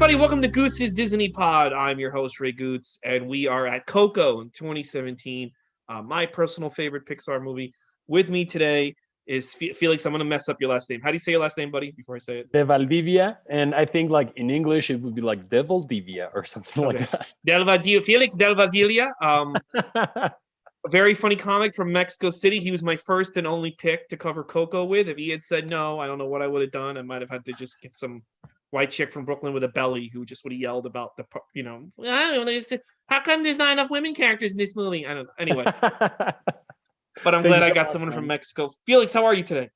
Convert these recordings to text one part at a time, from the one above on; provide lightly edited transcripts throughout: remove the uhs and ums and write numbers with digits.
everybody, welcome to Goots' Disney Pod. I'm your host, Ray Goots, and we are at Coco in 2017, my personal favorite Pixar movie. With me today is Felix. I'm going to mess up your last name. How do you say your last name, buddy, before I say it? De Valdivia, and I think like in English it would be like De Valdivia or something Okay. like that. Felix Del Valdivia. A very funny comic from Mexico City. He was my first and only pick to cover Coco with. If he had said no, I don't know what I would have done. I might have had to just get some white chick from Brooklyn with a belly who just would have yelled about the, how come there's not enough women characters in this movie? I don't know. Anyway, but I'm glad I got someone from Mexico. Felix, how are you today?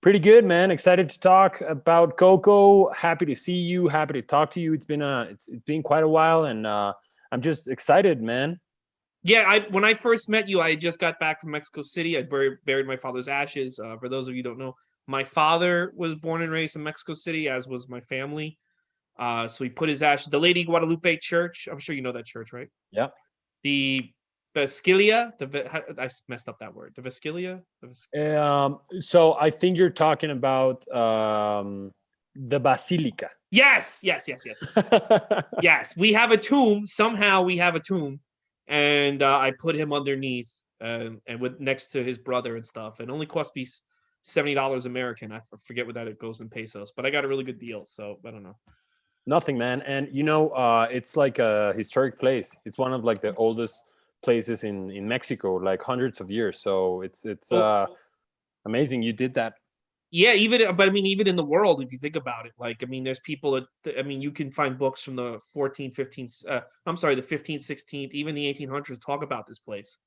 Pretty good, man. Excited to talk about Coco. Happy to see you. Happy to talk to you. It's been quite a while, and I'm just excited, man. Yeah, when I first met you, I just got back from Mexico City. I buried my father's ashes. For those of you who don't know, my father was born and raised in Mexico City, as was my family. So he put his ashes. The Lady Guadalupe Church. I'm sure you know that church, right? Yeah. The Vesquilia. I messed up that word. The Vesquilia. So I think you're talking about the Basilica. Yes. Yes. We have a tomb. Somehow we have a tomb. And I put him underneath and with next to his brother and stuff. And only cost me $70 American. I forget what that it goes in pesos, but I got a really good deal. So I don't know. Nothing, man. And it's like a historic place. It's one of like the oldest places in Mexico, like hundreds of years. So it's amazing you did that. Yeah, even in the world, if you think about it, there's people that, you can find books from the 14th, 15th, the 15th, 16th, even the 1800s talk about this place.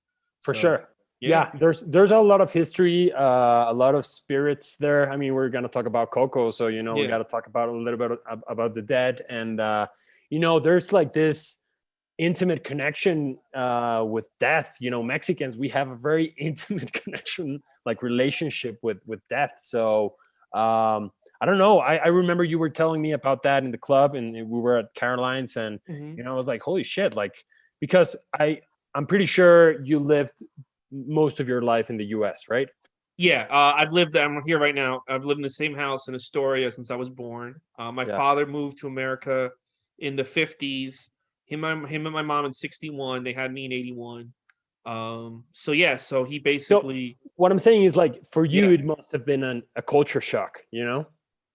For sure. Yeah, there's a lot of history, a lot of spirits there. I mean, we're going to talk about Coco, so, we got to talk about a little bit about the dead. And, there's like this intimate connection with death. Mexicans, we have a very intimate connection, like relationship with death. So I don't know, I remember you were telling me about that in the club, and we were at Caroline's, and I was like, holy shit, like, because I'm pretty sure you lived most of your life in the US, right? Yeah, I'm here right now. I've lived in the same house in Astoria since I was born. My father moved to America in the 50s. Him and my mom in 61. They had me in 81. So he basically. So what I'm saying is, like, for you, it must have been a culture shock,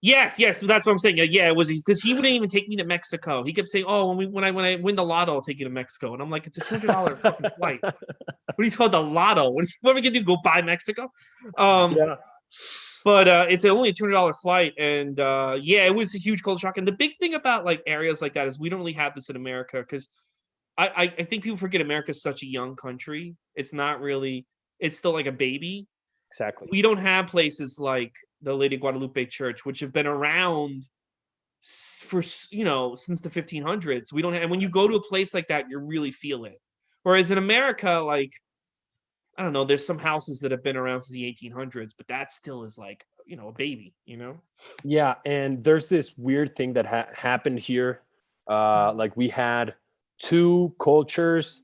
Yes, that's what I'm saying. Yeah, it was, because he wouldn't even take me to Mexico. He kept saying, "Oh, when I win the lotto, I'll take you to Mexico." And I'm like, "It's a $200 fucking flight. What do you call the lotto? What are we gonna do? Go buy Mexico?" But it's only a $200 flight, and it was a huge culture shock. And the big thing about like areas like that is we don't really have this in America, because I think people forget America's such a young country. It's not really. It's still like a baby. Exactly. We don't have places like the Lady Guadalupe Church, which have been around for since the 1500s. We don't have, and when you go to a place like that, you really feel it. Whereas in America, like, I don't know, there's some houses that have been around since the 1800s, but that still is like, a baby, Yeah, and there's this weird thing that happened here. Like, we had two cultures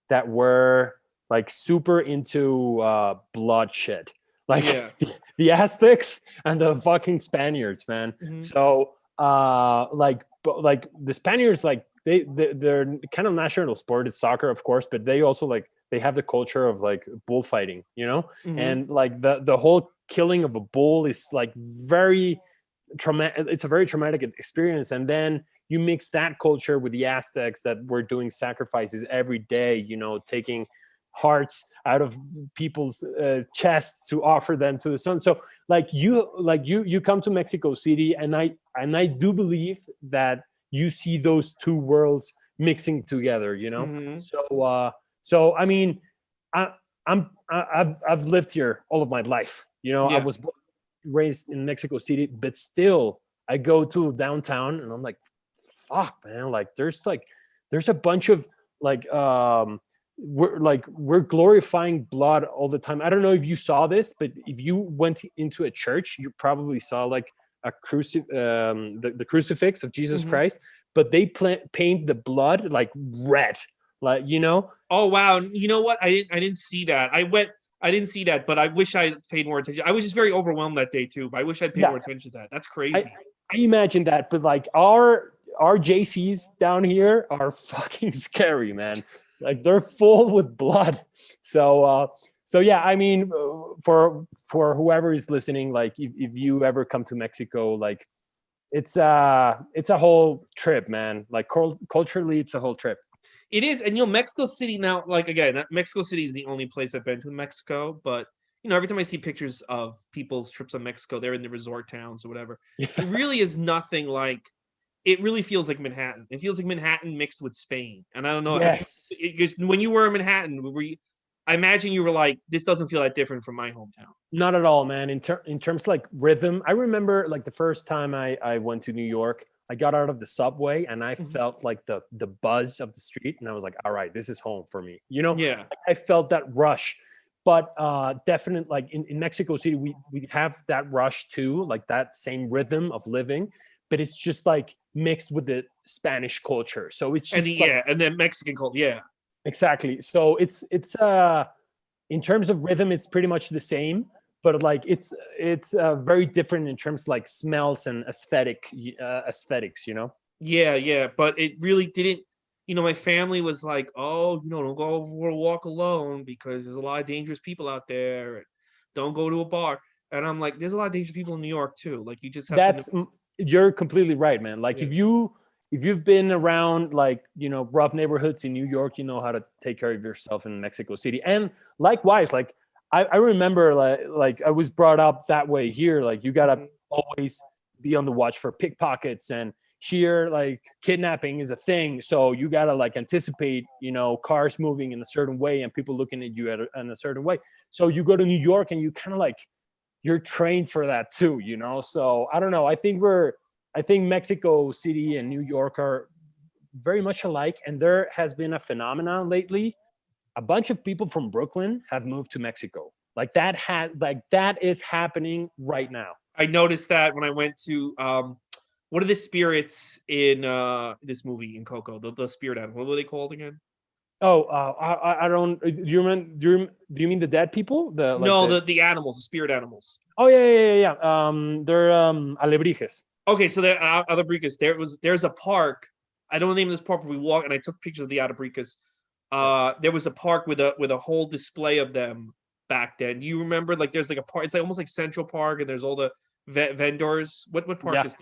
that were like super into bloodshed, like the Aztecs and the fucking Spaniards, man. So like the Spaniards, like their kind of national sport is soccer, of course, but they also like they have the culture of like bullfighting, and like the whole killing of a bull is like very traumatic. It's a very traumatic experience. And then you mix that culture with the Aztecs that were doing sacrifices every day, taking hearts out of people's chests to offer them to the sun. So you come to Mexico City, and I do believe that you see those two worlds mixing together, So I mean, I've lived here all of my life, I was raised in Mexico City, but still I go to downtown and I'm like, fuck, man, like there's a bunch of like we're glorifying blood all the time. I don't know if you saw this, but if you went into a church, you probably saw like a the crucifix of Jesus Christ, but they paint the blood like red, like, Oh wow, you know what? I didn't see that. I didn't see that, but I wish I paid more attention. I was just very overwhelmed that day too. But I wish I'd paid more attention to that. That's crazy. I imagine that, but like our our JCs down here are fucking scary, man. Like they're full with blood. So yeah, I mean, for whoever is listening, like if you ever come to Mexico, like it's a whole trip, man. Like culturally, it's a whole trip. It is, and Mexico City now, like again, Mexico City is the only place I've been to in Mexico, but every time I see pictures of people's trips on Mexico, they're in the resort towns or whatever. It really is nothing like. It really feels like Manhattan. It feels like Manhattan mixed with Spain, and I don't know. Yes. When you were in Manhattan, I imagine you were like, this doesn't feel that different from my hometown. Not at all, man. In terms like rhythm, I remember like the first time I went to New York, I got out of the subway and I felt like the buzz of the street, and I was like, all right, this is home for me. Yeah. I felt that rush. But definitely, like in Mexico City, we have that rush too, like that same rhythm of living, but it's just like mixed with the Spanish culture. So it's just and then Mexican culture, yeah. Exactly. So it's in terms of rhythm, it's pretty much the same, but like it's very different in terms of like smells and aesthetics. Yeah, but it really didn't. My family was like, "Oh, don't go for a walk alone because there's a lot of dangerous people out there. And don't go to a bar." And I'm like, "There's a lot of dangerous people in New York too. Like, you just have to." You're completely right, man. Like if you've been around like rough neighborhoods in New York, you know how to take care of yourself in Mexico City. And likewise, like I remember like I was brought up that way here. Like you gotta always be on the watch for pickpockets, and here like kidnapping is a thing. So you gotta like anticipate, cars moving in a certain way and people looking at you in a certain way. So you go to New York and you kind of like you're trained for that too, So I don't know. I think Mexico City and New York are very much alike, and there has been a phenomenon lately. A bunch of people from Brooklyn have moved to Mexico. Like that is happening right now. I noticed that when I went to what are the spirits in this movie in Coco? The spirit animal. What were they called again? Oh, I don't. Do you mean the dead people? The animals, the spirit animals. Oh yeah. They're alebrijes. Okay, so there alebrijes. There's a park. I don't know the name of this park, but we walked and I took pictures of the alebrijes. There was a park with a whole display of them back then. Do you remember? Like, there's like a park. It's like almost like Central Park, and there's all the vendors. What park is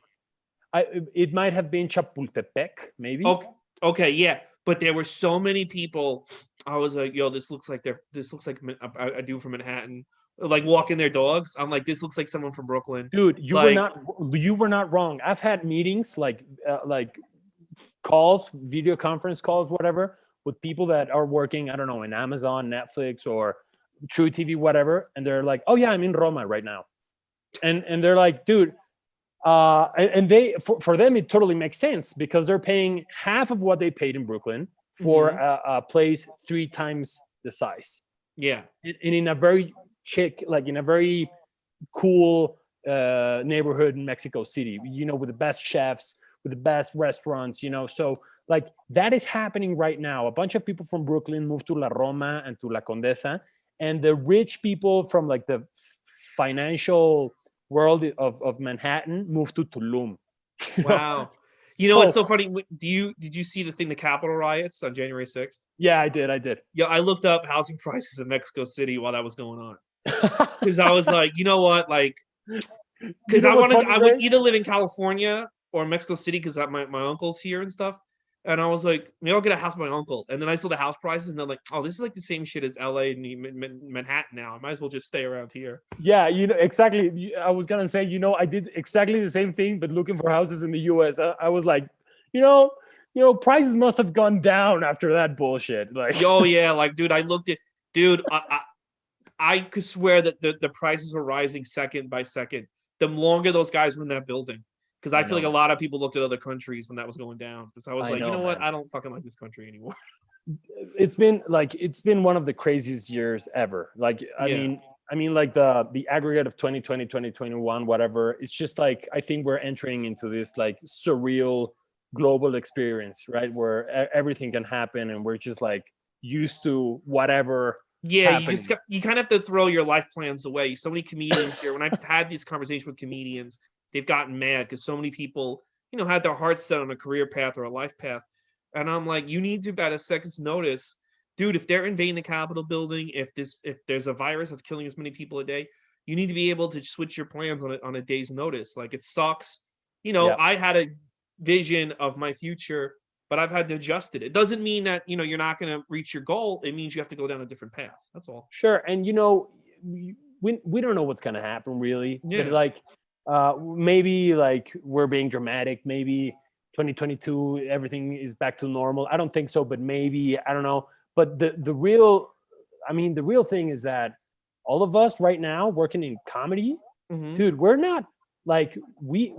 that? It might have been Chapultepec, maybe. Okay, yeah. But there were so many people. I was like, "Yo, this looks like a dude from Manhattan, like walking their dogs." I'm like, "This looks like someone from Brooklyn." Dude, you were not wrong. I've had meetings like calls, video conference calls, whatever, with people that are working, I don't know, in Amazon, Netflix, or True TV, whatever, and they're like, "Oh yeah, I'm in Roma right now," and they're like, "Dude." And they for them it totally makes sense because they're paying half of what they paid in Brooklyn for a place 3 times the size. Yeah, and in a very in a very cool neighborhood in Mexico City. With the best chefs, with the best restaurants. So like that is happening right now. A bunch of people from Brooklyn moved to La Roma and to La Condesa, and the rich people from like the financial world of Manhattan moved to Tulum. Wow. It's so funny. Did you see the Capitol riots on January 6th? Yeah, I did. Yeah, I looked up housing prices in Mexico City while that was going on. Because I was like, you know what? Like, because I would either live in California or Mexico City because my uncle's here and stuff. And I was like, maybe I'll get a house with my uncle. And then I saw the house prices, and they're like, oh, this is like the same shit as LA and Manhattan now. I might as well just stay around here. Yeah, exactly. I was gonna say, I did exactly the same thing, but looking for houses in the US. I was like, prices must have gone down after that bullshit. Like, oh yeah, like dude, I looked at I could swear that the prices were rising second by second. The longer those guys were in that building. Because I feel like a lot of people looked at other countries when that was going down. Because I was like, you know what? I don't fucking like this country anymore. It's been one of the craziest years ever. Like, I mean, like the aggregate of 2020, 2021, whatever. It's just like, I think we're entering into this like surreal global experience, right? Where everything can happen, and we're just like used to whatever. Yeah, you kind of have to throw your life plans away. So many comedians here. When I've had this conversation with comedians, they've gotten mad because so many people had their hearts set on a career path or a life path. And I'm like, you need to, at a second's notice, dude, if they're invading the Capitol building, if there's a virus that's killing as many people a day, you need to be able to switch your plans on a day's notice. Like, it sucks. Yeah. I had a vision of my future, but I've had to adjust it. It doesn't mean that, you're not going to reach your goal. It means you have to go down a different path. That's all. Sure. And we don't know what's going to happen really. Yeah. But like maybe like we're being dramatic. Maybe 2022 everything is back to normal. I don't think so, but maybe, I don't know. But the real thing is that all of us right now working in comedy, dude, we're not like we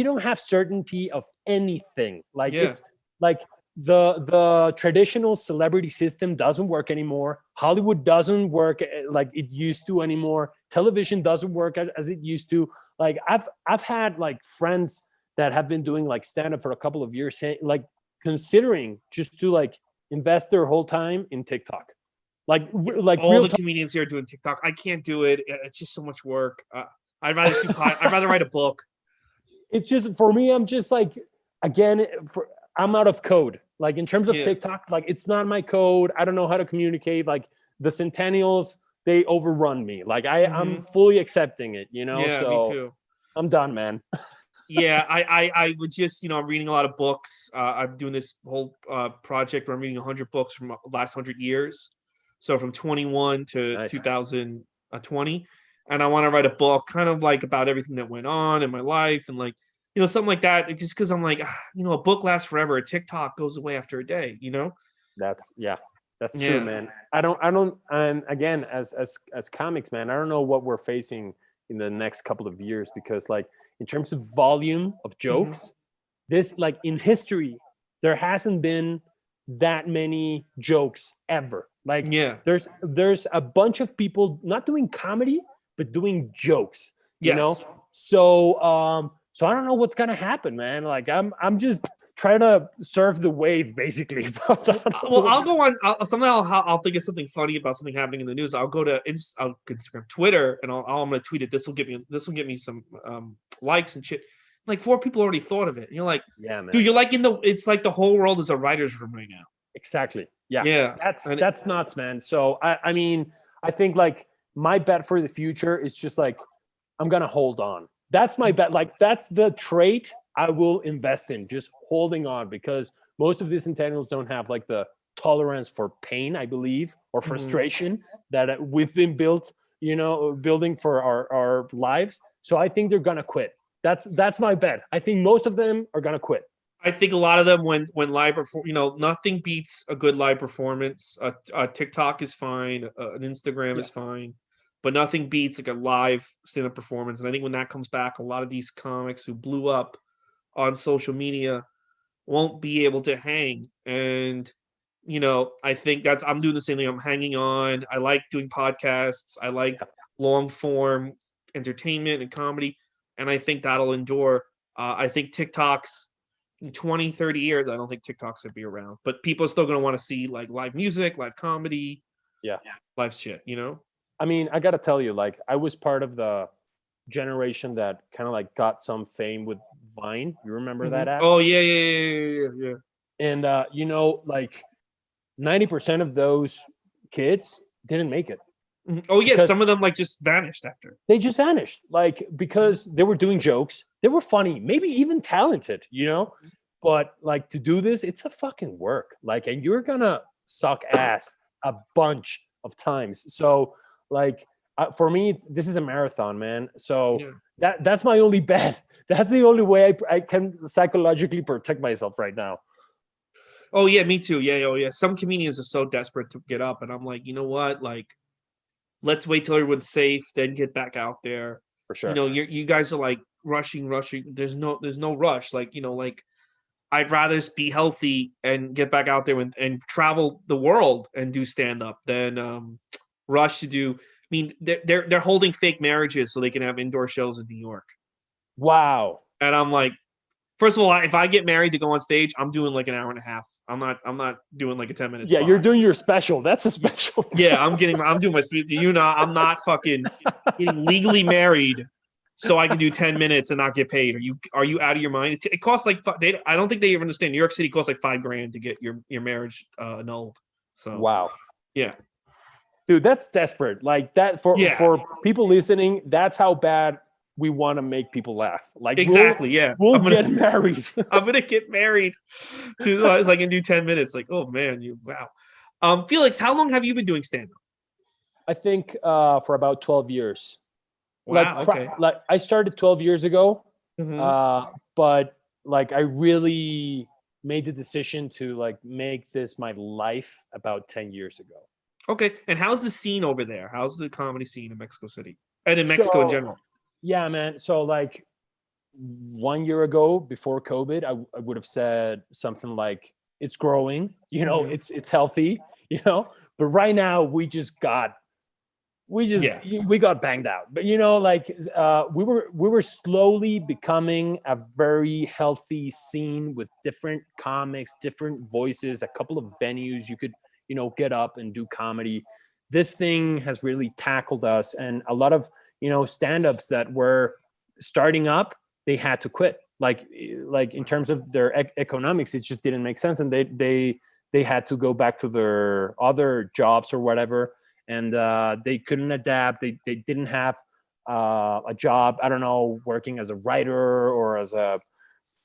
don't have certainty of anything. Like it's like the traditional celebrity system doesn't work anymore. Hollywood doesn't work like it used to anymore. Television doesn't work as it used to. Like I've had like friends that have been doing like stand-up for a couple of years, saying like considering just to like invest their whole time in TikTok. Like all the comedians here are doing TikTok. I can't do it. It's just so much work. I'd rather write a book. It's just, for me, I'm just like, again, I'm out of code. Like in terms of TikTok, like it's not my code. I don't know how to communicate. Like the centennials, they overrun me. Like I'm fully accepting it, Yeah, so me too. I'm done, man. Yeah, I would just, I'm reading a lot of books. I'm doing this whole project where I'm reading 100 books from the last 100 years. So from 21 to 2020. And I want to write a book kind of like about everything that went on in my life and like, something like that. Just because I'm like, a book lasts forever. A TikTok goes away after a day, That's true, man. I don't, and again, as comics, man, I don't know what we're facing in the next couple of years, because like in terms of volume of jokes, this, like in history, there hasn't been that many jokes ever. Like there's a bunch of people not doing comedy but doing jokes, so I don't know what's gonna happen, man. Like I'm just trying to surf the wave, basically. Well, I'll go on. I'll think of something funny about something happening in the news. I'll go to Instagram, Twitter, and I'm gonna tweet it. This will get me some likes and shit. Like 4 people already thought of it, and you're like, yeah, man. Dude, you're like it's like the whole world is a writer's room right now. Exactly. Yeah. That's nuts, man. So I mean, I think like my bet for the future is just like I'm gonna hold on. That's my bet. Like that's the trait I will invest in, just holding on, because most of these centennials don't have like the tolerance for pain, I believe, or frustration that we've been building for our lives. So I think they're gonna quit. That's my bet. I think most of them are gonna quit. I think a lot of them, when live, nothing beats a good live performance. TikTok is fine, an Instagram is fine, but nothing beats like a live stand-up performance. And I think when that comes back, a lot of these comics who blew up on social media won't be able to hang. And I think I'm doing the same thing. I'm hanging on. I like doing podcasts. I like long form entertainment and comedy, and I think that'll endure. I think TikTok's in 20, 30 years, I don't think TikTok's would be around, but people are still going to want to see like live music, live comedy, live shit, I mean, I got to tell you, like I was part of the generation that kind of like got some fame with Vine. You remember that app? Oh yeah. And like 90% of those kids didn't make it. Oh yeah, some of them like just vanished after. They just vanished, like because they were doing jokes. They were funny, maybe even talented, but like to do this, it's a fucking work. Like, and you're gonna suck ass a bunch of times. So like for me, this is a marathon, man. So that's my only bet. That's the only way I can psychologically protect myself right now. Oh yeah, me too. Yeah, oh yeah. Some comedians are so desperate to get up, and I'm like, you know what, like. Let's wait till everyone's safe, then get back out there. For sure. You guys are like rushing. There's no rush. Like, like I'd rather be healthy and get back out there and travel the world and do stand up than rush to do. I mean, they're holding fake marriages so they can have indoor shows in New York. Wow. And I'm like, first of all, if I get married to go on stage, I'm doing like an hour and a half. I'm not doing like a 10-minute spot. You're doing your special. That's a special. Yeah, I'm doing my speech. I'm not fucking getting legally married so I can do 10 minutes and not get paid. Are you out of your mind? It costs like I don't think they even understand. New York City costs like $5,000 to get your marriage annulled. So Wow. yeah, Dude, that's desperate. Like that Yeah. for people listening, that's how bad we want to make people laugh. Like exactly. Yeah, we'll I'm gonna get married. I'm gonna get married to so I can do 10 minutes. Like, oh man, wow. Felix, how long have you been doing stand-up? I think for about 12 years. Wow. Okay. Like I started 12 years ago, Mhm. but like I really made the decision to like make this my life about 10 years ago. Okay. And how's the scene over there? How's the comedy scene in Mexico City and in Mexico in So general? yeah, man. So like 1 year ago, before COVID, I would have said something like it's growing, Mhm. it's healthy, But right now Yeah. we got banged out. But like we were slowly becoming a very healthy scene with different comics, different voices, a couple of venues you could get up and do comedy. This thing has really tackled us, and a lot of stand-ups that were starting up, they had to quit. Like in terms of their economics, it just didn't make sense, and they had to go back to their other jobs or whatever, and they couldn't adapt. They didn't have a job, I don't know, working as a writer or as a,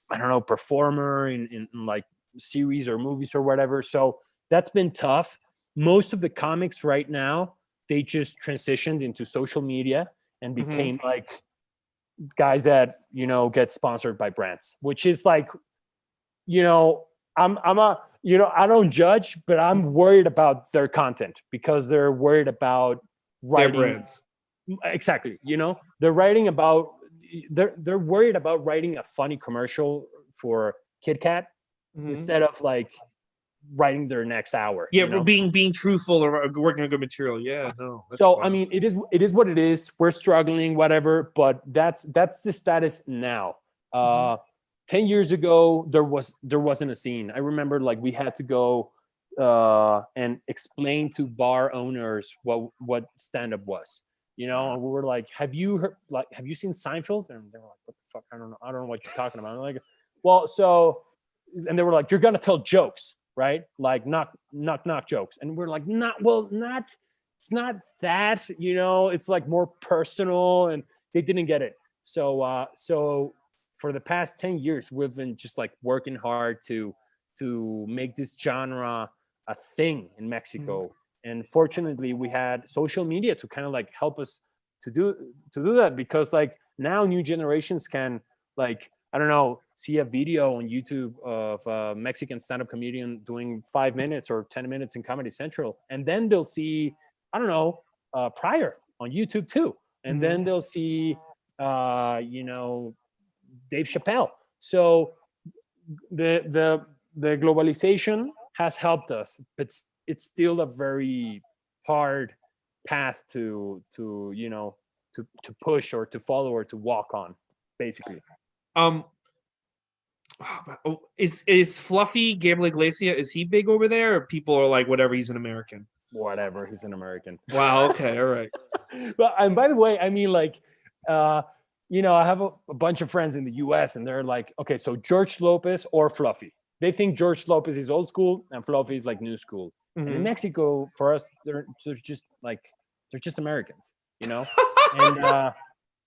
I don't know, performer in like series or movies or whatever. So that's been tough. Most of the comics right now, they just transitioned into social media and Mhm. became like guys that get sponsored by brands, which is like, you know I'm a, I don't judge, but I'm worried about their content because they're worried about Their writing. brands. Exactly. They're writing about, they're worried about writing a funny commercial for Kit Kat Mhm. instead of like writing their next hour. Yeah, for being truthful or working on good material. Yeah, no, that's So I fine. mean, it is what it is. We're struggling, whatever, but that's the status now. Mhm. 10 years ago, there wasn't a scene. I remember like we had to go and explain to bar owners what stand up was. And we were like, have you seen Seinfeld? And they were like, what the fuck? I don't know what you're talking about. I'm like, well, so, and they were like, you're gonna tell jokes, right? Like knock jokes. And we're like, not, it's not that, it's like more personal, and they didn't get it. So for the past 10 years we've been just like working hard to make this genre a thing in Mhm. Mexico. And fortunately we had social media to kind of like help us to do that, because like now new generations can, like, I don't know, see a video on YouTube of a Mexican stand-up comedian doing 5 minutes or 10 minutes in Comedy Central, and then they'll see, I don't know, Pryor on YouTube too, and Mhm. then they'll see, Dave Chappelle. So the globalization has helped us, but it's still a very hard path to push or to follow or to walk on, basically. Um, is Fluffy Gabriel Iglesias? Is he big over there? Or people are like, whatever, he's an American. Whatever, he's an American. Wow. Okay. All right. But and by the way, I mean, like, uh, I have a bunch of friends in the U.S. and they're like, okay, so George Lopez or Fluffy. They think George Lopez is old school and Fluffy is like new school. And in Mhm. Mexico, for us, they're just like, they're just Americans, and That's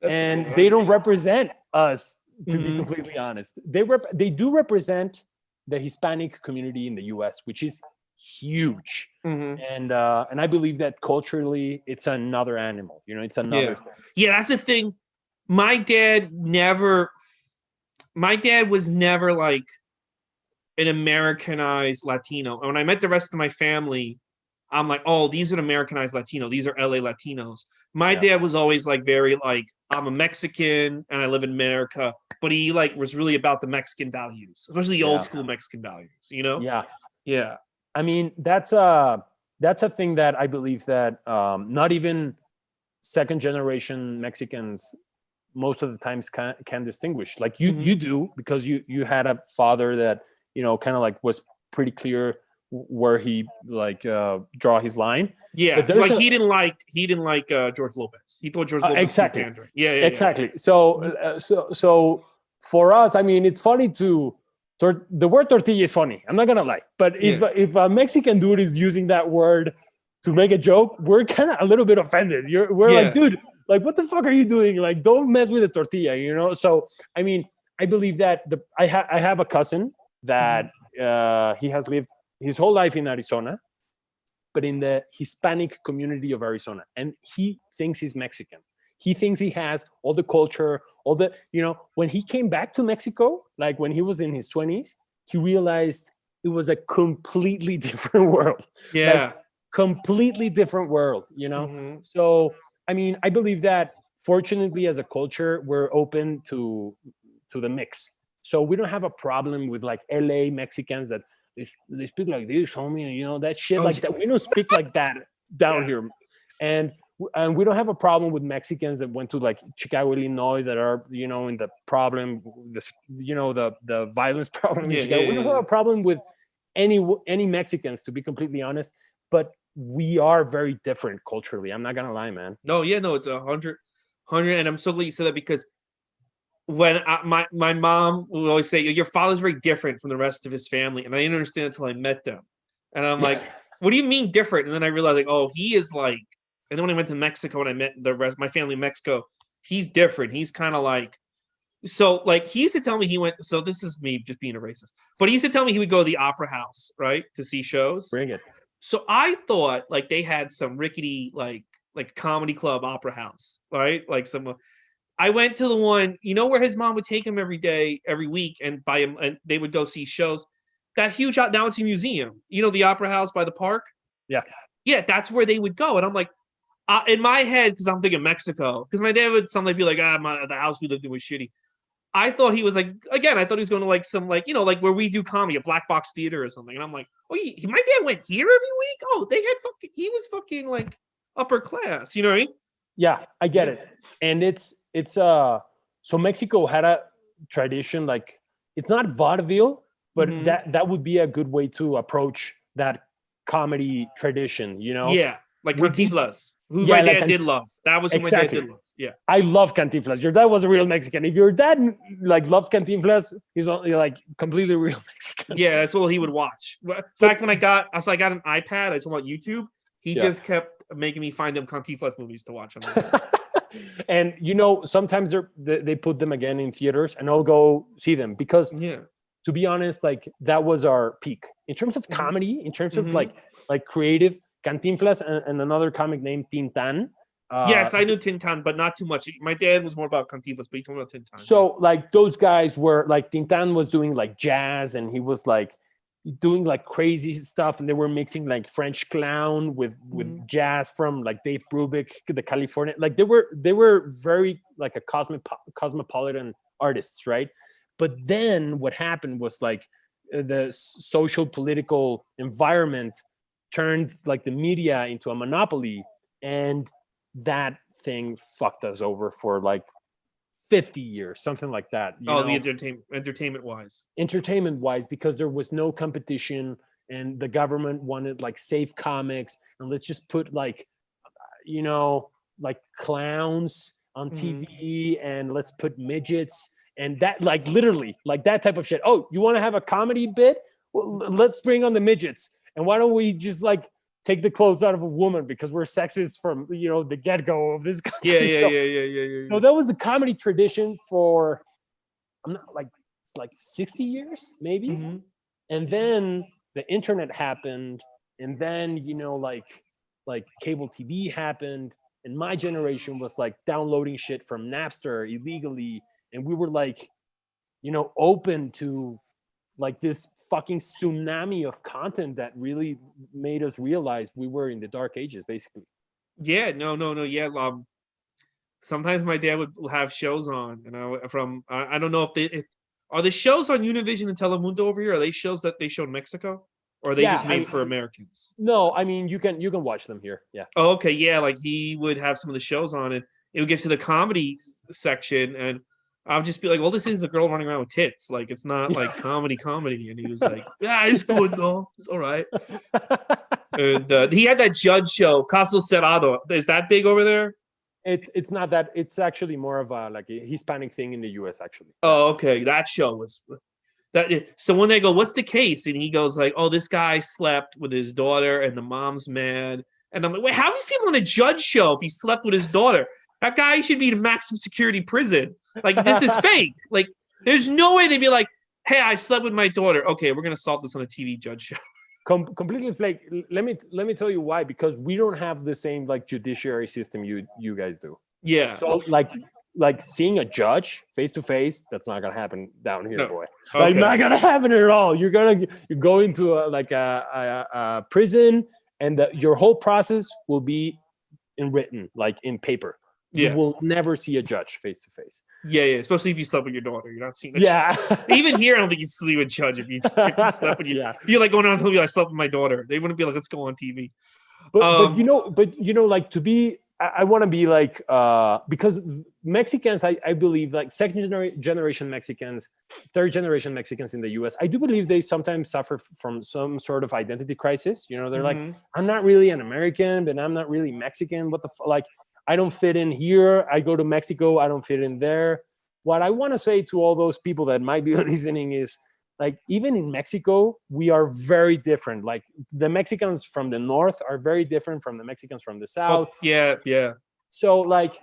they funny. don't represent us. To be Mhm. completely honest, they do represent the Hispanic community in the U.S., which is huge. Mhm. And I believe that culturally it's another animal. It's another Yeah. thing. Yeah, that's the thing. My dad never. My dad was never like an Americanized Latino. And when I met the rest of my family, I'm like, oh, these are an Americanized Latino. These are LA Latinos. My Yeah, dad was always like very like, I'm a Mexican and I live in America, but he like was really about the Mexican values, especially the old yeah, school Mexican values. yeah. Yeah. I mean, that's a thing that I believe that not even second generation Mexicans most of the times can distinguish. Like you Hmm. do, because you had a father that kind of like was pretty clear where he like draw his line. Yeah, But there's like a- he didn't like George Lopez. He thought George Lopez was exactly. pandering. Yeah, Exactly. So, so for us, I mean, it's funny the word tortilla is funny. I'm not gonna lie, but if a Mexican dude is using that word to make a joke, we're kind of a little bit offended. We're Yeah. like, dude, like, what the fuck are you doing? Like, don't mess with the tortilla, you know? So, I mean, I believe that I have a cousin that he has lived his whole life in Arizona, but in the Hispanic community of Arizona, and he thinks he's Mexican. He thinks he has all the culture, all the, when he came back to Mexico, like when he was in his 20s, he realized it was a completely different world. Yeah. Like, completely different world, So, I mean, I believe that fortunately as a culture, we're open to the mix. So we don't have a problem with like LA Mexicans that they speak like this, homie, that shit like that. We don't speak like that down here. And we don't have a problem with Mexicans that went to like Chicago, Illinois, that are, in the problem, the violence problem in Chicago. We don't have a problem with any Mexicans, to be completely honest, but we are very different culturally. I'm not gonna lie, man. No, it's 100, and I'm so glad you said that, because when my mom would always say, your father's very different from the rest of his family, and I didn't understand until I met them, and I'm like, what do you mean different? And then I realized, like, oh, he is like, and then when I went to Mexico and I met the rest my family in Mexico, he's different. He's kind of like, so like he used to tell me he went. So this is me just being a racist, but he used to tell me he would go to the opera house, right, to see shows. Bring it. So I thought like they had some rickety like comedy club opera house, right? Like some. I went to the one, where his mom would take him every day, every week, and buy him, and they would go see shows. That huge now it's a museum. The opera house by the park. Yeah, that's where they would go, and I'm like, in my head, because I'm thinking Mexico, because my dad would sometimes be like, the house we lived in was shitty. I thought he was like, again, I thought he was going to like some like, like where we do comedy, a black box theater or something. And I'm like, oh, my dad went here every week? Oh, he was fucking like upper class, you know what I mean? Yeah, I get it. And it's so Mexico had a tradition, like, it's not vaudeville, but that would be a good way to approach that comedy tradition, Yeah, like Cantinflas, who my dad did love. That was who my dad did love. Yeah, I love Cantinflas. Your dad was a real Mexican. If your dad like loved Cantinflas, he's only like completely real Mexican. Yeah, that's all he would watch. In fact, when I got an iPad, I told him about YouTube. He just kept making me find them Cantinflas movies to watch. And sometimes they put them again in theaters, and I'll go see them because, to be honest, like that was our peak in terms of comedy, in terms of like creative. Cantinflas and another comic named Tintan. Yes, I knew Tintan, but not too much. My dad was more about Cantinflas, but he told me about Tintan. So like those guys were like, Tintan was doing like jazz, and he was like doing like crazy stuff, and they were mixing like French clown with jazz from like Dave Brubeck, the California. Like they were very like a cosmopolitan artists, right? But then what happened was like the social political environment turned like the media into a monopoly, and that thing fucked us over for like 50 years, something like that. The entertainment wise, because there was no competition, and the government wanted like safe comics, and let's just put like like clowns on TV, and let's put midgets, and that like literally like that type of shit. Oh, you want to have a comedy bit? Well, let's bring on the midgets. And why don't we just like take the clothes out of a woman because we're sexist from the get-go of this country? Yeah. So that was the comedy tradition for it's like 60 years maybe. And then the internet happened, and then like cable TV happened, and my generation was like downloading shit from Napster illegally, and we were like open to like this fucking tsunami of content that really made us realize we were in the dark ages, basically. Yeah, no. Yeah. Sometimes my dad would have shows on, and I don't know if are the shows on Univision and Telemundo over here. Are they shows that they show in Mexico, or are they just made for Americans? No, I mean you can watch them here. Yeah. Oh, okay. Yeah, like he would have some of the shows on, and it would get to the comedy section, and I'll just be like, well, this is a girl running around with tits. Like, it's not like comedy. And he was like, yeah, it's good though. It's all right. And he had that judge show, Caso Cerrado. Is that big over there? It's not that. It's actually more of a like a Hispanic thing in the U.S. actually. Oh, okay. That show was that. So when they go, what's the case? And he goes like, oh, this guy slept with his daughter, and the mom's mad. And I'm like, wait, how are these people on a judge show if he slept with his daughter? That guy should be in maximum security prison. Like, this is fake. Like, there's no way they'd be like, hey, I slept with my daughter. Okay, we're gonna solve this on a TV judge show. Completely fake. Let me tell you why. Because we don't have the same like judiciary system you guys do. Yeah. So like seeing a judge face to face, that's not gonna happen down here, No. boy. Okay. Like not gonna happen at all. You go into a prison, and your whole process will be in written, like in paper. Yeah. You will never see a judge face to face. Yeah. Especially if you slept with your daughter, you're not seeing. Yeah. Even here, I don't think you see a judge if you slept with your. Yeah. If you're like going around telling me I slept with my daughter, they wouldn't be like, let's go on TV. But like to be, I want to be like because Mexicans, I believe like generation Mexicans, third generation Mexicans in the U.S. I do believe they sometimes suffer from some sort of identity crisis. You know, they're like, I'm not really an American, but I'm not really Mexican. What the like? I don't fit in here. I go to Mexico, I don't fit in there. What I want to say to all those people that might be listening is, like, even in Mexico, we are very different. Like, the Mexicans from the north are very different from the Mexicans from the south. Well, yeah. So, like,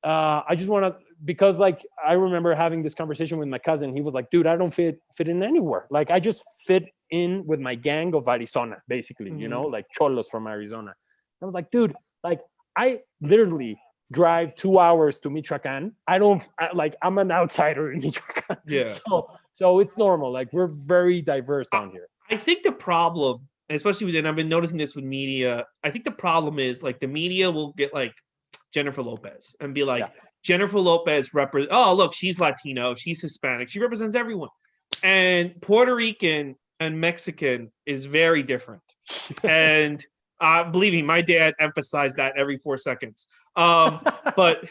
I just want to, because, like, I remember having this conversation with my cousin. He was like, dude, I don't fit in anywhere. Like, I just fit in with my gang of Arizona, basically, you know, like cholos from Arizona. I was like, dude, like, I literally drive 2 hours to Michoacan. I'm an outsider in Michoacan. Yeah. So it's normal. Like, we're very diverse down here. I think the problem, especially and I've been noticing this with media, I think the problem is like the media will get like Jennifer Lopez and be like, Jennifer Lopez represents, oh, look, she's Latino, she's Hispanic, she represents everyone. And Puerto Rican and Mexican is very different. And believe me, my dad emphasized that every 4 seconds. But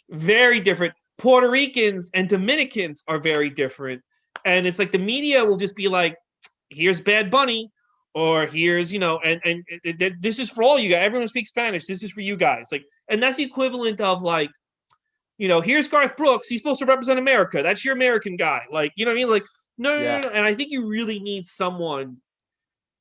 very different. Puerto Ricans and Dominicans are very different. And it's like the media will just be like, here's Bad Bunny, or here's, and this is for all you guys. Everyone speaks Spanish. This is for you guys. Like, and that's the equivalent of like, here's Garth Brooks. He's supposed to represent America. That's your American guy. Like, you know what I mean? Like, no. And I think you really need someone.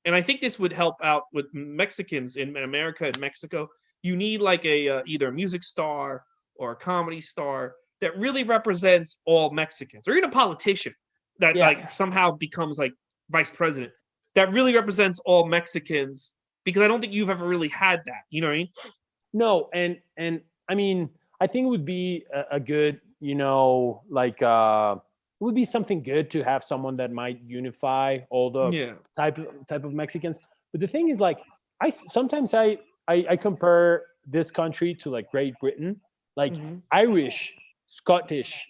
And I think this would help out with Mexicans in America and Mexico. You need like either a music star or a comedy star that really represents all Mexicans, or even a politician that like somehow becomes like vice president that really represents all Mexicans, because I don't think you've ever really had that. You know what I mean? No, and I mean, I think it would be a good, it would be something good to have someone that might unify all the type of Mexicans. But the thing is, like, I sometimes compare this country to like Great Britain, like Irish, Scottish,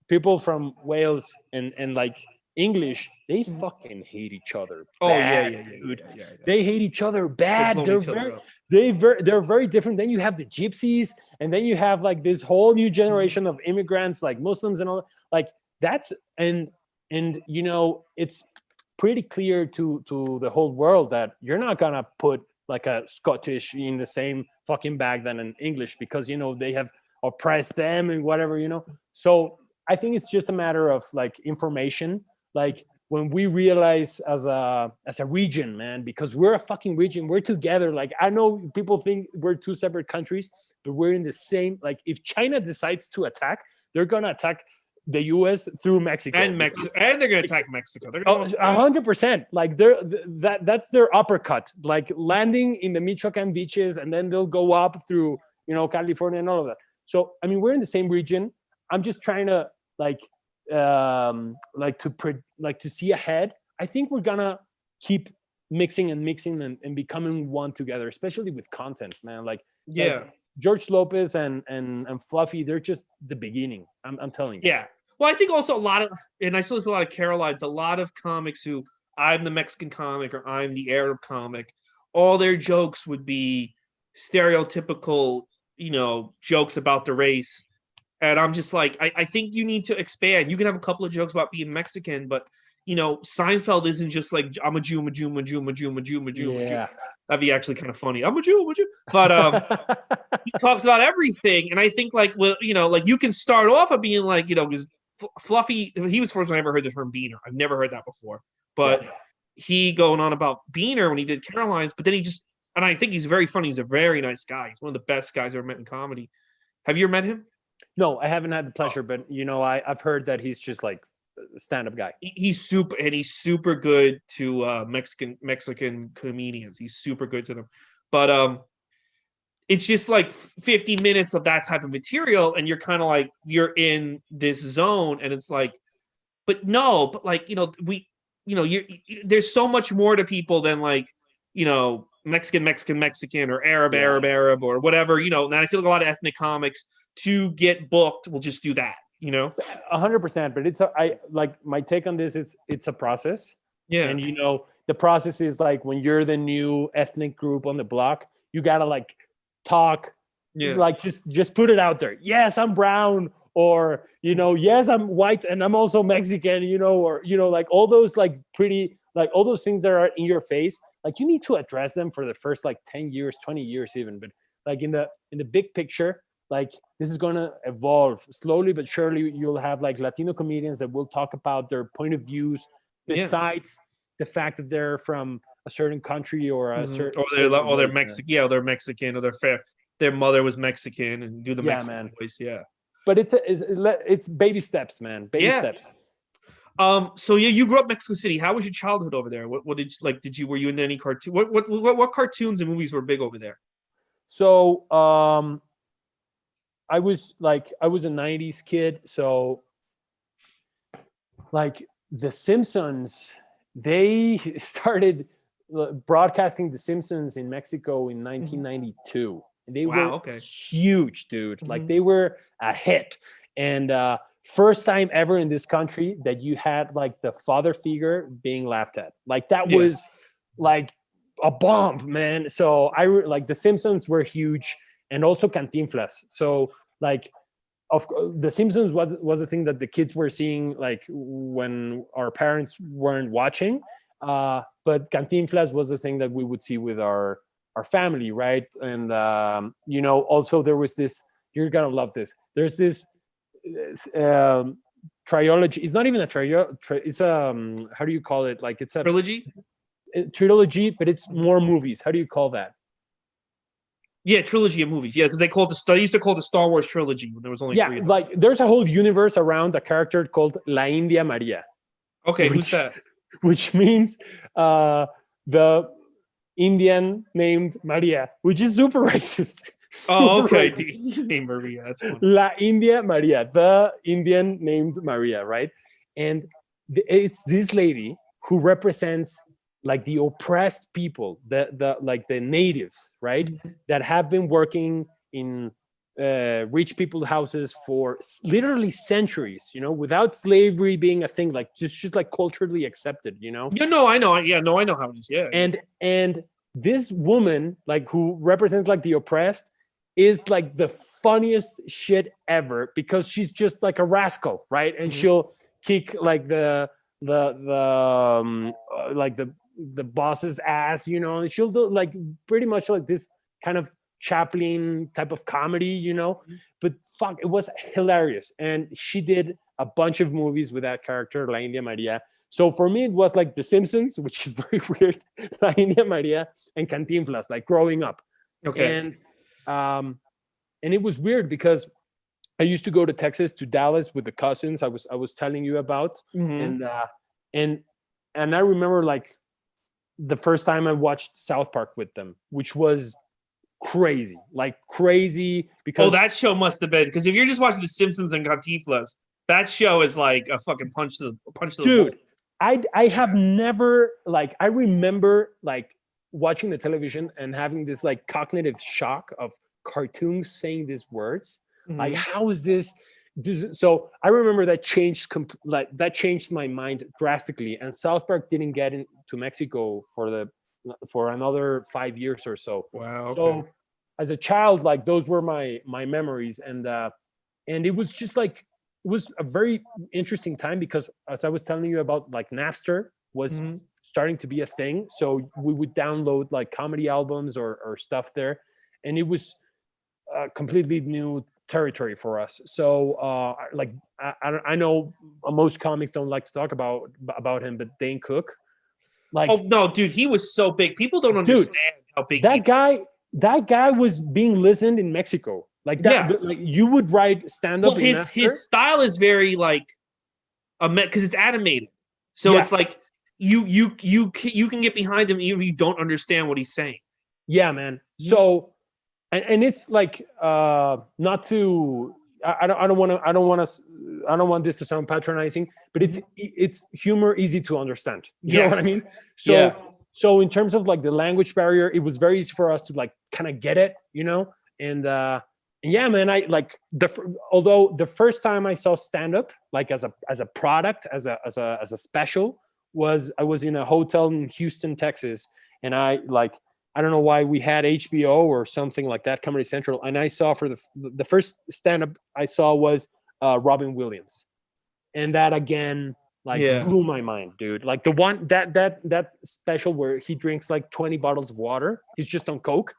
people from Wales and like English, they fucking hate each other. Dude. They hate each other bad. They're very different. Then you have the gypsies, and then you have like this whole new generation of immigrants, like Muslims and all. Like, that's and it's pretty clear to the whole world that you're not gonna put like a Scottish in the same fucking bag than an English, because they have oppressed them and whatever. So I think it's just a matter of like information. Like, when we realize as a region, man, because we're a fucking region, we're together. Like, I know people think we're two separate countries, but we're in the same. Like, if China decides to attack, they're gonna attack the U.S. through Mexico and Mexico, and they're gonna attack Mexico. They're 100%. Like, that's their uppercut. Like, landing in the Michoacan beaches, and then they'll go up through California and all of that. So I mean, we're in the same region. I'm just trying to to see ahead. I think we're gonna keep mixing and becoming one together, especially with content, man. Like George Lopez and Fluffy, they're just the beginning. I'm telling you. Yeah. Well, I think also and I saw there's a lot of Carolines, a lot of comics who, I'm the Mexican comic or I'm the Arab comic, all their jokes would be stereotypical, jokes about the race. And I'm just like, I think you need to expand. You can have a couple of jokes about being Mexican, but Seinfeld isn't just like I'm a Jew, I'm a Jew, I'm a Jew, I'm a Jew, I'm a Jew, I'm a Jew, I'm a Jew. Yeah. That'd be actually kind of funny. I'm a Jew, I'm a Jew. But he talks about everything, and I think like, well, like you can start off of being like, because Fluffy, he was the first one I ever heard the term beaner. I've never heard that before. But he going on about Beaner when he did Caroline's, but then he just, and I think he's very funny. He's a very nice guy. He's one of the best guys I've ever met in comedy. Have you ever met him? No, I haven't had the pleasure, but I've heard that he's just like a stand-up guy. He's super good to Mexican comedians. He's super good to them. But it's just like 50 minutes of that type of material, and you're kind of like, you're in this zone, and it's like, but like, there's so much more to people than like, Mexican or Arab or whatever, and I feel like a lot of ethnic comics to get booked will just do that, 100%. But my take on this, it's a process. Yeah. And the process is like, when you're the new ethnic group on the block, you gotta like talk, like just put it out there. Yes, I'm brown, or yes, I'm white and I'm also Mexican, or like all those like pretty, like all those things that are in your face, like you need to address them for the first like 10 years, 20 years even. But like in the big picture, like this is going to evolve slowly but surely. You'll have like Latino comedians that will talk about their point of views besides the fact that they're from a certain country or a certain, or they're Mexican, they're Mexican, or their mother was Mexican, and do the Mexican voice. But it's baby steps, man. Baby steps. So you grew up in Mexico City. How was your childhood over there? What did you like? Were you into any cartoon? What cartoons and movies were big over there? So I was a 90s kid. So like the Simpsons, they started broadcasting the Simpsons in Mexico in 1992. And they were huge, dude. Like they were a hit. And first time ever in this country that you had like the father figure being laughed at. Like that was like a bomb, man. So like the Simpsons were huge, and also Cantinflas. So like the Simpsons was a thing that the kids were seeing like when our parents weren't watching. But Cantinflas was the thing that we would see with our family, right? And also there was this, you're gonna love this, there's this trilogy. It's not even a trilogy, it's how do you call it? Like it's a trilogy, but it's more movies. How do you call that? Trilogy of movies. Because they used to call it the Star Wars trilogy when there was only three of them. Like there's a whole universe around a character called La India Maria. Okay, who's that? Which means the Indian named Maria, which is super racist. Racist. The Indian named Maria. That's funny. La India Maria, the Indian named Maria, right? And it's this lady who represents like the oppressed people, the natives, right? Mm-hmm. That have been working in rich people's houses for literally centuries, without slavery being a thing, like just like culturally accepted, I know. I know how it is. And this woman, like who represents like the oppressed, is like the funniest shit ever, because she's just like a rascal, right? And she'll kick like the boss's ass, and she'll do like pretty much like this kind of Chaplin type of comedy, but fuck, it was hilarious. And she did a bunch of movies with that character, La India Maria. So for me, it was like The Simpsons, which is very weird, La India Maria, and Cantinflas, like growing up. Okay. And it was weird because I used to go to Texas, to Dallas with the cousins I was telling you about. And I remember like the first time I watched South Park with them, which was crazy because that show must have been, because if you're just watching The Simpsons and Cantinflas, that show is like a fucking punch to the dude. I have never, like, I remember like watching the television and having this like cognitive shock of cartoons saying these words. Like, how is this? So I remember that changed my mind drastically. And South Park didn't get into Mexico for another 5 years or so. Wow. Okay. So as a child, like those were my memories. And and it was just like it was a very interesting time because as I was telling you about, like Napster was Mhm. starting to be a thing, so we would download like comedy albums or stuff there, and it was completely new territory for us. So like I know most comics don't like to talk about him, but Dane Cook, Oh like, no, dude, he was so big. People don't dude, understand how big he. that guy was being listened in Mexico. Like that, Yeah. like you would write stand Well, up in his Napster. style is very like a because it's animated, so Yeah, it's like you can get behind him even if you don't understand what he's saying. yeah, man. Mhm. So and it's like not to I don't want this to sound patronizing, but it's humor easy to understand. You know what I Yes. mean? Yeah. So in terms of like the language barrier, it was very easy for us to like kind of get it, you know? And yeah, man, I like although the first time I saw stand up like as a product, as a special, was I was in a hotel in Houston, Texas, and I don't know why we had HBO or something like that, Comedy Central, and I saw for the first stand up I saw was Robin Williams, and that again like Yeah. blew my mind, dude. Like the one that special where he drinks like 20 bottles of water, he's just on coke.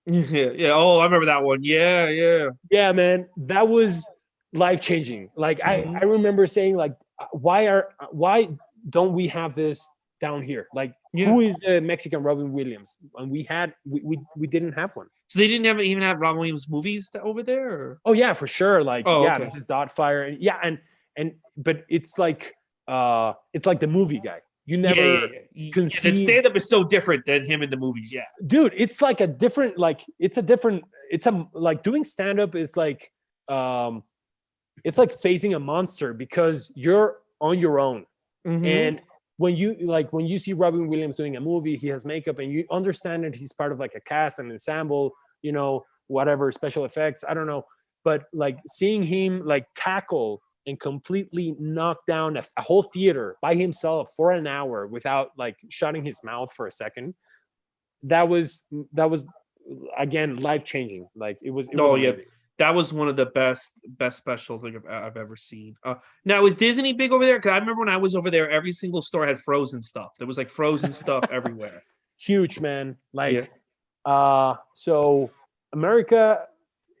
Yeah. Yeah. Oh, I remember that one. Yeah. Yeah. Yeah, man, that was life changing. Like I Mhm. remember saying like, why don't we have this down here? Like, Yeah. who is the Mexican Robin Williams? And we didn't have one. So they didn't even have Robin Williams movies over there. Or? Oh yeah, for sure. Like, Oh, yeah, okay. Mrs. Doubtfire, and yeah, and but it's like the movie guy. You Yeah. Yeah. never Yeah. Yeah, the conceive, stand up is so different than him in the movies. Yeah. dude. It's like a different, like it's a like doing stand up is like um it's like facing a monster because you're on your own. Mm-hmm. And when you see Robin Williams doing a movie, he has makeup, and you understand that he's part of like a cast and ensemble, whatever special effects, I don't know. But like seeing him like tackle and completely knock down a whole theater by himself for an hour without like shutting his mouth for a second, that was again life changing. Like it was Oh yeah, amazing. that was one of the best specials like I've ever seen. Now is Disney big over there? Because I remember when I was over there, every single store had Frozen stuff. There was like Frozen stuff everywhere. Huge, man. Yeah. Like so America,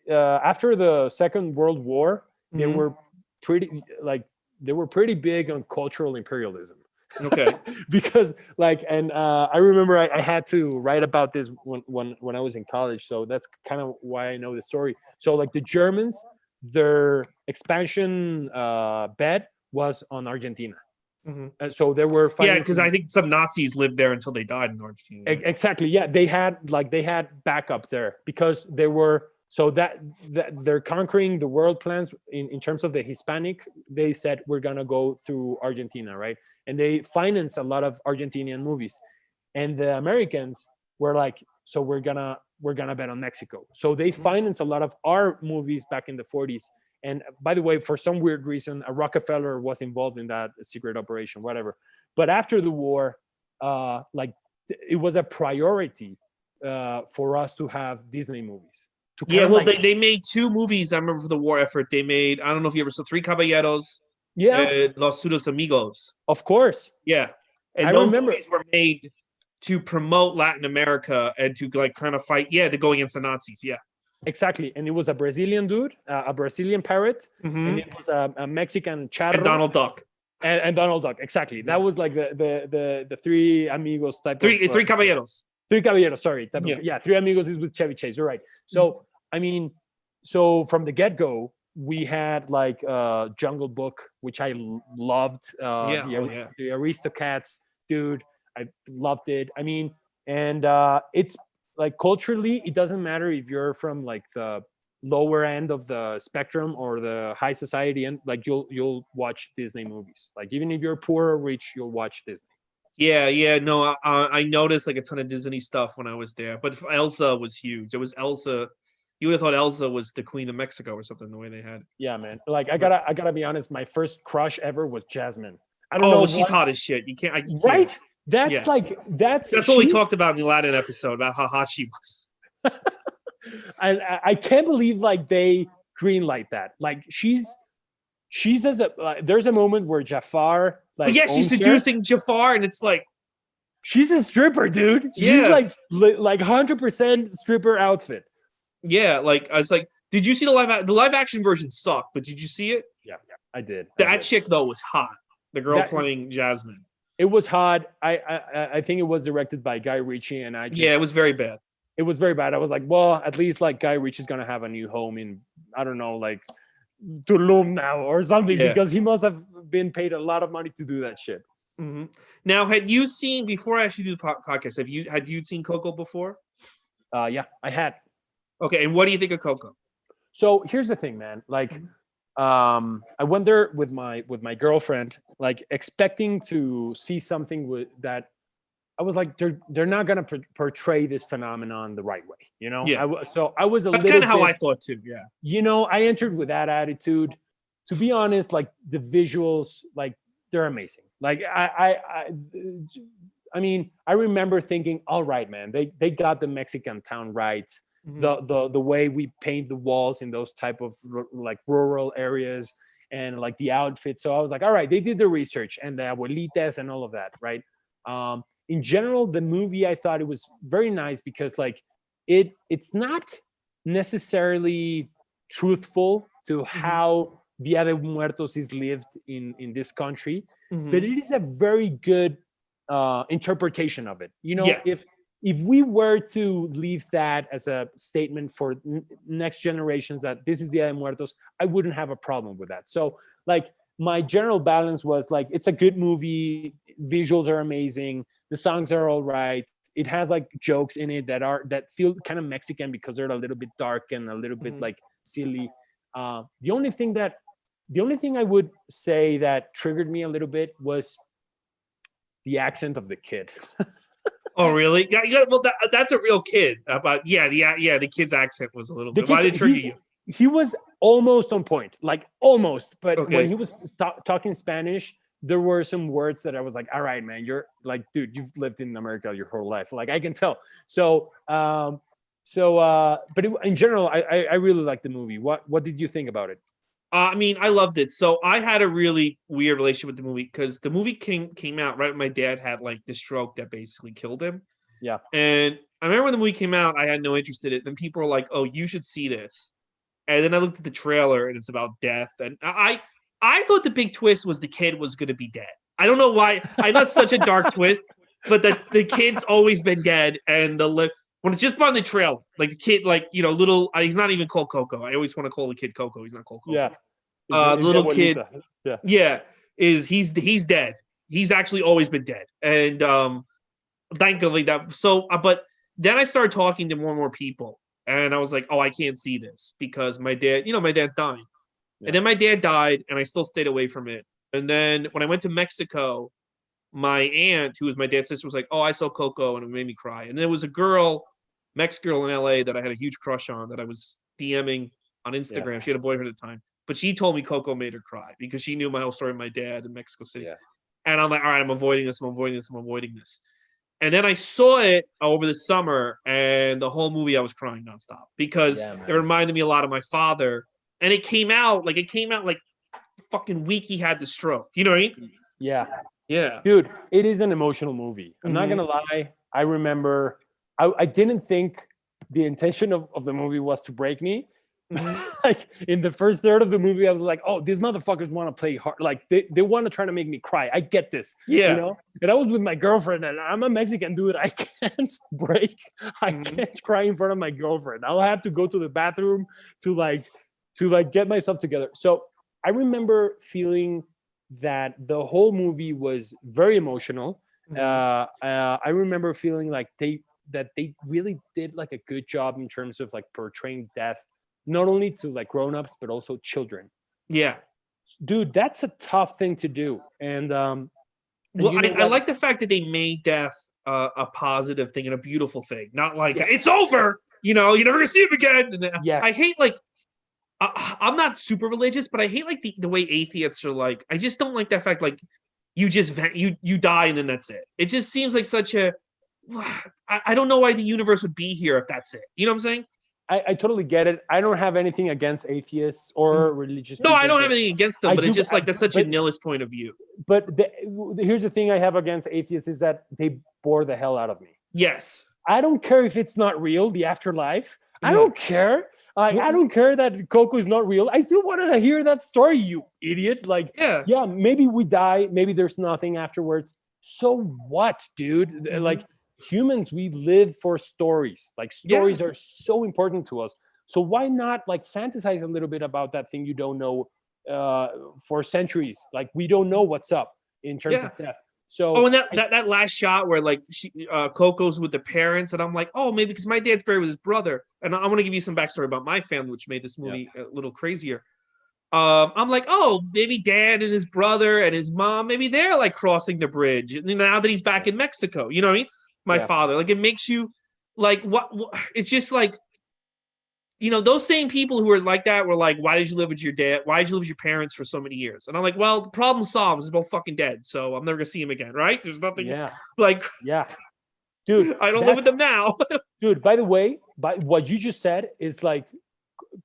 after the Second World War, they Mhm. were pretty like they were pretty big on cultural imperialism. Okay. Because like, and I remember I had to write about this when I was in college, so that's kind of why I know the story. So like the Germans, their expansion bed was on Argentina, Mhm. and so they were Yeah, because I financing. think some Nazis lived there until they died in Argentina. Exactly. Yeah, they had backup there because they were so that they're conquering the world plans in terms of the Hispanic. They said we're gonna go through Argentina, right? And they financed a lot of Argentinian movies, and the Americans were like, so we're gonna bet on Mexico. So they Mhm. financed a lot of our movies back in the 40s. And by the way, for some weird reason, a Rockefeller was involved in that secret operation, whatever. But after the war, like it was a priority for us to have Disney movies to kind Yeah, of well, like, they made two movies. I remember for the war effort. They made, I don't know if you ever saw Three Caballeros yeah, and Los Sudos Amigos. of course. Yeah, I and those remember movies were made to promote Latin America and to like kind of fight. Yeah, to go against the Nazis. Yeah. exactly. And it was a Brazilian dude, a Brazilian parrot, and Hmm. it was a Mexican And charro, Donald Duck. and Donald Duck. Exactly. That was like the three amigos type of Three Caballeros. three caballeros. Sorry, type of, Yeah. yeah. Three amigos is with Chevy Chase. You're right. So I mean, so from the get go, we had like Jungle Book, which I loved. Yeah. Oh yeah. The Aristocats, dude, I loved it. I mean, and it's like culturally, it doesn't matter if you're from like the lower end of the spectrum or the high society, and like you'll watch Disney movies. Like even if you're poor or rich, you'll watch Disney. Yeah, yeah, no, I noticed like a ton of Disney stuff when I was there, but Elsa was huge. It was Elsa. You would have thought Elsa was the Queen of Mexico or something. The way they had. Yeah, man. Like But, I gotta be honest. My first crush ever was Jasmine. I don't oh, know well, she's what. hot as shit. You can't. Right? That's Yeah, like that's what we talked about in the Aladdin episode about how hot she was. I can't believe like they green light that. Like she's as a there's a moment where Jafar But like yeah, she's owns her. seducing Jafar, and it's like, She's a stripper, dude. She's Yeah. like 100% stripper outfit. yeah, like I was like, did you see the live action version sucked? But did you see it? Yeah, I did. That chick though was hot. The girl That- playing Jasmine. It was hot. I think it was directed by Guy Ritchie, and Yeah, it was very bad. it was very bad. I was like, well, at least like Guy Ritchie's gonna have a new home in, I don't know, like Tulum now or something, Yeah. because he must have been paid a lot of money to do that shit. hmm Now, had you seen before I actually do the podcast? Had you seen Coco before? Yeah, I had. Okay, and what do you think of Coco? So here's the thing, man. Like, I went there with my girlfriend, like expecting to see something with that. I was like, they're not gonna portray this phenomenon the right way, you know. Yeah. So I was a That's little kind of how bit, I thought too. Yeah. you know, I entered with that attitude. To be honest, like the visuals, like they're amazing. Like I mean, I remember thinking, all right, man, they got the Mexican town right. Mhm. The way we paint the walls in those type of like rural areas and like the outfits. So I was like, all right, they did the research and the abuelitas and all of that, right? In general, the movie I thought it was very nice because like it's not necessarily truthful to how Dia de Muertos is lived in this country, Mhm. but it is a very good interpretation of it. You know, Yeah. if we were to leave that as a statement for next generations that this is Dia de Muertos, I wouldn't have a problem with that. So like my general balance was like it's a good movie, visuals are amazing, the songs are all right. It has like jokes in it that feel kind of Mexican because they're a little bit dark and a little bit Mhm. like silly. The only thing I would say that triggered me a little bit was the accent of the kid. Oh, really? Yeah. Well, that's a real kid. But yeah, the kid's accent was a little The bit. Why kid's did it trigger you? he was almost on point, like almost. But when Okay. he was talking Spanish, there were some words that I was like, all right, man, you're like, dude, you've lived in America your whole life. Like I can tell. So, but in general, I really liked the movie. What did you think about it? I mean, I loved it. So I had a really weird relationship with the movie because the movie came out right when my dad had like the stroke that basically killed him. Yeah. And I remember when the movie came out, I had no interest in it. Then people were like, "Oh, you should see this." And then I looked at the trailer, and it's about death. And I thought the big twist was the kid was going to be dead. I don't know why. I know it's such a dark twist, but the kid's always been dead. And when it's just on the trailer, like the kid, like little. He's not even called Coco. I always want to call the kid Coco. He's not called Coco. Yeah. The little kid, Yeah. yeah, he's dead. He's actually always been dead, and thankfully that. So, but then I started talking to more and more people, and I was like, oh, I can't see this because my dad's dying, Yeah. and then my dad died, and I still stayed away from it. And then when I went to Mexico, my aunt, who was my dad's sister, was like, oh, I saw Coco, and it made me cry. And there was a Mexican girl in LA that I had a huge crush on that I was DMing on Instagram. Yeah. She had a boyfriend at the time. But she told me Coco made her cry because she knew my whole story with my dad in Mexico City. Yeah. And I'm like, all right, I'm avoiding this. I'm avoiding this. I'm avoiding this. And then I saw it over the summer, and the whole movie I was crying nonstop because it reminded me a lot of my father. And it came out like fucking week he had the stroke. You know what I mean? Yeah. Yeah. Dude, it is an emotional movie. I'm not Mhm. gonna lie. I remember I didn't think the intention of the movie was to break me. Mhm. Like in the first third of the movie, I was like, oh, these motherfuckers want to play hard. Like they want to try to make me cry. I get this. Yeah. You know? And I was with my girlfriend, and I'm a Mexican dude. I can't break. I Mhm. can't cry in front of my girlfriend. I'll have to go to the bathroom to get myself together. So I remember feeling that the whole movie was very emotional. Mhm. I remember feeling like they really did like a good job in terms of like portraying death, not only to like grown-ups but also children. Yeah. Dude, that's a tough thing to do. And Well, you know I what? like the fact that they made death a positive thing and a beautiful thing, not like Yes. it's over. You're never gonna see him again. And then, Yes. I hate like I'm not super religious, but I hate like the way atheists are like. I just don't like that fact like you just you die and then that's it. It just seems like such a. I don't know why the universe would be here if that's it. You know what I'm saying? I totally get it. I don't have anything against atheists or religious No, people. I don't have anything against them, I but it's do- just like that's such a but- nihilist point of view. But here's the thing I have against atheists is that they bore the hell out of me. Yes. I don't care if it's not real, the afterlife. I Yeah. don't care. I don't care that Coco is not real. I still wanted to hear that story, you idiot. Like, Yeah. yeah, maybe we die. Maybe there's nothing afterwards. So what, dude? Mhm. Like, humans, we live for stories. Like, stories are so important to us. So why not like fantasize a little bit about that thing you don't know for centuries? Like, we don't know what's up in terms of death. So Oh, and that last shot where like Coco's with the parents, and I'm like, oh, maybe because my dad's buried with his brother, and I want to give you some backstory about my family, which made this movie a little crazier. I'm like, oh, maybe dad and his brother and his mom, maybe they're like crossing the bridge now that he's back in Mexico. You know what I mean? My father, like, it makes you like what it's just like, you know, those same people who are like that were like, why did you live with your dad? Why did you live with your parents for so many years? And I'm like, well, the problem solved. They're both fucking dead. So I'm never going to see him again. Right. There's nothing like, dude, I don't live with them now. Dude, by the way, what you just said is like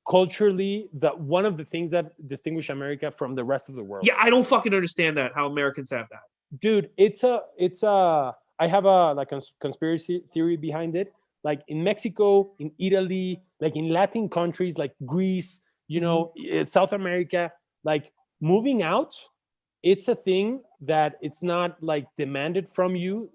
culturally one of the things that distinguish America from the rest of the world. Yeah. I don't fucking understand that. How Americans have that. Dude, I have a conspiracy theory behind it. Like in Mexico, in Italy, like in Latin countries like Greece, you know, South America, like moving out, it's a thing that it's not like demanded from you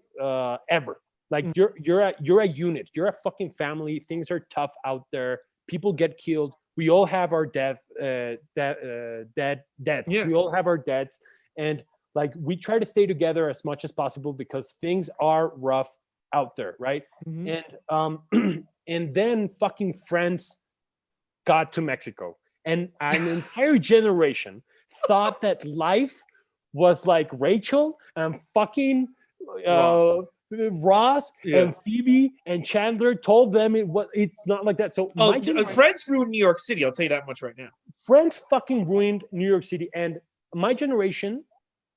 ever. Like you're a unit, you're a fucking family. Things are tough out there. People get killed. We all have our debts. Yeah. We all have our debts, and like we try to stay together as much as possible because things are rough out there, right? And and then fucking friends got to Mexico, and an entire generation thought that life was like Rachel and fucking Ross and Phoebe and Chandler told them it's not like that. So Friends ruined New York City. I'll tell you that much right now. Friends fucking ruined New York City, and my generation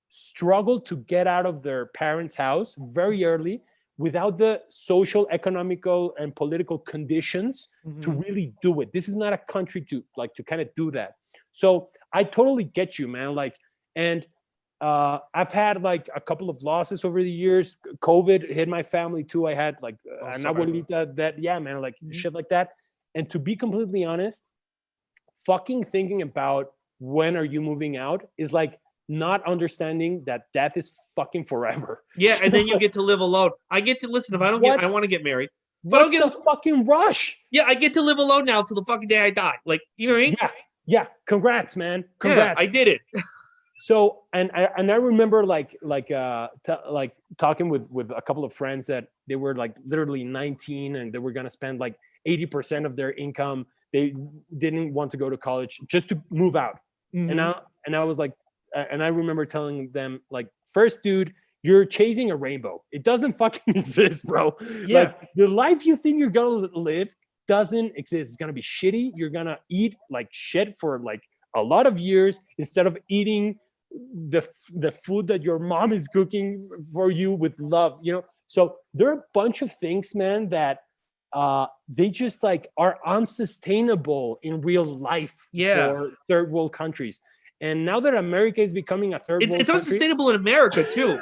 struggled to get out of their parents' house very early without the social, economical, and political conditions to really do it. This is not a country to kind of do that. So I totally get you, man. Like, and I've had like a couple of losses over the years. COVID hit my family too. I had like an abuelita man, like shit like that. And to be completely honest, fucking thinking about when are you moving out is like not understanding that death is fucking forever. Yeah, and then you get to live alone. I get to listen if I don't I want to get married. If I don't get the fucking rush. Yeah, I get to live alone now till the fucking day I die. Like, you know what I mean? Yeah. Congrats, man. Congrats. Yeah, I did it. So and I remember like talking with a couple of friends that they were like literally 19 and they were gonna spend like 80% of their income. They didn't want to go to college just to move out. And I was like, and I remember telling them like, first, dude, you're chasing a rainbow. It doesn't fucking exist, bro. Yeah. Like the life you think you're gonna live doesn't exist. It's gonna be shitty. You're gonna eat like shit for like a lot of years instead of eating the food that your mom is cooking for you with love, you know. So there are a bunch of things, man, that they just like are unsustainable in real life for third world countries. And now that America is becoming a third world country, it's unsustainable in America too.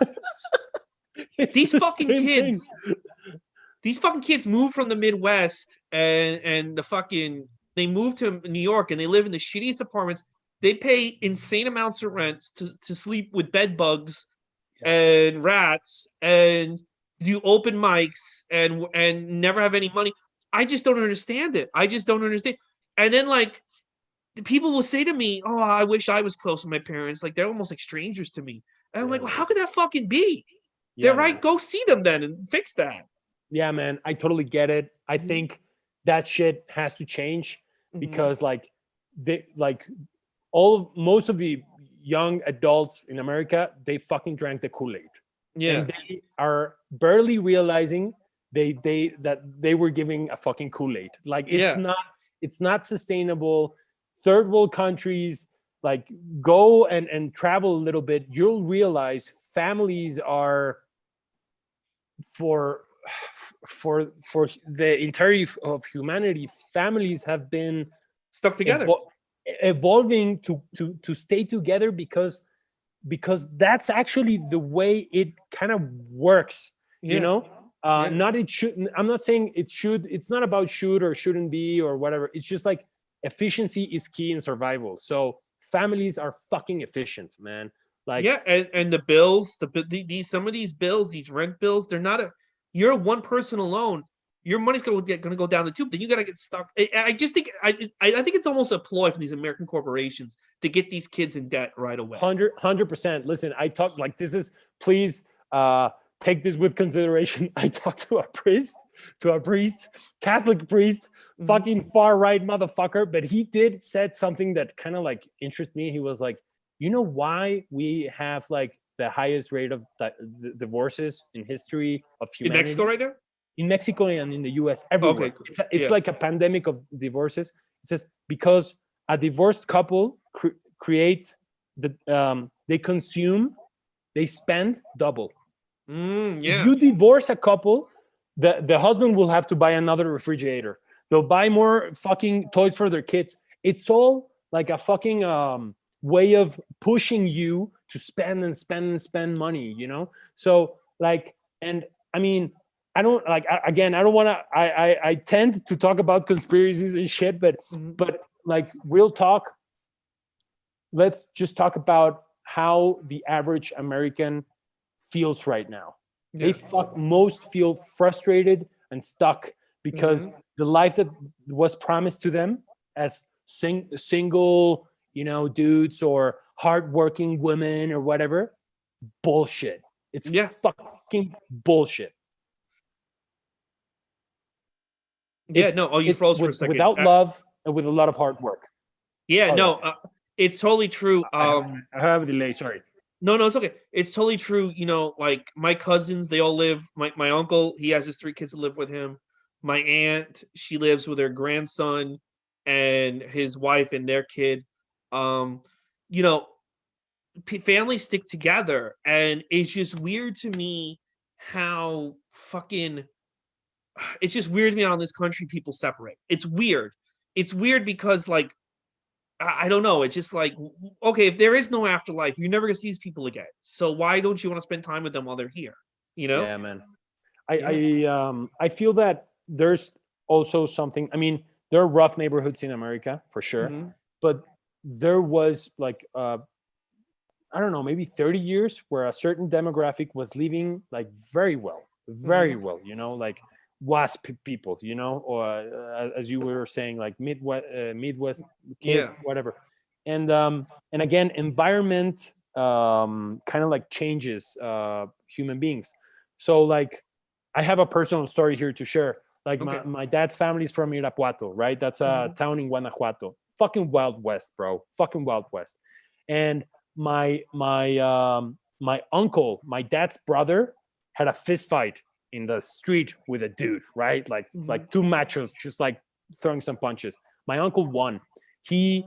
These fucking kids move from the Midwest and they move to New York and they live in the shittiest apartments. They pay insane amounts of rent to sleep with bed bugs and rats and do open mics and never have any money. I just don't understand it. I just don't understand. And then like people will say to me, "Oh, I wish I was close with my parents." Like they're almost like strangers to me. And I'm like, "Well, how could that fucking be?" They're right. Man. Go see them then and fix that. Yeah, man. I totally get it. I think that shit has to change because like most of the young adults in America, they fucking drank the Kool-Aid. Yeah. And they are barely realizing that they were giving a fucking Kool-Aid. Like it's not sustainable. Third world countries, like go and travel a little bit. You'll realize families are for for the entirety of humanity, families have been Stuck together. evolving to stay together because that's actually the way it kind of works, you Yeah. know. Yeah. Not it should, I'm not saying it should, it's not about should or shouldn't be or whatever. It's just like efficiency is key in survival. So families are fucking efficient, man. Like, Yeah, and the bills, these some of these bills, these rent bills, they're not a. You're one person alone. Your money's gonna go down the tube. Then you gotta get stuck. I just think I think it's almost a ploy from these American corporations to get these kids in debt right away. 100%. Listen, I talk like this is, please take this with consideration. I talked to a priest, Catholic priest, fucking far right motherfucker, but he did said something that kind of like interested me. He was like, you know why we have like the highest rate of divorces in history of In humanity? Mexico right now? In Mexico and in the US, everywhere. Okay, cool. It's Yeah. like a pandemic of divorces. It says because a divorced couple create they consume, they spend double. If Yeah. you divorce a couple, the husband will have to buy another refrigerator. They'll buy more fucking toys for their kids. It's all like a fucking way of pushing you to spend and spend and spend money, you know? So like, and I mean, I don't like, again, I don't want to, I tend to talk about conspiracies and shit, but like real talk, let's just talk about how the average American feels right now. Yeah. They most feel frustrated and stuck because the life that was promised to them as single, you know, dudes or hardworking women or whatever, bullshit. It's fucking bullshit. Yeah, no. Oh, you froze for a second. Without love and with a lot of hard work. Yeah, no. It's totally true. I have a delay. Sorry. No, it's okay. It's totally true. You know, like my cousins, they all live. My uncle, he has his 3 kids that live with him. My aunt, she lives with her grandson and his wife and their kid. You know, families stick together, and it's just weird to me how fucking. It's just weird to me how in this country people separate. It's weird. It's weird because like I don't know. It's just like, okay, if there is no afterlife, you're never gonna see these people again. So why don't you want to spend time with them while they're here? You know? Yeah, man. I feel that there's also something. I mean, there are rough neighborhoods in America for sure, but there was like I don't know, maybe 30 years where a certain demographic was living like very well, you know, like WASP people, you know, or as you were saying, like Midwest kids, whatever. And again, environment kind of like changes human beings. So like I have a personal story here to share. Like my dad's family is from Irapuato, right? That's a town in Guanajuato. Fucking Wild West, bro. Fucking Wild West. And my uncle, my dad's brother, had a fist fight in the street with a dude, right? Like 2 machos just like throwing some punches. My uncle won. He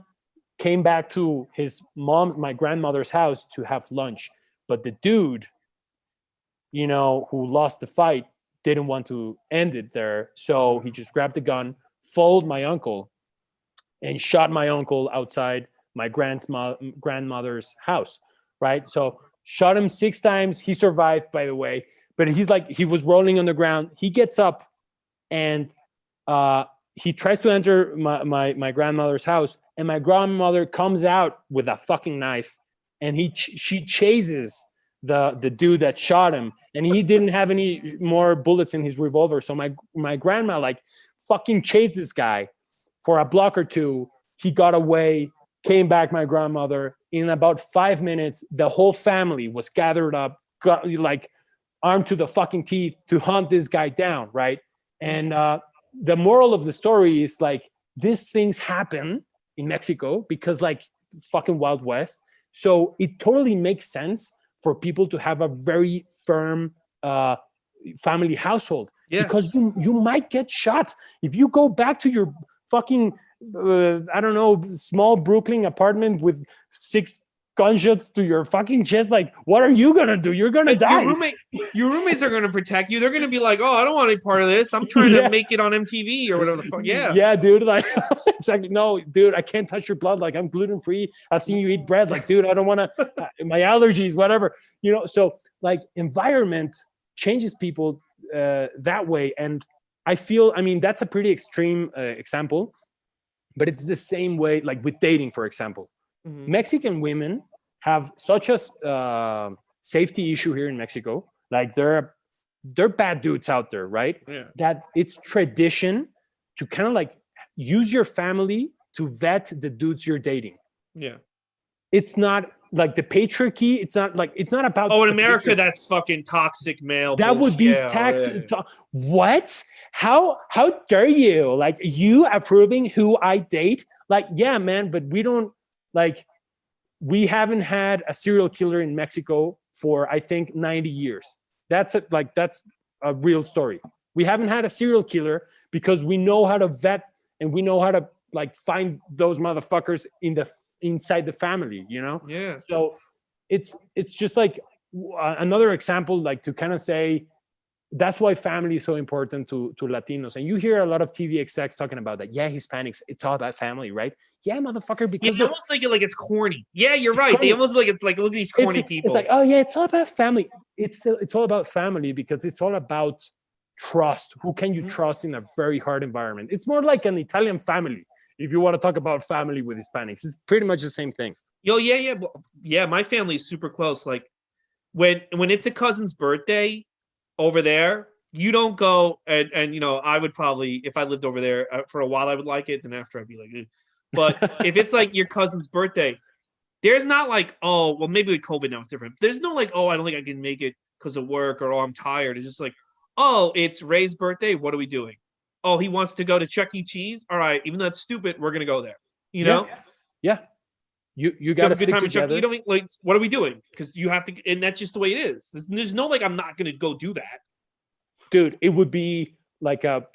came back to my grandmother's house to have lunch, but the dude, you know, who lost the fight didn't want to end it there, so he just grabbed the gun, followed my uncle, and shot my uncle outside my grandmother's house, right? So shot him 6 times. He survived, by the way. But he's like, he was rolling on the ground. He gets up and he tries to enter my grandmother's house. And my grandmother comes out with a fucking knife. And she chases the dude that shot him. And he didn't have any more bullets in his revolver. So my grandma like fucking chased this guy for a block or 2. He got away, came back, my grandmother. In about 5 minutes, the whole family was gathered up, like armed to the fucking teeth to hunt this guy down, right? And the moral of the story is like, these things happen in Mexico because like fucking Wild West. So it totally makes sense for people to have a very firm family household. Yeah. Because you might get shot. If you go back to your fucking, I don't know, small Brooklyn apartment with 6 gunshots to your fucking chest. Like, what are you gonna do? You're gonna die. Your roommates are going to protect you. They're going to be like, "Oh, I don't want any part of this. I'm trying Yeah. to make it on MTV or whatever the fuck." Yeah. Yeah, dude. Like, exactly. No, dude, I can't touch your blood. Like, I'm gluten free. I've seen you eat bread. Like, dude, I don't want to. My allergies, whatever. So like, environment changes people that way, and I feel. I mean, that's a pretty extreme example, but it's the same way. Like with dating, for example, Mexican women have such a safety issue here in Mexico. Like, they're bad dudes out there, right? Yeah. That it's tradition to kind of like use your family to vet the dudes you're dating. Yeah. It's not like the patriarchy. It's not about. Oh, in America, that's fucking toxic male. That would be tax. What? How dare you? Like, you approving who I date? Like, yeah, man, but we don't like. We haven't had a serial killer in Mexico for, I think, 90 years. That's a real story. We haven't had a serial killer because we know how to vet and we know how to like find those motherfuckers inside the family, Yeah. So it's just like another example, like to kind of say that's why family is so important to Latinos. And you hear a lot of TV execs talking about that. Yeah, Hispanics, it's all about family, right? Yeah, motherfucker. Because they almost like it's corny. Yeah, you're right. Corny. They almost it's like, look at these corny people. It's like, oh yeah, it's all about family. It's all about family because it's all about trust. Who can you trust in a very hard environment? It's more like an Italian family. If you want to talk about family with Hispanics, it's pretty much the same thing. Yeah. My family is super close. Like when it's a cousin's birthday over there, you don't go and I would probably, if I lived over there for a while, I would like it. Then after I'd be like, eh. But if it's like your cousin's birthday, there's not like, oh, well, maybe with COVID now it's different. There's no like, oh, I don't think I can make it because of work, or oh, I'm tired. It's just like, oh, it's Ray's birthday. What are we doing? Oh, he wants to go to Chuck E. Cheese. All right, even though that's stupid, we're gonna go there. You know? Yeah. You got to stick together. You don't like, what are we doing? Because you have to, and that's just the way it is. There's no like, I'm not gonna go do that. Dude, it would be like a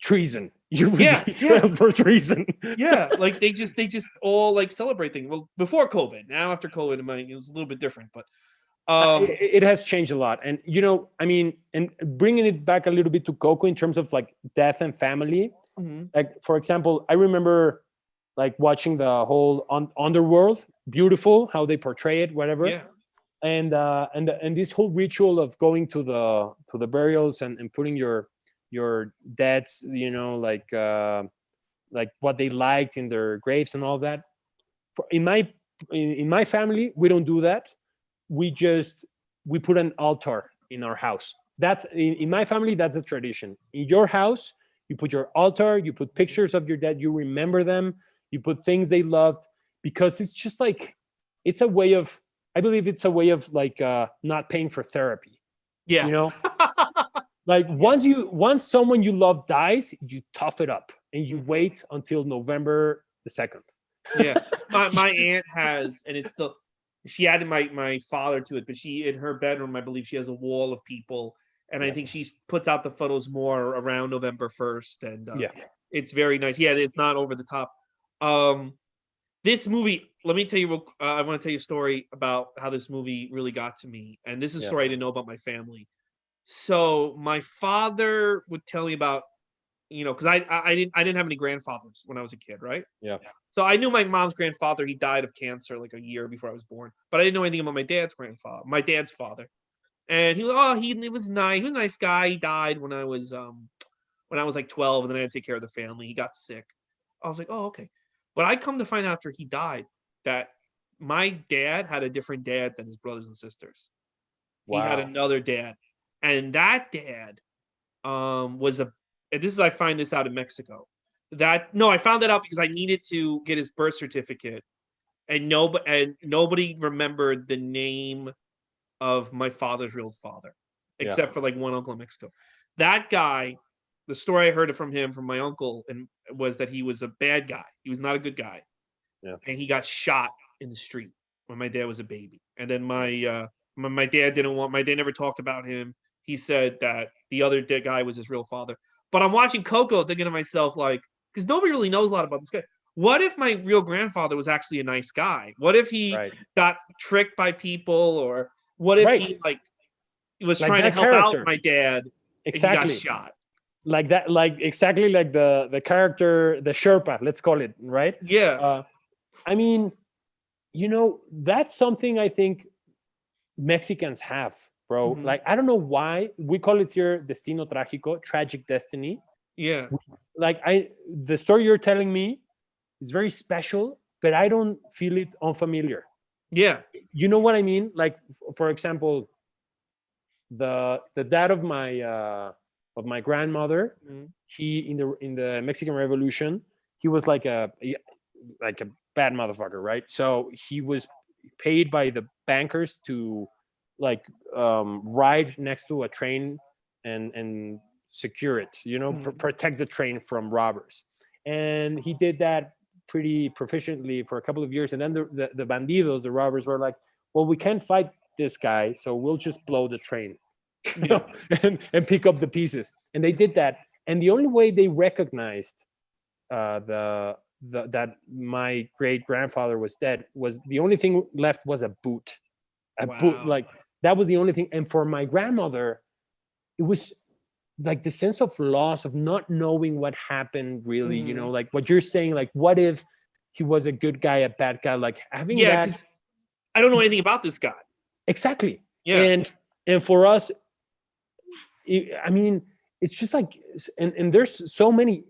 treason. You would be for treason. Yeah, like they just all like celebrate things. Well, before COVID, now after COVID, it was a little bit different, but it has changed a lot. And I mean, and bringing it back a little bit to Coco in terms of like death and family. Like, for example, I remember like watching the whole Underworld, beautiful how they portray it, whatever. Yeah. And this whole ritual of going to the burials and putting your dads, like what they liked in their graves and all that. In my family, we don't do that. We put an altar in our house. That's in my family, that's a tradition. In your house, you put your altar, you put pictures of your dad, you remember them, you put things they loved, because it's just like, it's a way of, I believe it's a way of like not paying for therapy. Yeah. Like once someone you love dies, you tough it up and you wait until November the 2nd. Yeah. My aunt has, and it's still, she added my father to it, but she, in her bedroom, I believe she has a wall of people. And I think she puts out the photos more around November 1st. And it's very nice. Yeah, it's not over the top. This movie, let me tell you, I want to tell you a story about how this movie really got to me. And this is a story I didn't know about my family. So my father would tell me about, because I didn't have any grandfathers when I was a kid, right? Yeah. So I knew my mom's grandfather. He died of cancer like a year before I was born, but I didn't know anything about my dad's father. And he was nice. He was a nice guy. He died when I was like 12, and then I had to take care of the family. He got sick. I was like, oh, okay. But I come to find out after he died that my dad had a different dad than his brothers and sisters. Wow. He had another dad. And that dad I find this out in Mexico. I found that out because I needed to get his birth certificate. And nobody remembered the name of my father's real father, except for like one uncle in Mexico. That guy, the story I heard from him, from my uncle, and was that he was a bad guy. He was not a good guy. Yeah. And he got shot in the street when my dad was a baby. And then my dad never talked about him. He said that the other dead guy was his real father. But I'm watching Coco thinking to myself, like, because nobody really knows a lot about this guy. what if my real grandfather was actually a nice guy? What if he Right. got tricked by people, or what if Right. he like was Like trying to that help out character. my dad and he got Exactly. shot? Like that, like exactly like the character, the Sherpa, let's call it, right? Yeah. I mean, that's something I think Mexicans have, bro. Mhm. Like, I don't know why we call it here destino trágico, tragic destiny. Yeah. Like, the story you're telling me is very special, but I don't feel it unfamiliar. Yeah. You know what I mean? Like, for example, the dad of my grandmother, Mhm. he in the Mexican Revolution, he was like a bad motherfucker, right? So he was paid by the bankers to like ride next to a train and secure it, Mhm. protect the train from robbers. And he did that pretty proficiently for a couple of years. And then the bandidos, the robbers, were like, well, we can't fight this guy, so we'll just blow the train, Yeah. and pick up the pieces. And they did that. And the only way they recognized that my great grandfather was dead was the only thing left was a boot. A boot, Wow. like that was the only thing. And for my grandmother, it was like the sense of loss of not knowing what happened really, Mhm. like what you're saying, like what if he was a good guy, a bad guy, like having Yeah, that. because I don't know anything about this guy. Exactly. Yeah. And for us, I mean, it's just like, and there's so many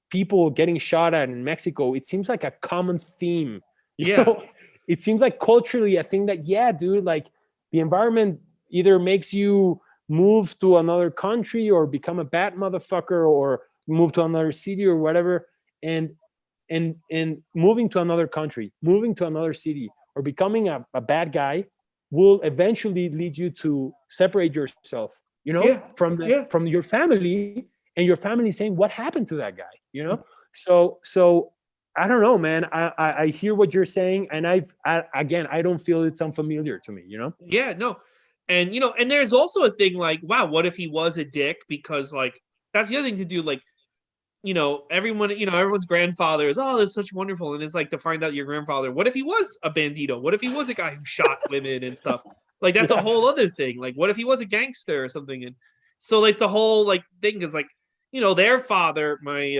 people getting shot at in Mexico. It seems like a common theme. Yeah. It seems like culturally, I think that, yeah, dude, like the environment either makes you move to another country or become a bad motherfucker or move to another city or whatever. And moving to another country, moving to another city, or becoming a bad guy will eventually lead you to separate yourself, Yeah. Yeah. from your family, and your family saying, what happened to that guy, so I don't know, man. I hear what you're saying, and again, I don't feel it's unfamiliar to me. Yeah, no. And and there's also a thing like, wow, what if he was a dick? Because like that's the other thing to do, like, everyone, everyone's grandfather is, oh, that's such wonderful. And it's like to find out your grandfather, what if he was a bandito? What if he was a guy who shot women and stuff? Like that's a Yeah. whole other thing. Like, what if he was a gangster or something? And so it's a whole like thing is like, their father, my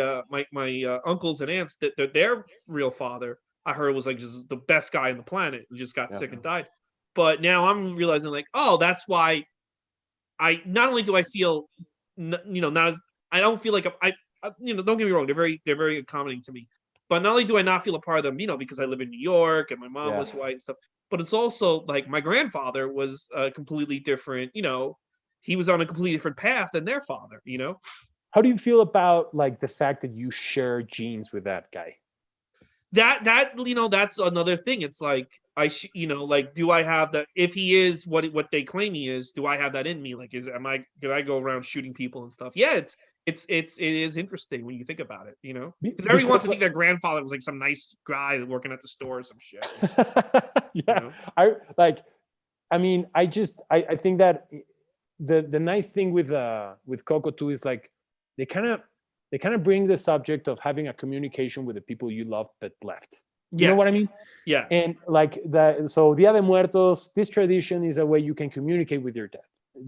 uncles and aunts, that their real father, I heard was like just the best guy on the planet and just got Yeah. sick and died. But now I'm realizing like, oh, that's why I not only do I feel, not as I don't feel like don't get me wrong, they're very accommodating to me, but not only do I not feel a part of them, because I live in New York and my mom Yeah. was white and stuff, but it's also like my grandfather was completely different. He was on a completely different path than their father. How do you feel about like the fact that you share genes with that guy? That's another thing. It's like like, do I have that? If he is what they claim he is, do I have that in me? Like, could I go around shooting people and stuff? Yeah, it is interesting when you think about it. Because everybody wants Because to think their grandfather was like some nice guy working at the store or some shit. yeah, I mean, I think that the nice thing with Coco too is like they kind of bring the subject of having a communication with the people you love but left. You know what I Yes. mean? Yeah. And like so Dia de Muertos, this tradition is a way you can communicate with your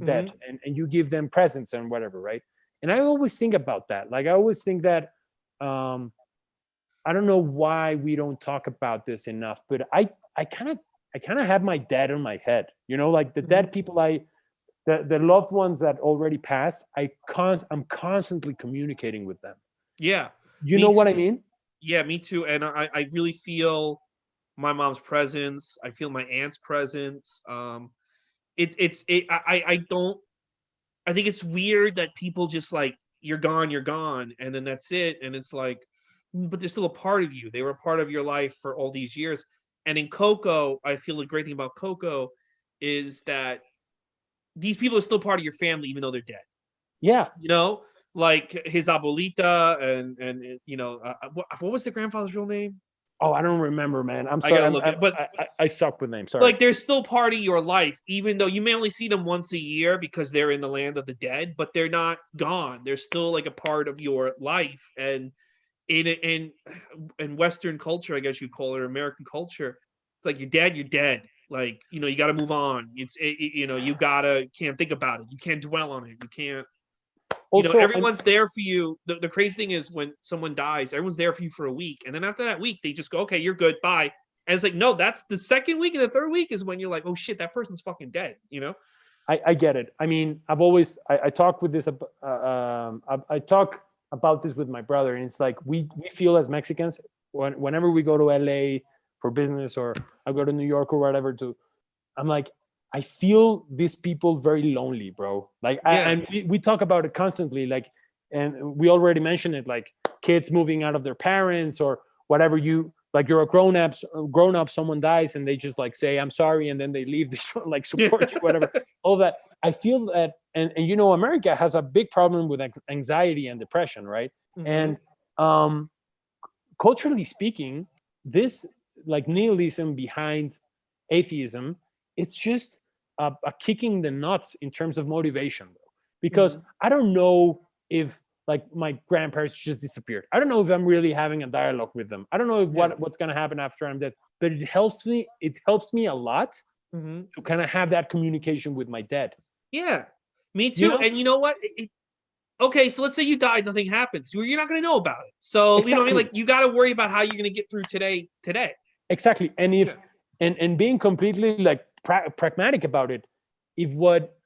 dead, Hmm. and you give them presents and whatever, right? And I always think about that. Like I always think that um I don't know why we don't talk about this enough, but I kind of have my dad in my head, like the Hmm. dead people, the loved ones that already passed. I'm constantly communicating with them. Yeah. You Me know what I too. mean? Yeah, me too. And I really feel my mom's presence. I feel my aunt's presence. I don't. I think it's weird that people just like, you're gone, and then that's it. And it's like, but they're still a part of you. They were a part of your life for all these years. And in Coco, I feel the great thing about Coco is that these people are still part of your family, even though they're dead. Yeah. Like his abuelita and what was the grandfather's real name? Oh, I don't remember, man. I'm I sorry. gotta look at, but I suck with names. Sorry. like they're still part of your life, even though you may only see them once a year because they're in the land of the dead, but they're not gone. They're still like a part of your life. And in Western culture, I guess you call it, or American culture, it's like you're dead, you're dead. Like, you got to move on. You can't think about it. You can't dwell on it. You can't. Also, Everyone's there for you. The crazy thing is when someone dies, everyone's there for you for a week, and then after that week, they just go, "Okay, you're good, bye." And it's like, no, that's the second week, and the third week is when you're like, "Oh shit, that person's fucking dead." I get it. I mean, I've always I talk with this. I talk about this with my brother, and it's like we feel as Mexicans whenever we go to LA for business, or I go to New York or whatever. I'm like, I feel these people very lonely, bro. Like, Yeah. and we talk about it constantly. Like, and we already mentioned it. Like, kids moving out of their parents or whatever. You're a grown up. Someone dies, and they just like say, "I'm sorry," and then they leave. They don't like support you, whatever. All that. I feel that, and America has a big problem with anxiety and depression, right? Mhm. And culturally speaking, this like nihilism behind atheism, it's just a kicking the nuts in terms of motivation, though. Because I don't know if like my grandparents just disappeared. I don't know if I'm really having a dialogue with them. I don't know if what's going to happen after I'm dead. But it helps me. It helps me a lot Mhm. to kind of have that communication with my dead. Yeah, me too. And you know what? Okay, so let's say you died, nothing happens. You're not going to know about it. So Exactly. you know what I mean? Like, you got to worry about how you're going to get through today. Exactly. And if and being completely like pragmatic about it, if what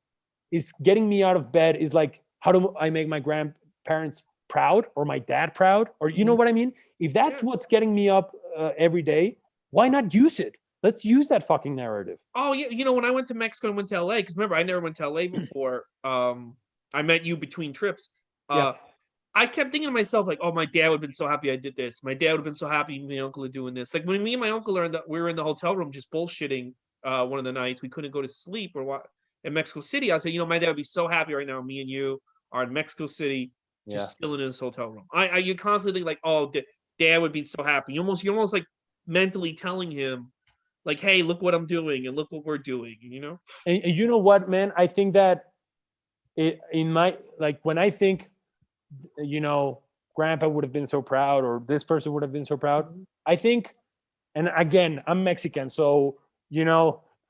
is getting me out of bed is like, how do I make my grandparents proud or my dad proud, or you know what I mean? If that's what's getting me up every day, why not use it? Let's use that fucking narrative. Oh yeah, when I went to Mexico and went to LA, because remember I never went to LA before. I met you between trips. I kept thinking to myself, like, oh, my dad would have been so happy I did this. My dad would have been so happy my uncle are doing this. Like, when me and my uncle we were in the hotel room just bullshitting one of the nights. We couldn't go to sleep or what in Mexico City. I said, my dad would be so happy right now. Me and you are in Mexico City, just chilling in this hotel room. You constantly think like, oh, dad would be so happy. You're almost like mentally telling him, like, hey, look what I'm doing and look what we're doing, And you know what, man? I think that in my, like, when I think, grandpa would have been so proud or this person would have been so proud, I think, and again, I'm Mexican, so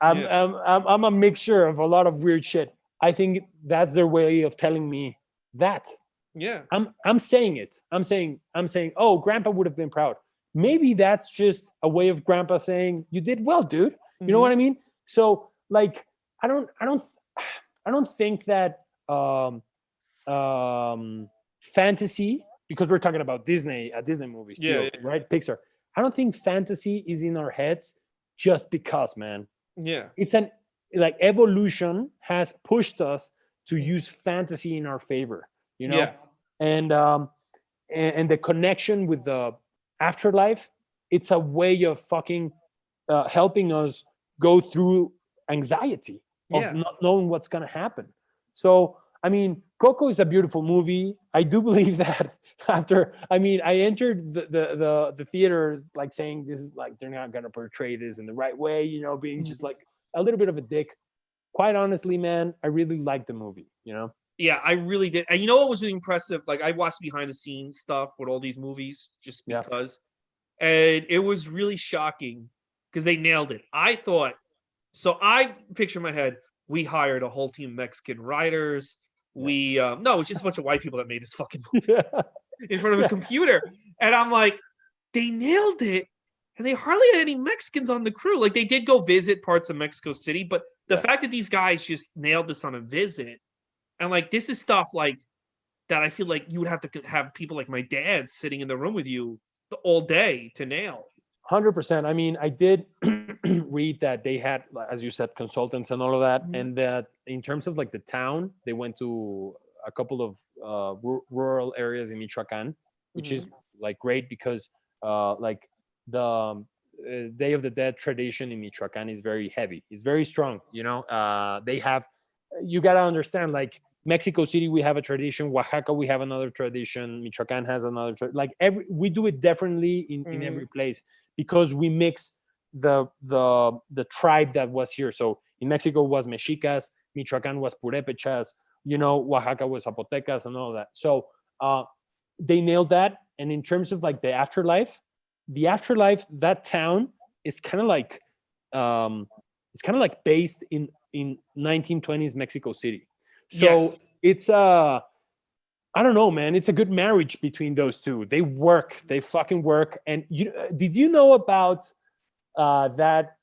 I'm a mixture of a lot of weird shit. I think that's their way of telling me that. I'm saying it. I'm saying, oh, grandpa would have been proud. Maybe that's just a way of grandpa saying, you did well, dude. You know what I mean? So like, I don't think that fantasy, because we're talking about Disney, a Disney movie still, right? Pixar. I don't think fantasy is in our heads just because, man. It's like evolution has pushed us to use fantasy in our favor, and the connection with the afterlife. It's a way of fucking helping us go through anxiety of not knowing what's gonna happen. So I mean, Coco is a beautiful movie. I do believe that I entered the theater like saying this is like they're not gonna portray this in the right way, being just like a little bit of a dick. Quite honestly, man, I really liked the movie. Yeah, I really did. And you know what was really impressive? Like, I watched behind the scenes stuff with all these movies just because, and it was really shocking because they nailed it. I picture in my head, we hired a whole team of Mexican writers. No, it's just a bunch of white people that made this fucking movie in front of a computer. And I'm like, they nailed it. And they hardly had any Mexicans on the crew. Like, they did go visit parts of Mexico City, but the fact that these guys just nailed this on a visit, and like, this is stuff like that I feel like you would have to have people like my dad sitting in the room with you all day to nail. 100%. I mean, I did read that they had, as you said, consultants and all of that, and that in terms of like the town, they went to a couple of rural areas in Michoacan, which is like great because like the Day of the Dead tradition in Michoacan is very heavy. It's very strong. They have. You gotta understand, like Mexico City, we have a tradition. Oaxaca, we have another tradition. Michoacan has another. We do it differently in every place because we mix the tribe that was here. So in Mexico was Mexicas, Michoacan was Purépechas, Oaxaca was Zapotecas and all that. So they nailed that. and in terms of like the afterlife, that town is kind of like it's kind of like based in 1920s Mexico City. So Yes. it's I don't know, man. It's a good marriage between those two. They work. They fucking work. And did you know about that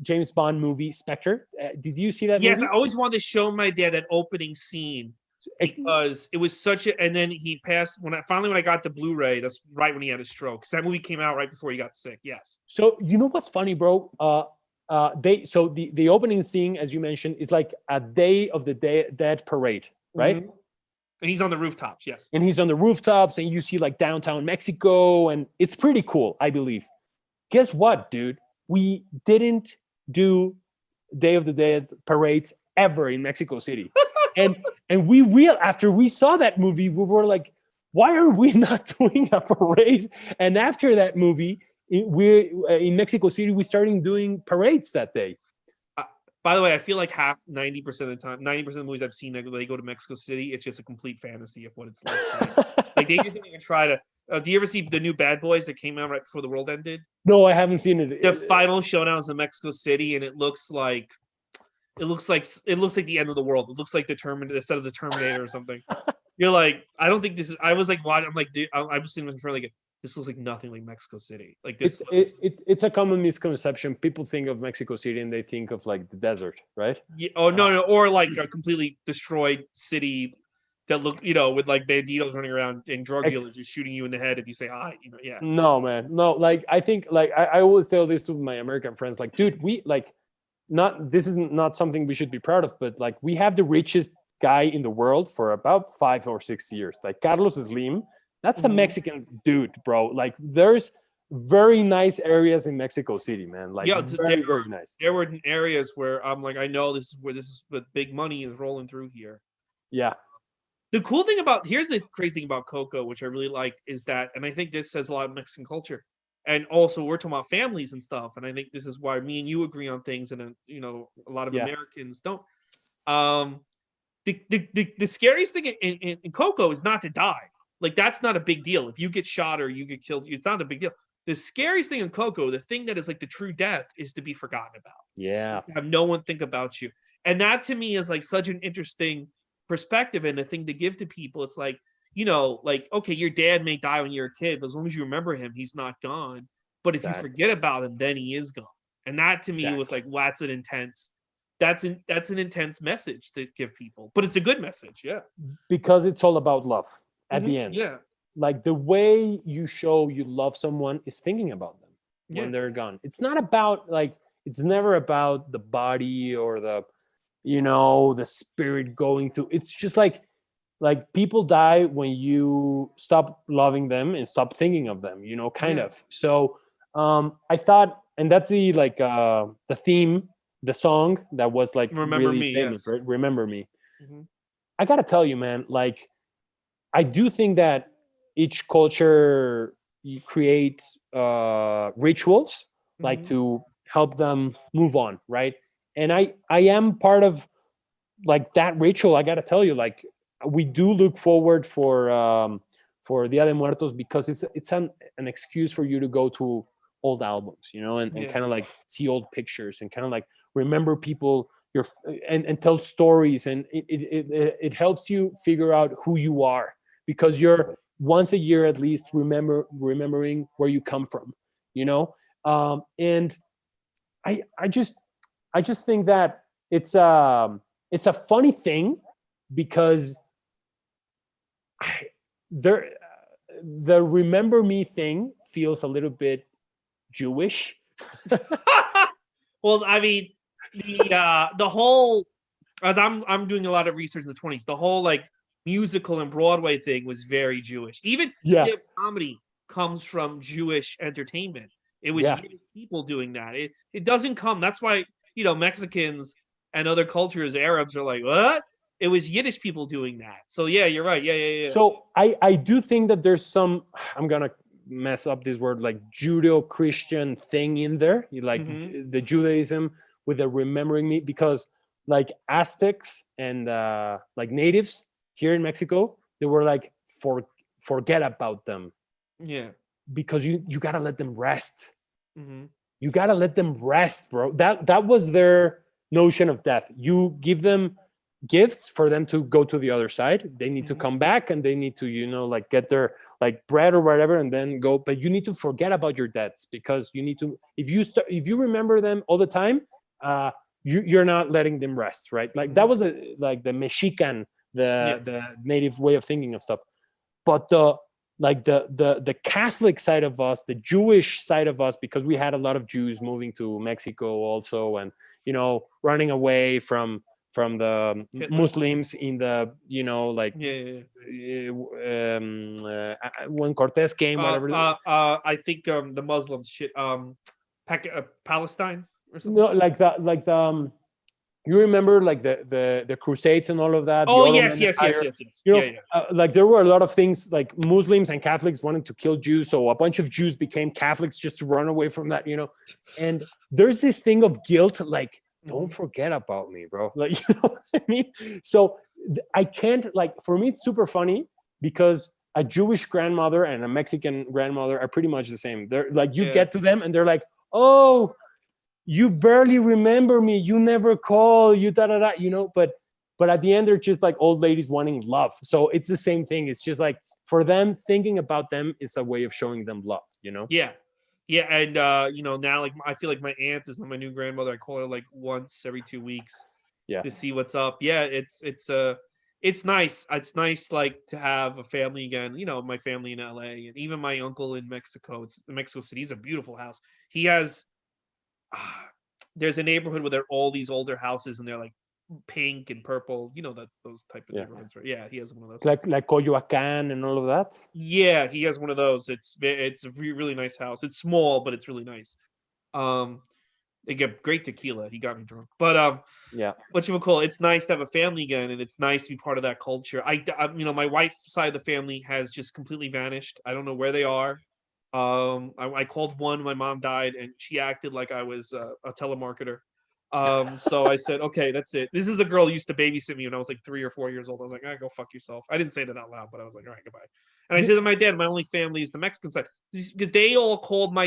James Bond movie Spectre? Did you see that Yes, movie? I always wanted to show my dad that opening scene because it was such a. And then he passed when I got the Blu-ray. That's right when he had a stroke. Because that movie came out right before he got sick. Yes. So you know what's funny, bro? The opening scene, as you mentioned, is like a Day of the Dead parade, right? Mhm. And he's on the rooftops. Yes. And he's on the rooftops, and you see like downtown Mexico, and it's pretty cool, I believe. Guess what, dude? We didn't do Day of the Dead parades ever in Mexico City. and after we saw that movie, we were like, why are we not doing a parade? And after that movie, in Mexico City, we started doing parades that day. By the way, I feel like 90% of the time, 90% of the movies I've seen that they go to Mexico City, it's just a complete fantasy of what it's like. Like they just didn't even try to. Do you ever see the new Bad Boys that came out right before the world ended? No, I haven't seen it. The final showdown is in Mexico City, and it looks like the end of the world. It looks like the Terminator, instead of the Terminator or something. You're like, I don't think this is. I was like, watching. I'm like, dude, I was sitting in front of like, this looks like nothing like Mexico City. Like this. It's a common misconception. People think of Mexico City and they think of like the desert, right? Yeah, oh no, or like a completely destroyed city that look, with like banditos running around and drug dealers just shooting you in the head if you say hi. Yeah. No, man, no. Like I think, like I always tell this to my American friends, like, dude, we like this is not something we should be proud of, but like we have the richest guy in the world for about 5 or 6 years, like Carlos Slim. That's a Mexican dude, bro. Like there's very nice areas in Mexico City, man. Like very nice. There were areas where I'm like, I know this is but big money is rolling through here. Yeah. The cool thing here's the crazy thing about Coco, which I really like, is that, and I think this says a lot of Mexican culture. And also we're talking about families and stuff. And I think this is why me and you agree on things. And a lot of Americans don't. The scariest thing in Coco is not to die. Like that's not a big deal. If you get shot or you get killed, it's not a big deal. The scariest thing in Coco, the thing that is like the true death, is to be forgotten about. Yeah. Have no one think about you. And that to me is like such an interesting perspective and a thing to give to people. It's like, like, okay, your dad may die when you're a kid, but as long as you remember him, he's not gone. But if you forget about him, then he is gone. And that to me was like, well, that's an intense message to give people. But it's a good message, yeah. Because it's all about love at the end. Yeah. Like the way you show you love someone is thinking about them when they're gone. It's not about it's never about the body or the spirit going to. It's just like people die when you stop loving them and stop thinking of them, kind of. So I thought, and that's the theme, the song that was like Remember really Me, famous, yes. right? Remember Me. I gotta tell you, man, like I do think that each culture creates rituals like to help them move on, right? And I am part of like that ritual. I gotta tell you, like we do look forward for Dia de Muertos because it's an excuse for you to go to old albums, and kind of like see old pictures and kind of like remember people and tell stories, and it helps you figure out who you are because you're once a year at least remembering where you come from, and I just think that it's a funny thing because the Remember Me thing feels a little bit Jewish. Well, I mean, the whole, as I'm doing a lot of research in the 20s, the whole like musical and Broadway thing was very Jewish. Even stand-up comedy comes from Jewish entertainment. It was Jewish people doing that. It doesn't come. That's why Mexicans and other cultures, Arabs are like, what? It was Yiddish people doing that. So yeah, you're right. Yeah. So I do think that there's some, I'm gonna mess up this word, like Judeo-Christian thing in there, like the Judaism with the Remembering Me, because like Aztecs and like natives here in Mexico, they were like forget about them, Yeah. because you got to let them rest. Hmm. You got to let them rest, bro. That was their notion of death. You give them gifts for them to go to the other side. They need to Hmm. come back and they need to, like get their like bread or whatever and then go. But you need to forget about your debts, because you need to, if you remember them all the time, you're not letting them rest, right? Like that Hmm. was like the Mexican, Yeah. the native way of thinking of stuff. But the Catholic side of us, the Jewish side of us, because we had a lot of Jews moving to Mexico also, and running away from the Hitler. Muslims in the like Yeah. Yeah. Yeah. when Cortez came, whatever. I think the Muslims shit Palestine or something. No, like the you remember like the Crusades and all of that, the Oh yes, Ottoman yes, yes, Empire. yes, yes. Yeah, yeah. Like there were a lot of things like Muslims and Catholics wanting to kill Jews, so a bunch of Jews became Catholics just to run away from that. And there's this thing of guilt, like don't Hmm. forget about me, bro. Like what I mean. So I can't, like, for me it's super funny because a Jewish grandmother and a Mexican grandmother are pretty much the same. They're like, you Yeah. get to them and they're like, oh, you barely remember me, you never call, you da da da, but at the end they're just like old ladies wanting love. So it's the same thing. It's just like for them, thinking about them is a way of showing them love. Yeah. Yeah, and now like I feel like my aunt is my new grandmother. I call her like once every 2 weeks Yeah, to see what's up. Yeah, it's nice. It's nice like to have a family again. My family in LA and even my uncle in Mexico. It's Mexico City. He's a beautiful house. He has ah, there's a neighborhood where there are all these older houses and they're like pink and purple. That's those type of yeah, neighborhoods, right? Yeah, he has one of those. like Coyoacan and all of that. Yeah, he has one of those. It's a really nice house. It's small, but it's really nice. Um, they get great tequila. He got me drunk, but Yeah, what you would call it, it's nice to have a family again, and it's nice to be part of that culture. My wife's side of the family has just completely vanished. I don't know where they are. I called one. My mom died, and she acted like I was a telemarketer. So I said, okay, that's it. This is a girl who used to babysit me when I was like 3 or 4 years old. I was like, go fuck yourself. I didn't say that out loud, but I was like, all right, goodbye. And I said to my dad, my only family is the Mexican side because they all called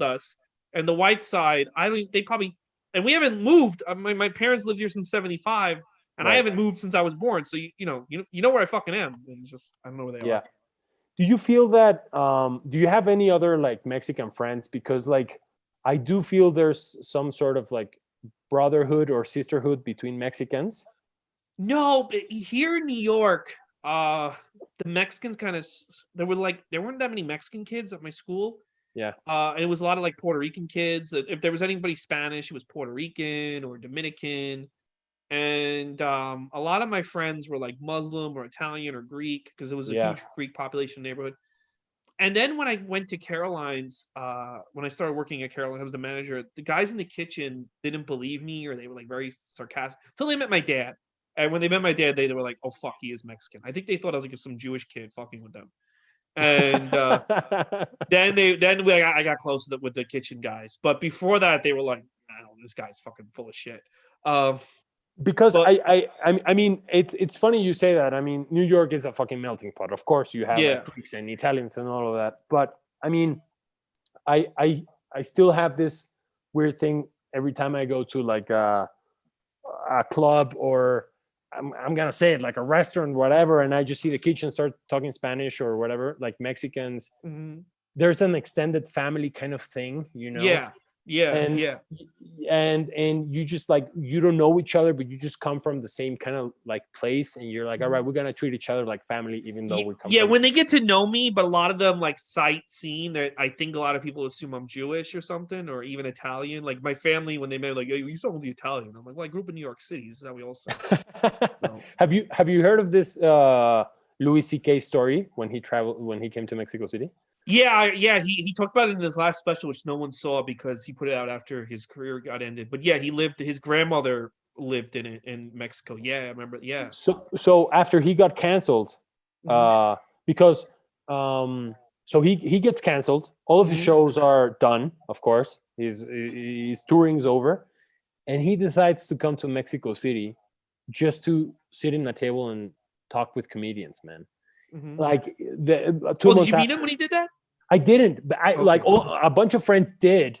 us, and the white side, I don't. They probably and we haven't moved. My parents lived here since '75, and I right. haven't moved since I was born. So you know where I fucking am. It's just I don't know where they Yeah. are. Do you feel that do you have any other like Mexican friends? Because like I do feel there's some sort of like brotherhood or sisterhood between Mexicans. No, but here in New York, the Mexicans kind of there weren't that many Mexican kids at my school. Yeah, And it was a lot of like Puerto Rican kids. If there was anybody Spanish, it was Puerto Rican or Dominican. And a lot of my friends were like Muslim or Italian or Greek because it was a yeah, huge Greek population neighborhood. And then when I went to Caroline's, when I started working at Caroline, I was the manager. The guys in the kitchen didn't believe me, or they were like very sarcastic until they met my dad. And when they met my dad, they were like, "Oh fuck, he is Mexican." I think they thought I was like some Jewish kid fucking with them. And I got close with the kitchen guys. But before that, they were like, "I don't, this guy's fucking full of shit." Um, because but I mean it's funny you say that. I mean, New York is a fucking melting pot. Of course, you have like yeah, Greeks and Italians and all of that. But I mean, I I I still have this weird thing every time I go to like a club or I'm gonna say it like a restaurant, whatever, and I just see the kitchen start talking Spanish or whatever, like Mexicans. mhm, There's an extended family kind of thing. yeah, yeah, And yeah. and you just like you don't know each other, but you just come from the same kind of like place, and you're like, all right, Mhm. we're gonna treat each other like family, even though we come Yeah, from. when they get to know me, but a lot of them like sight seeing that I think a lot of people assume I'm Jewish or something, or even Italian. Like my family, when they met, like, "Yo, you sound really Italian." I'm like, "Well, I grew up in New York City. This is how we all sound." So Have you heard of this Louis C.K. story when he came to Mexico City? yeah, he talked about it in his last special, which no one saw because he put it out after his career got ended. But yeah, his grandmother lived in it in Mexico. Yeah, I remember. Yeah. So after he got canceled, Hmm. uh, because so he gets canceled. All of his Hmm. shows are done. Of course, his touring's over, and he decides to come to Mexico City just to sit in a table and talk with comedians. Man, Mhm. Like the Oh, did 2 months you meet after. him when he did that? I didn't, but I like Okay. a bunch of friends did,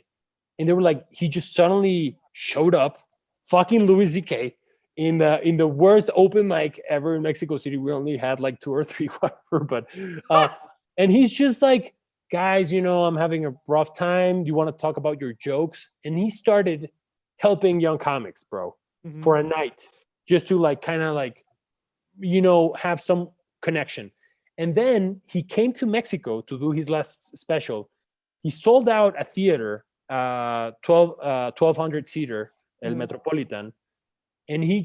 and they were like, he just suddenly showed up, fucking Louis C.K. in the worst open mic ever in Mexico City. We only had like 2 or 3, whatever, but and he's just like, guys, I'm having a rough time. Do you want to talk about your jokes? And he started helping young comics, bro, Mhm. for a night, just to like kind of like have some connection. And then he came to Mexico to do his last special. He sold out a theater, 1200 seater, El Mhm. Metropolitan, and he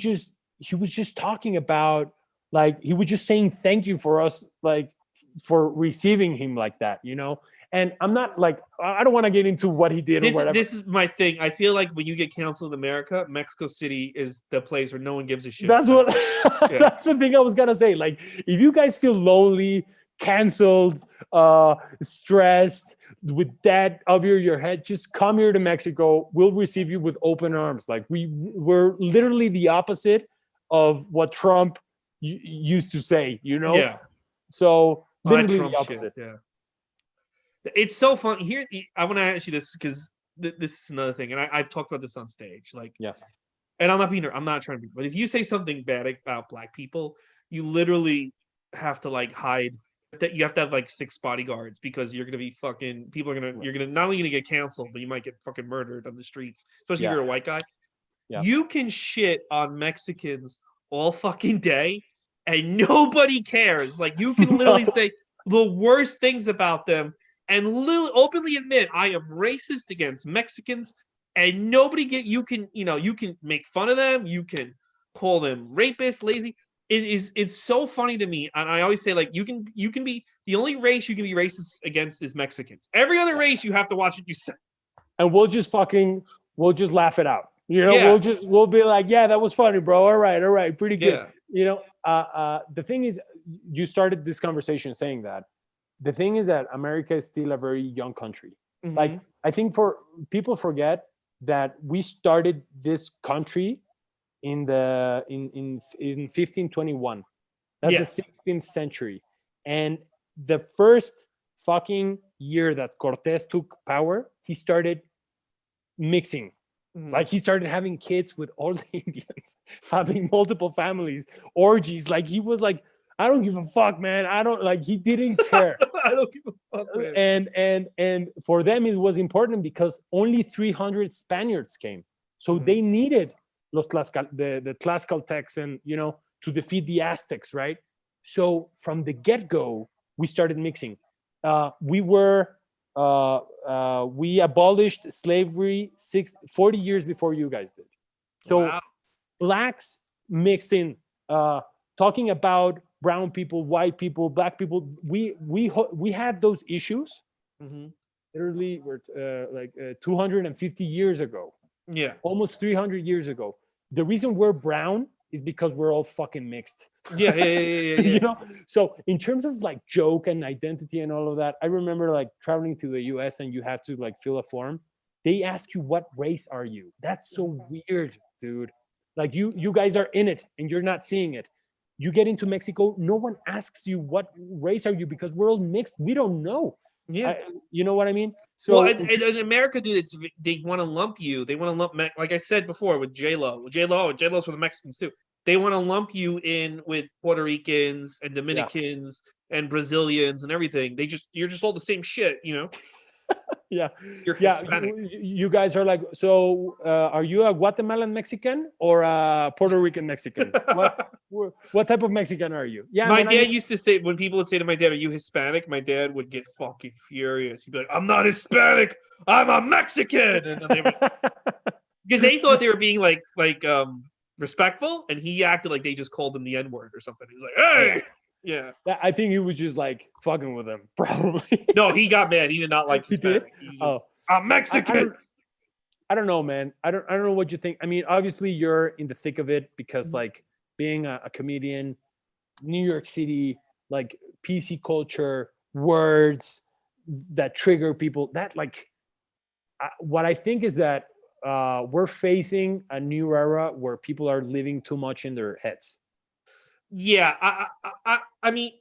was just talking about, like, he was just saying thank you for us, like, for receiving him like that. And I'm not like, I don't want to get into what he did or whatever. This is my thing. I feel like when you get canceled in America, Mexico City is the place where no one gives a shit. That's what Yeah. that's the thing I was gonna say. Like, if you guys feel lonely, canceled, stressed, with that over your head, just come here to Mexico. We'll receive you with open arms. Like, we're literally the opposite of what Trump used to say. Yeah. So Oh, that literally the Trump shit. opposite. Yeah. It's so fun. Here, I want to ask you this because this is another thing, and I've talked about this on stage. Like, Yeah. and I'm not trying to be, but if you say something bad about black people, you literally have to like hide. That you have to have like 6 bodyguards because you're gonna be fucking. You're gonna not only gonna get canceled, but you might get fucking murdered on the streets, especially if Yeah. you're a white guy. Yeah. You can shit on Mexicans all fucking day, and nobody cares. Like you can literally No. say the worst things about them and openly admit I am racist against Mexicans, and nobody you can make fun of them, you can call them rapists, lazy. It's so funny to me, and I always say like you can be the only race you can be racist against is Mexicans. Every other race you have to watch what you say. And we'll just laugh it out. Yeah, We'll be like, yeah, that was funny, bro. All right, pretty good. yeah. The thing is, you started this conversation saying that. The thing is that America is still a very young country. Like, Mm-hmm. I think for people forget that we started this country in 1521. That's the Yeah. 16th century. And the first fucking year that Cortez took power, he started mixing. Mm-hmm. Like, he started having kids with all the Indians, having multiple families, orgies. Like, he was like, I don't give a fuck, man. I don't like, he didn't care. I don't give a fuck, man. And for them it was important because only 300 Spaniards came. So Mhm. they needed the Tlaxcaltecs and to defeat the Aztecs, right? So from the get-go we started mixing. We abolished slavery 40 years before you guys did. So Wow. blacks mixed in, talking about brown people, white people, black people. We had those issues Mhm. literally 250 years ago, Yeah. almost 300 years ago. The reason we're brown is because we're all fucking mixed. Yeah. Yeah. Yeah. Yeah. Yeah. you know so in terms of like joke and identity and all of that, I remember like traveling to the US and you have to like fill a form. They ask you, what race are you? That's so weird, dude. Like, you guys are in it and you're not seeing it. You get into Mexico, no one asks you what race are you, because we're all mixed. We don't know. Yeah. You know what I mean? Well, So in America, dude, they want to lump you. They want to lump, like I said before, with J Lo. J Lo's for the Mexicans too. They want to lump you in with Puerto Ricans and yeah. Dominicans and Brazilians and everything. You're just all the same shit, Yeah, You're yeah. Hispanic. You guys are like, so are you a Guatemalan Mexican or a Puerto Rican Mexican? What type of Mexican are you? Yeah, My man. dad used to say, when people would say to my dad, "Are you Hispanic?" My dad would get fucking furious. He'd be like, "I'm not Hispanic. I'm a Mexican," and they would, because they thought they were being respectful, and he acted like they just called him the N word or something. He was like, "Hey, yeah." I think he was just like fucking with them, probably. No, he got mad. He did not like He did? Hispanic. He just, Oh, I'm I Mexican. don't know, man. I don't know what you think. I mean, obviously you're in the thick of it because like being a comedian, New York City, like PC culture, words that trigger people. That like, what I think is that we're facing a new era where people are living too much in their heads. Yeah, I mean,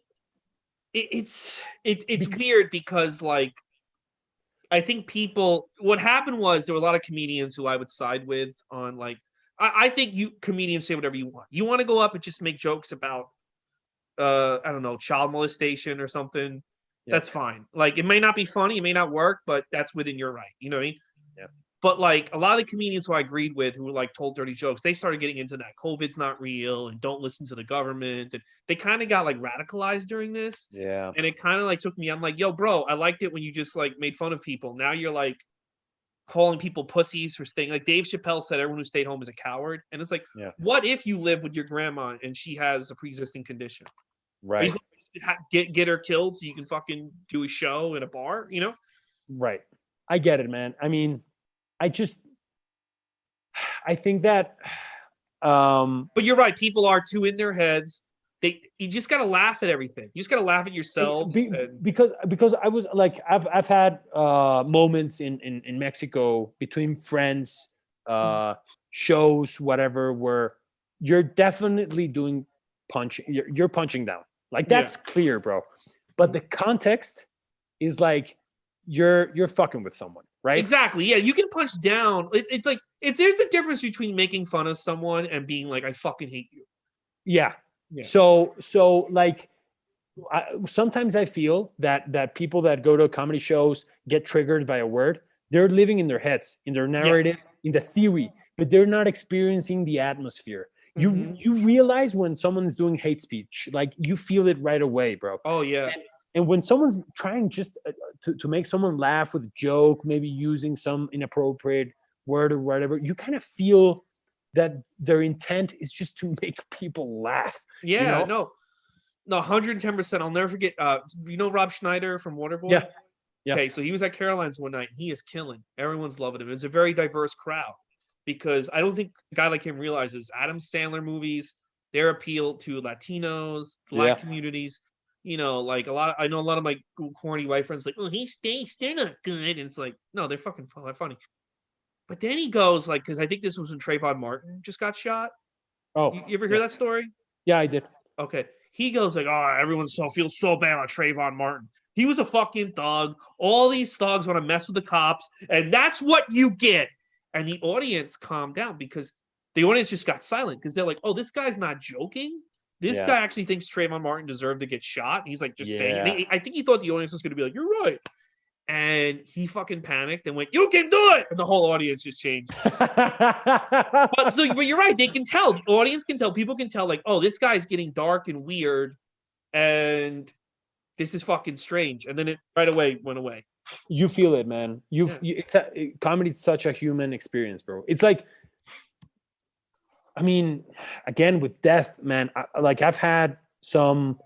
it's weird because like I think people what happened was there were a lot of comedians who I would side with on like I think you comedians say whatever you want. You want to go up and just make jokes about I don't know, child molestation or something. Yeah. That's fine. Like it may not be funny, it may not work, but that's within your right. You know what I mean? Yeah. But like a lot of the comedians who I agreed with, who were like told dirty jokes, they started getting into that COVID's not real and don't listen to the government, and they kind of got like radicalized during this. Yeah. And it kind of like took me. I'm like, yo, bro, I liked it when you just like made fun of people. Now you're like calling people pussies for staying. Like Dave Chappelle said, everyone who stayed home is a coward. And it's like, Yeah. what if you live with your grandma and she has a pre-existing condition? Right. Get her killed so you can fucking do a show in a bar, you know? Right. I get it, man. I mean, I think that but you're right, people are too in their heads. You just gotta laugh at everything. You just gotta laugh at yourselves. Because I was like I've had moments in Mexico between friends, shows, whatever, where you're definitely doing you're punching down. Like that's clear, bro. But the context is like you're fucking with someone, right? Exactly. Yeah, you can punch down. It's like there's a difference between making fun of someone and being like, I fucking hate you. Yeah. So like sometimes I feel that people that go to comedy shows get triggered by a word. They're living in their heads, in their narrative, in the theory, but they're not experiencing the atmosphere. You realize when someone's doing hate speech, like you feel it right away, bro. Oh yeah. And when someone's trying just to make someone laugh with a joke, maybe using some inappropriate word or whatever, you kind of feel that their intent is just to make people laugh. Yeah, you know? No, 110%. I'll never forget. You know Rob Schneider from Waterboy? Yeah. Okay, so he was at Caroline's one night. He is killing. Everyone's loving him. It's a very diverse crowd because I don't think a guy like him realizes Adam Sandler movies, their appeal to Latinos, Black communities. You know, like I know a lot of my corny white friends like, oh, he stinks. They're not good. And it's like, no, they're fucking funny. But then he goes like, because I think this was when Trayvon Martin just got shot. Oh, you ever hear that story? Yeah, I did. Okay. He goes like, oh, everyone feels so bad about Trayvon Martin. He was a fucking thug. All these thugs want to mess with the cops, and that's what you get. And the audience calmed down because the audience just got silent because they're like, oh, this guy's not joking. This guy actually thinks Trayvon Martin deserved to get shot. And he's like just saying it. I think he thought the audience was going to be like, you're right. And he fucking panicked and went, you can do it. And the whole audience just changed. but you're right. They can tell. The audience can tell. People can tell like, oh, this guy's getting dark and weird. And this is fucking strange. And then it right away went away. You feel it, man. Comedy is such a human experience, bro. It's like, I mean, again, with death, man, I've had some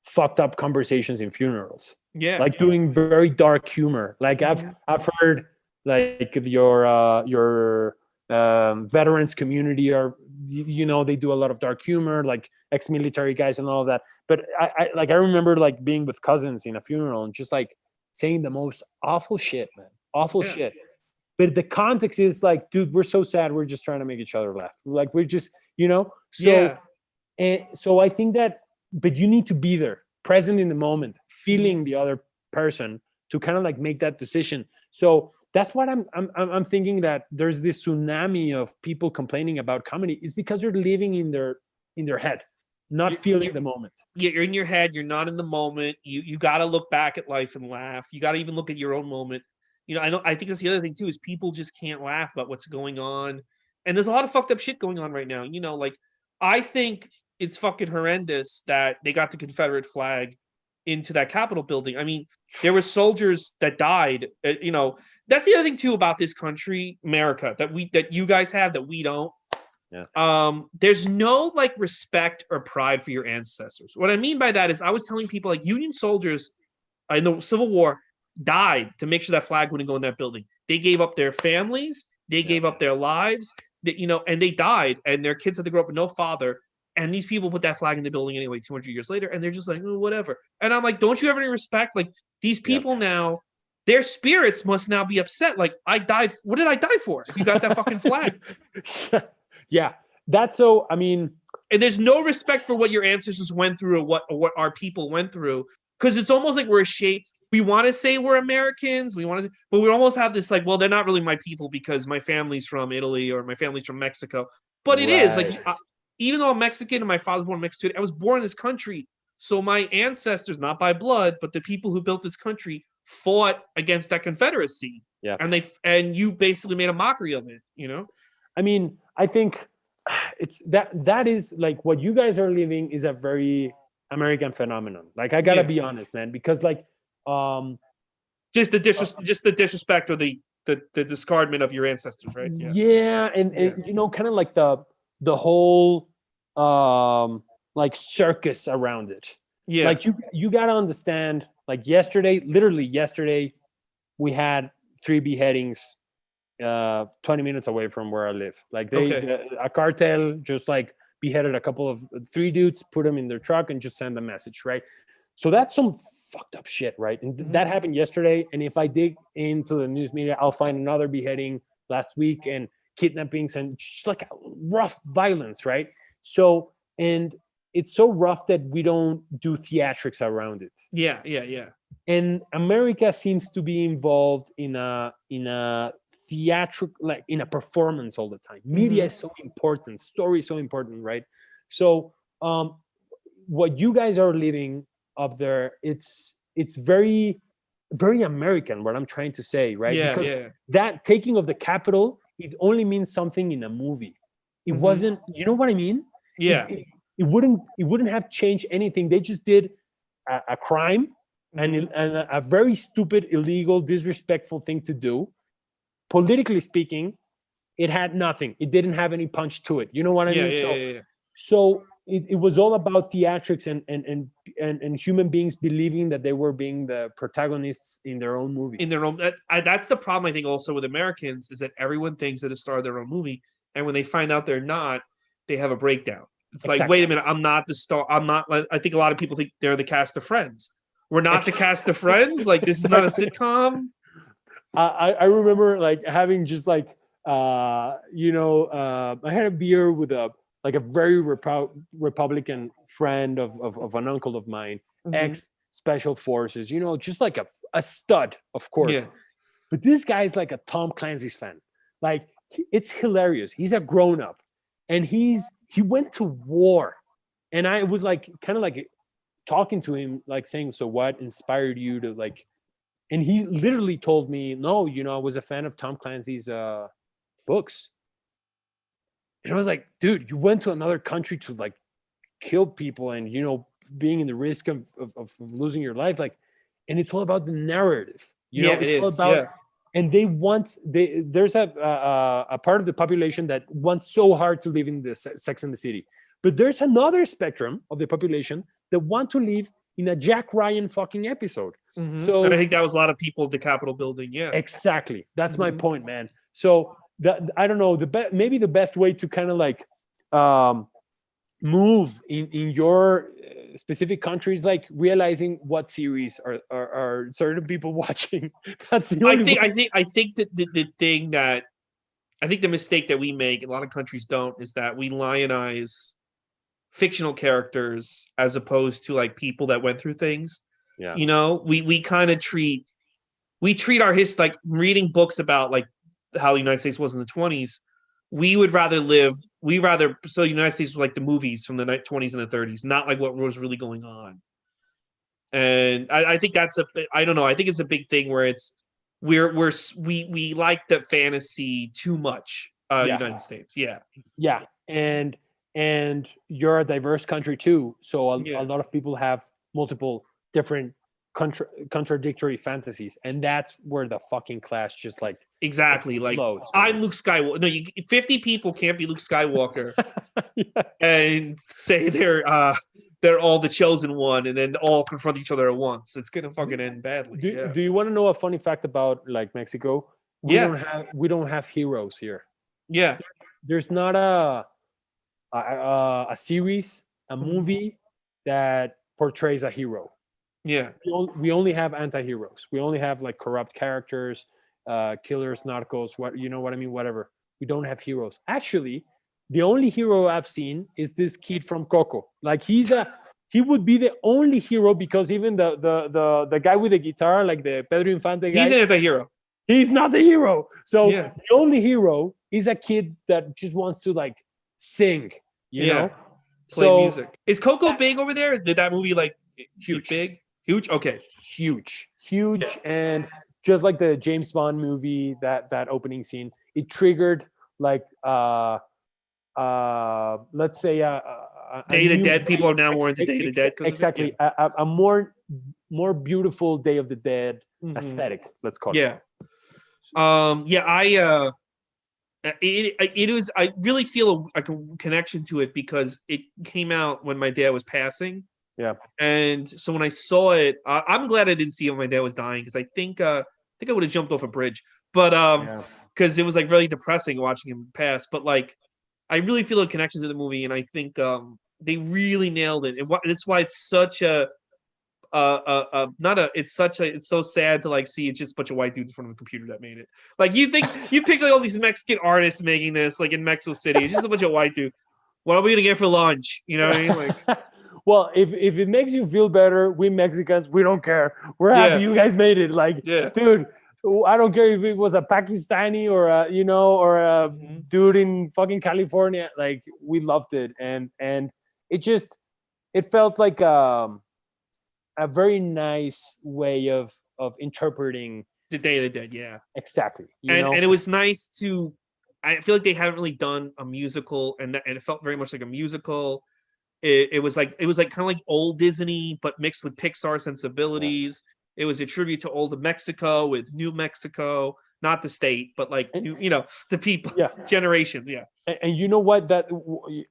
fucked up conversations in funerals. Yeah. Like doing very dark humor. Like I've heard like your veterans community are, they do a lot of dark humor, like ex-military guys and all of that. But I remember like being with cousins in a funeral and just like saying the most awful shit, man. Awful shit. But the context is like, dude, we're so sad. We're just trying to make each other laugh. Like we're just, and so I think that, but you need to be there, present in the moment, feeling the other person to kind of like make that decision. So that's what I'm thinking, that there's this tsunami of people complaining about comedy is because they're living in their head, not feeling the moment. Yeah, you're in your head. You're not in the moment. You got to look back at life and laugh. You got to even look at your own moment. I think that's the other thing too, is people just can't laugh about what's going on. And there's a lot of fucked up shit going on right now. Like I think it's fucking horrendous that they got the Confederate flag into that Capitol building. I mean, there were soldiers that died. That's the other thing too about this country, America, that you guys have that we don't. Yeah. There's no like respect or pride for your ancestors. What I mean by that is I was telling people like Union soldiers in the Civil War died to make sure that flag wouldn't go in that building. They gave up their families, they gave up their lives, and they died, and their kids had to grow up with no father. And these people put that flag in the building anyway 200 years later, and they're just like, oh, whatever. And I'm like, don't you have any respect? Like these people now, their spirits must now be upset. Like I died. What did I die for? If you got that fucking flag. Yeah. That's so, I mean. And there's no respect for what your ancestors went through or what our people went through. because it's almost like we're ashamed. We want to say we're Americans, but we almost have this like, well, they're not really my people because my family's from Italy or my family's from Mexico. But it is like, Right. even though I'm Mexican and my father's born in Mexico, I was born in this country. So my ancestors, not by blood, but the people who built this country, fought against that Confederacy. Yeah. And you basically made a mockery of it, you know? I mean, I think it's that is like what you guys are living is a very American phenomenon. Like I gotta Yeah. be honest, man, because like Just the disrespect or the discardment of your ancestors, right? yeah, and you know, kind of like the whole like circus around it. Yeah. Like you gotta understand, like literally yesterday, we had 3 beheadings 20 minutes away from where I live. Like a cartel just like beheaded a couple of 3 dudes, put them in their truck and just send a message, right? So that's some fucked up shit, right? And that happened yesterday. And if I dig into the news media, I'll find another beheading last week and kidnappings and just like rough violence, right? So, and it's so rough that we don't do theatrics around it. Yeah. And America seems to be involved in a theatrical, like in a performance all the time. Media is so important, story is so important, right? So what you guys are living up there, it's very American, what I'm trying to say, right? Because that taking of the Capitol, it only means something in a movie. It wasn't, you know what I mean? Yeah. It wouldn't have changed anything. They just did a crime and a very stupid, illegal, disrespectful thing to do. Politically speaking, it had nothing. It didn't have any punch to it. You know what I mean? So it was all about theatrics and human beings believing that they were being the protagonists in their own movie. That's the problem, I think, also with Americans, is that everyone thinks they're the star of their own movie. And when they find out they're not, they have a breakdown. It's like, wait a minute, I'm not the star. I'm not. I think a lot of people think they're the cast of Friends. We're not the cast of Friends. Like, this is not a sitcom. I remember like having just like I had a beer with a very Republican friend of an uncle of mine, ex special forces, you know, just like a stud, of course. Yeah. But this guy's like a Tom Clancy's fan. Like, it's hilarious. He's a grown up, and he went to war, and I was like kind of like talking to him, like saying, "So what inspired you to like?" And he literally told me, "No, you know, I was a fan of Tom Clancy's books." And I was like, "Dude, you went to another country to like kill people, and you know, being in the risk of losing your life, like, and it's all about the narrative, you know, it's all about." And there's a part of the population that wants so hard to live in the Sex and the City, but there's another spectrum of the population that want to live in a Jack Ryan fucking episode. So, and I think that was a lot of people at the Capitol building. Yeah, exactly. That's my point, man. So I don't know, maybe the best way to kind of like move in your specific countries, like realizing what series are certain people watching. That's the only I think that the thing that I think the mistake that we make, a lot of countries don't, is that we lionize fictional characters as opposed to like people that went through things. Yeah. You know, we kind of treat our history, like reading books about like how the United States was in the 20s. So the United States was like the movies from the 20s and the 30s, not like what was really going on. And I think that's I don't know. I think it's a big thing where it's we like the fantasy too much. United States, yeah, and you're a diverse country too, so a lot of people have multiple different contradictory fantasies, and that's where the fucking clash just like exactly like explodes, I'm Luke Skywalker. No, 50 people can't be Luke Skywalker and say they're all the chosen one and then all confront each other at once. It's gonna fucking end badly. Do you want to know a funny fact about like Mexico? We don't have heroes here. There's not a series, a movie that portrays a hero. We only have anti-heroes. We only have like corrupt characters, killers, narcos, what, you know what I mean, whatever. We don't have heroes. Actually, the only hero I've seen is this kid from Coco. Like, he's a he would be the only hero because even the guy with the guitar, like the Pedro Infante guy, He's an anti-hero. he's not the hero. So Yeah. the only hero is a kid that just wants to like sing, you Yeah. know? Play So music. Is Coco big over there? Did that movie like Huge. get big? Huge? Okay. huge, and just like the James Bond movie, that opening scene, it triggered like let's say a Day of the new Dead. People are now more into Day of the Dead because exactly of it. a more beautiful Day of the Dead Yeah. Mhm. aesthetic, let's call it. Yeah. Yeah, it was, I really feel a connection to it because it came out when my dad was passing. Yeah. And so when I saw it, I'm glad I didn't see it when my dad was dying because I think I would have jumped off a bridge. But Yeah. because it was like really depressing watching him pass. But like I really feel a connection to the movie, and I think they really nailed it. And that's why it's such a not a it's so sad to like see it's just a bunch of white dudes in front of a computer that made it. Like you picture like all these Mexican artists making this like in Mexico City. It's just a bunch of white dudes. What are we gonna get for lunch? You know what I mean? Like well, if it makes you feel better, we Mexicans, we don't care. We're Yeah. happy you guys made it. Like, Yeah. dude, I don't care if it was a Pakistani or a, or a Mhm. dude in fucking California. Like, we loved it, and it felt like a very nice way of interpreting The Day of the Dead, yeah. exactly. And it was nice to. I feel like they haven't really done a musical, and it felt very much like a musical. It was like kind of like old Disney, but mixed with Pixar sensibilities. It was a tribute to old Mexico with New Mexico, not the state, but like the people, Yeah. generations, yeah. And you know what? That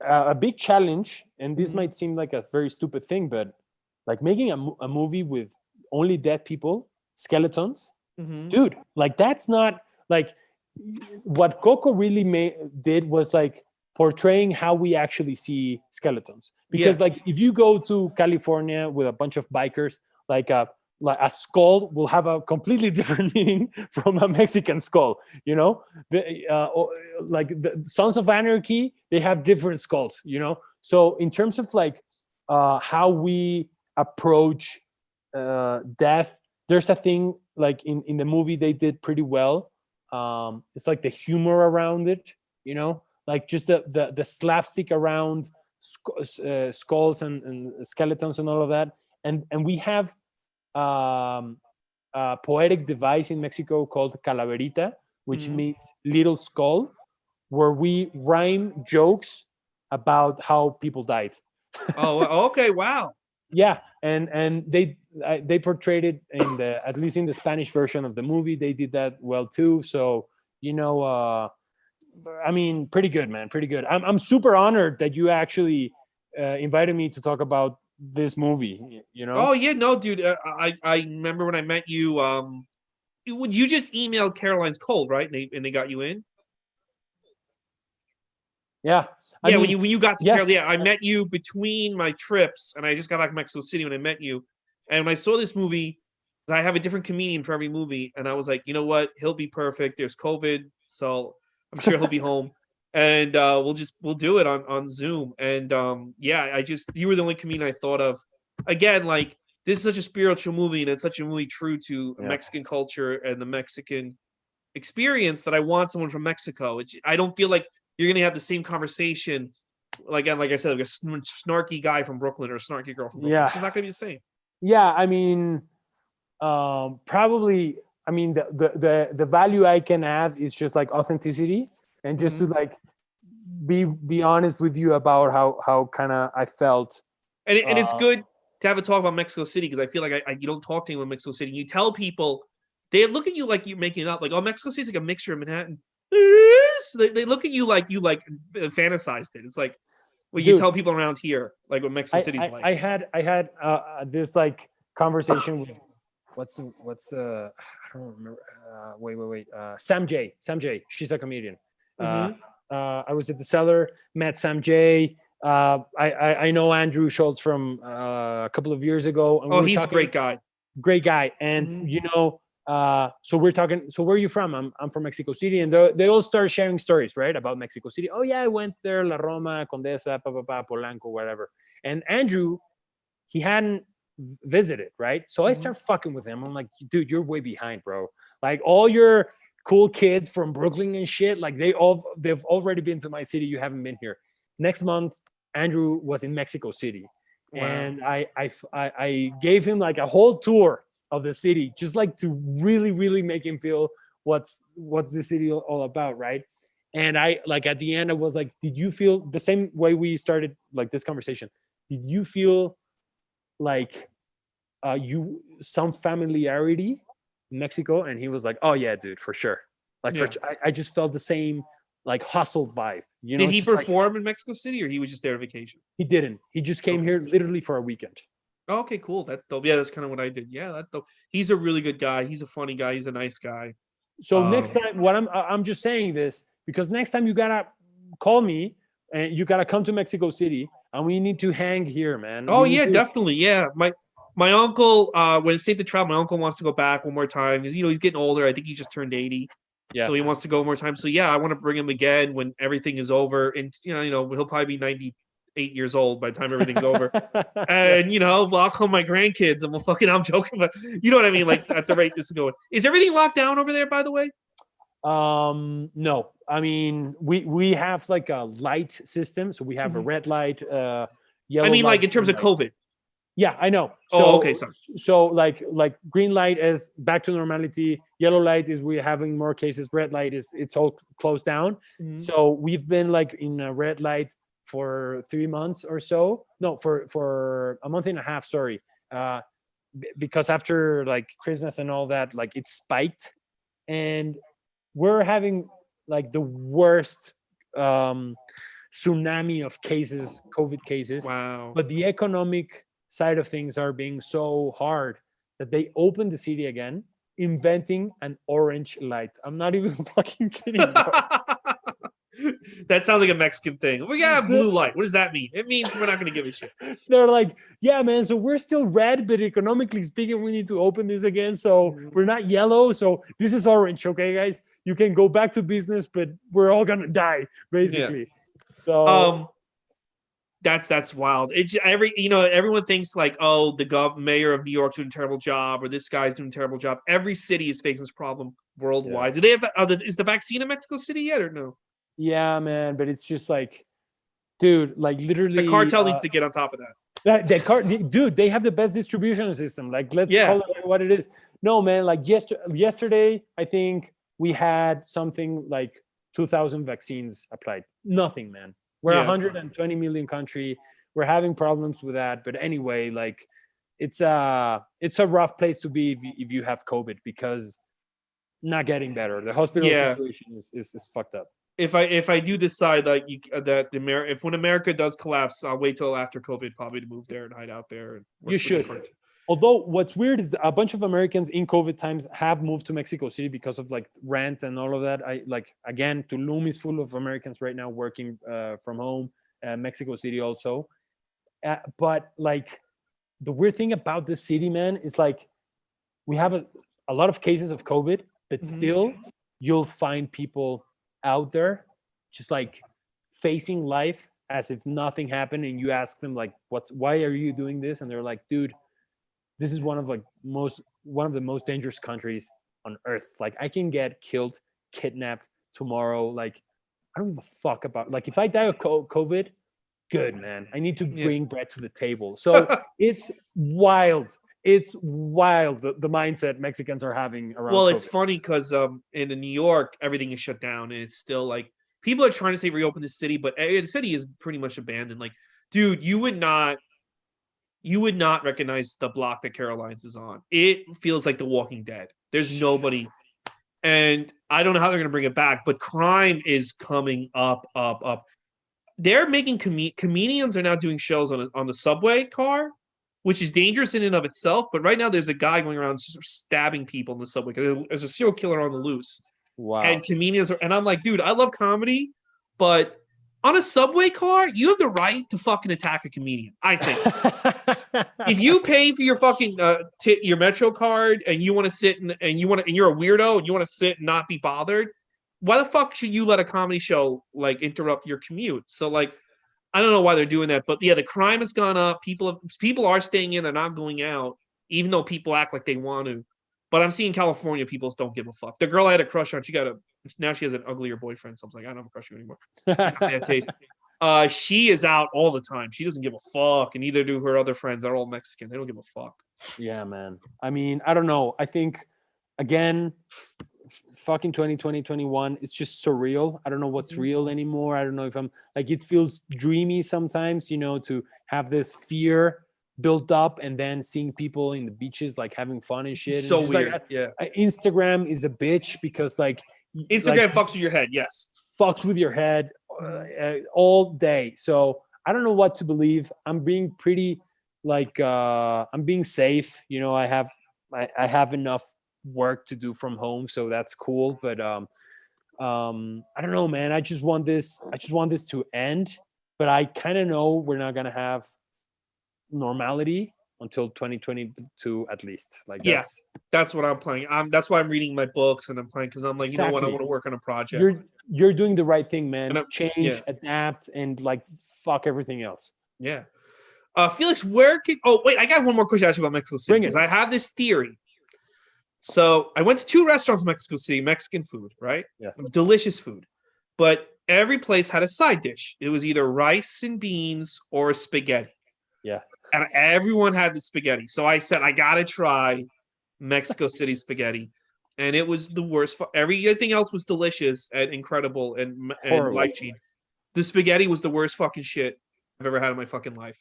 a big challenge, and this Mhm. might seem like a very stupid thing, but like making a movie with only dead people, skeletons, Mhm. dude, like that's not like what Coco really did was like portraying how we actually see skeletons. Because Yeah. like if you go to California with a bunch of bikers, like a skull will have a completely different meaning from a Mexican skull. Like the Sons of Anarchy, they have different skulls. So in terms of like how we approach death, there's a thing like in the movie they did pretty well. It's like the humor around it, like just the slapstick around skulls and skeletons and all of that. And we have a poetic device in Mexico called calaverita, which Mhm. means little skull, where we rhyme jokes about how people died. Oh, okay, wow. Yeah, and they portrayed it in the, at least in the Spanish version of the movie, they did that well too. So I mean, pretty good, man, pretty good. I'm super honored that you actually invited me to talk about this movie. Oh yeah, no, dude. I remember when I met you. You just emailed Caroline's Cold, right? And they got you in. Yeah. Yeah, when you got to yes. Carol, yeah, I met you between my trips, and I just got back from Mexico City when I met you. And when I saw this movie, I have a different comedian for every movie, and I was like, you know what? He'll be perfect. There's COVID, so I'm sure he'll be home, and we'll do it on Zoom. And yeah, you were the only comedian I thought of. Again, like this is such a spiritual movie, and it's such a movie true to Yeah. Mexican culture and the Mexican experience that I want someone from Mexico. I don't feel like you're gonna have the same conversation, like I said, like a snarky guy from Brooklyn or a snarky girl from Brooklyn. Yeah. It's just not gonna be the same. Yeah, I mean, probably. I mean, the value I can add is just like authenticity, and just to like be honest with you about how kind of I felt. And it's good to have a talk about Mexico City because I feel like you don't talk to anyone in Mexico City. You tell people, they look at you like you're making it up. Like, oh, Mexico City's like a mixture of Manhattan. They look at you like you fantasized it. It's like, well, you tell people around here like what Mexico City's like. I had this like conversation with what's I don't remember. Wait. Sam J. She's a comedian. I was at the Cellar, met Sam J. I know Andrew Schultz from a couple of years ago. And he's a great guy. Great guy, and so we're talking. So where are you from? I'm from Mexico City, and they all start sharing stories, right, about Mexico City. Oh yeah, I went there, La Roma, Condesa, Polanco, whatever. And Andrew he hadn't visited, right? So I Mhm. start fucking with him. I'm like, dude, you're way behind, bro. Like all your cool kids from Brooklyn and shit, like they've already been to my city. You haven't been here. Next month, Andrew was in Mexico City, Wow. and I gave him like a whole tour of the city, just like to really make him feel what's the city all about, right? And I like at the end, I was like, did you feel the same way we started like this conversation? Did you feel like you some familiarity in Mexico? And he was like, oh yeah, dude, for sure. Like Yeah. I just felt the same like hustle vibe, you Did know, he just like perform in Mexico City, or he was just there on vacation? he didn't. He just came Okay. here literally for a weekend. Oh, okay, cool. That's dope. Yeah, that's kind of what I did. Yeah, that's dope. He's a really good guy. He's a funny guy. He's a nice guy. So next Um, time, what I'm just saying this because next time you gotta call me and you gotta come to Mexico City and we need to hang here, man. oh We need yeah, to. definitely. Yeah, my uncle, when it's safe to travel, my uncle wants to go back one more time because he's getting older. I think he just turned 80, Yeah. so he wants to go one more time. So yeah, I want to bring him again when everything is over, and he'll probably be 98 years old by the time everything's over. Yeah. And I'll call my grandkids and we'll fucking. I'm joking, but you know what I mean. Like at the rate this is going, is everything locked down over there? By the way. No, I mean we have like a light system, so we have a Mhm. red light, I yellow mean, light, like in terms green of light. COVID. Yeah, I know. Oh, So okay, sorry. like green light is back to normality. Yellow light is we're having more cases. Red light is it's all closed down. Mhm. So we've been like in a red light for 3 months or so. No, for a month and a half. Sorry, because after like Christmas and all that, like it spiked, and we're having like the worst um, tsunami of cases, COVID cases. Wow. But the economic side of things are being so hard that they opened the city again, inventing an orange light. I'm not even fucking kidding, bro. That sounds like a Mexican thing. We got blue light. What does that mean? It means we're not going to give a shit. They're like, yeah, man. So we're still red, but economically speaking, we need to open this again. So Mhm. we're not yellow. So this is orange. Okay, guys, you can go back to business, but we're all gonna die Yeah. basically. So Um. That's wild. It's everyone thinks like, oh, the mayor of New York doing a terrible job, or this guy's doing a terrible job. Every city is facing this problem yeah, worldwide. Do they have? Is the vaccine in Mexico City yet, or no? yeah, man. But it's just like, dude, like The literally, cartel needs to get on top of that. that car, dude, they have the best distribution system. Like, let's Yeah. call it what it is. No, man. Like yesterday, I think we had something like 2,000 vaccines applied. Nothing, man. We're a Yeah. It's not. 120 million country. We're having problems with that. But anyway, like, it's a rough place to be if you have COVID because not getting better. The hospital Yeah. situation is fucked up. If I do decide like that if when America does collapse, I'll wait till after COVID probably to move there and hide out there and You work with the should. cartel. Although what's weird is a bunch of Americans in COVID times have moved to Mexico City because of like rent and all of that. I like again, Tulum is full of Americans right now working from home. Mexico City also, but like the weird thing about this city, man, is like we have a lot of cases of COVID, but Mhm. still you'll find people out there just like facing life as if nothing happened, and you ask them like, why are you doing this? And they're like, dude, this is one of the most dangerous countries on earth. Like I can get killed, kidnapped tomorrow. Like I don't give a fuck about like if I die of COVID, good man. I need to Yeah. bring bread to the table. So it's wild. It's wild the mindset Mexicans are having around Well, it's COVID. funny because in New York everything is shut down and it's still like people are trying to say reopen the city, but the city is pretty much abandoned. Like, dude, you would not recognize the block that Caroline's is on. It feels like The Walking Dead. There's nobody, and I don't know how they're gonna bring it back, but crime is coming up, up, up. They're making comedians are now doing shows on the subway car, which is dangerous in and of itself. But right now, there's a guy going around stabbing people in the subway because there's a serial killer on the loose, Wow. and comedians are. And I'm like, dude, I love comedy, but on a subway car, you have the right to fucking attack a comedian. I think if you pay for your fucking your Metro card and you want to sit and you're a weirdo and you want to sit and not be bothered, why the fuck should you let a comedy show like interrupt your commute? So like I don't know why they're doing that, but yeah, the crime has gone up. People are staying in, they're not going out, even though people act like they want to. But I'm seeing California people don't give a fuck. The girl I had a crush on, now she has an uglier boyfriend. So I was like, I don't have a crush on you anymore. Bad taste. She is out all the time. She doesn't give a fuck, and neither do her other friends. They're all Mexican. They don't give a fuck. Yeah, man. I mean, I don't know. I think again, fucking 2020, 21, it's just surreal. I don't know what's real anymore. I don't know if I'm like, it feels dreamy sometimes, to have this fear built up and then seeing people in the beaches like having fun and shit. So and weird. Like, yeah. Instagram is a bitch because like Instagram fucks with your head. Yes. Fucks with your head all day. So I don't know what to believe. I'm being pretty like I'm being safe. I have enough work to do from home, so that's cool. But I don't know, man. I just want this to end. But I kind of know we're not gonna have normality until 2022 at least. Like that's what I'm playing. That's why I'm reading my books and I'm playing because I'm like, you know what, I want to work on a project. You're doing the right thing, man. Change, adapt, and like fuck everything else. Yeah. Felix, I got one more question to ask you about Mexico City because I have this theory. So I went to 2 restaurants in Mexico City, Mexican food, right? Yeah. Delicious food. But every place had a side dish. It was either rice and beans or spaghetti. Yeah. And everyone had the spaghetti. So I said, I got to try Mexico City spaghetti. And it was the worst. Everything else was delicious and incredible and life-changing. The spaghetti was the worst fucking shit I've ever had in my fucking life.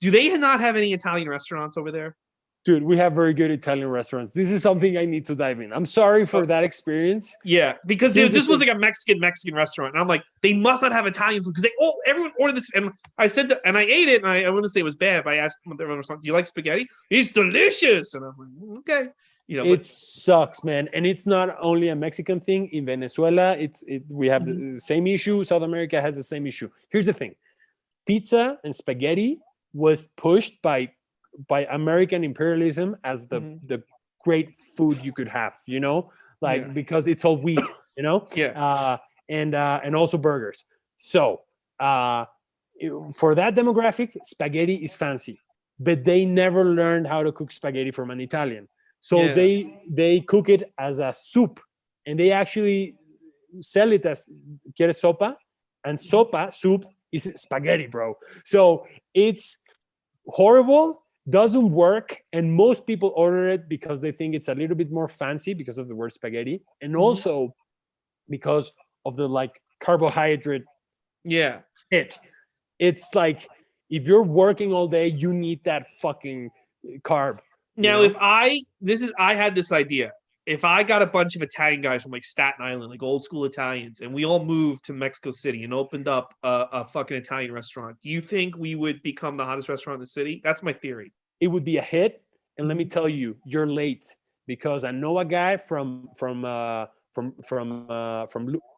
Do they not have any Italian restaurants over there? Dude, we have very good Italian restaurants. This is something I need to dive in. I'm sorry for that experience. Yeah, because this was like a Mexican restaurant, and I'm like, they must not have Italian food because everyone ordered this, and I said and I ate it, and I wouldn't say it was bad, but I asked them, do you like spaghetti? It's delicious, and I'm like, okay, it sucks, man, and it's not only a Mexican thing. In Venezuela, we have the same issue. South America has the same issue. Here's the thing: pizza and spaghetti was pushed by American imperialism as the great food you could have, because it's all wheat, and also burgers. So for that demographic, spaghetti is fancy, but they never learned how to cook spaghetti from an Italian. So they cook it as a soup, and they actually sell it as quiere sopa, and soup is spaghetti, bro. So it's horrible. Doesn't work, and most people order it because they think it's a little bit more fancy because of the word spaghetti, and also because of the like carbohydrate hit. It's like if you're working all day, you need that fucking carb. Now, I had this idea. If I got a bunch of Italian guys from like Staten Island, like old school Italians, and we all moved to Mexico City and opened up a fucking Italian restaurant, do you think we would become the hottest restaurant in the city? That's my theory. It would be a hit, and let me tell you, you're late because I know a guy from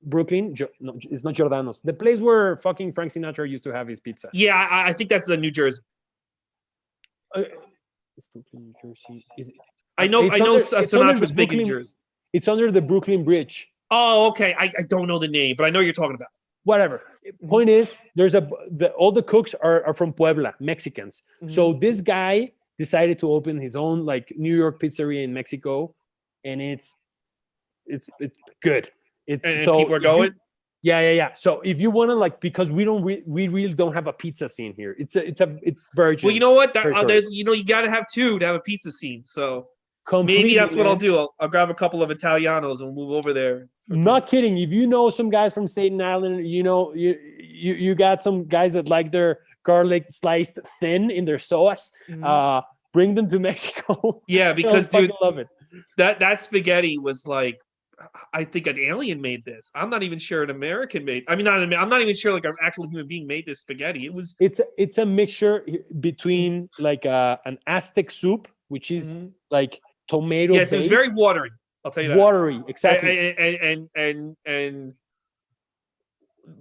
Brooklyn. No, it's not Giordano's. The place where fucking Frank Sinatra used to have his pizza. Yeah, I think that's New Jersey. It's Brooklyn, New Jersey. Is it? I know Sinatra's big in Jersey. It's under the Brooklyn Bridge. Oh, okay. I don't know the name, but I know what you're talking about. Whatever. Point is, all the cooks are from Puebla, Mexicans. So this guy decided to open his own like New York pizzeria in Mexico, and it's good. And people are going. Yeah. So if you want to because we really don't have a pizza scene here. It's virgin. Well, you know what? You got to have 2 to have a pizza scene. So maybe that's what I'll do. I'll grab a couple of Italianos and we'll move over there. Not kidding. If you know some guys from Staten Island, you got some guys that like their garlic sliced thin in their sauce. Bring them to Mexico. Yeah, because dude, love it. That spaghetti was like, I think an alien made this. I'm not even sure an American made. I'm not even sure like an actual human being made this spaghetti. It's a mixture between like an Aztec soup, which is like tomato. Yes, it was very watery. I'll tell you that. Watery, exactly. And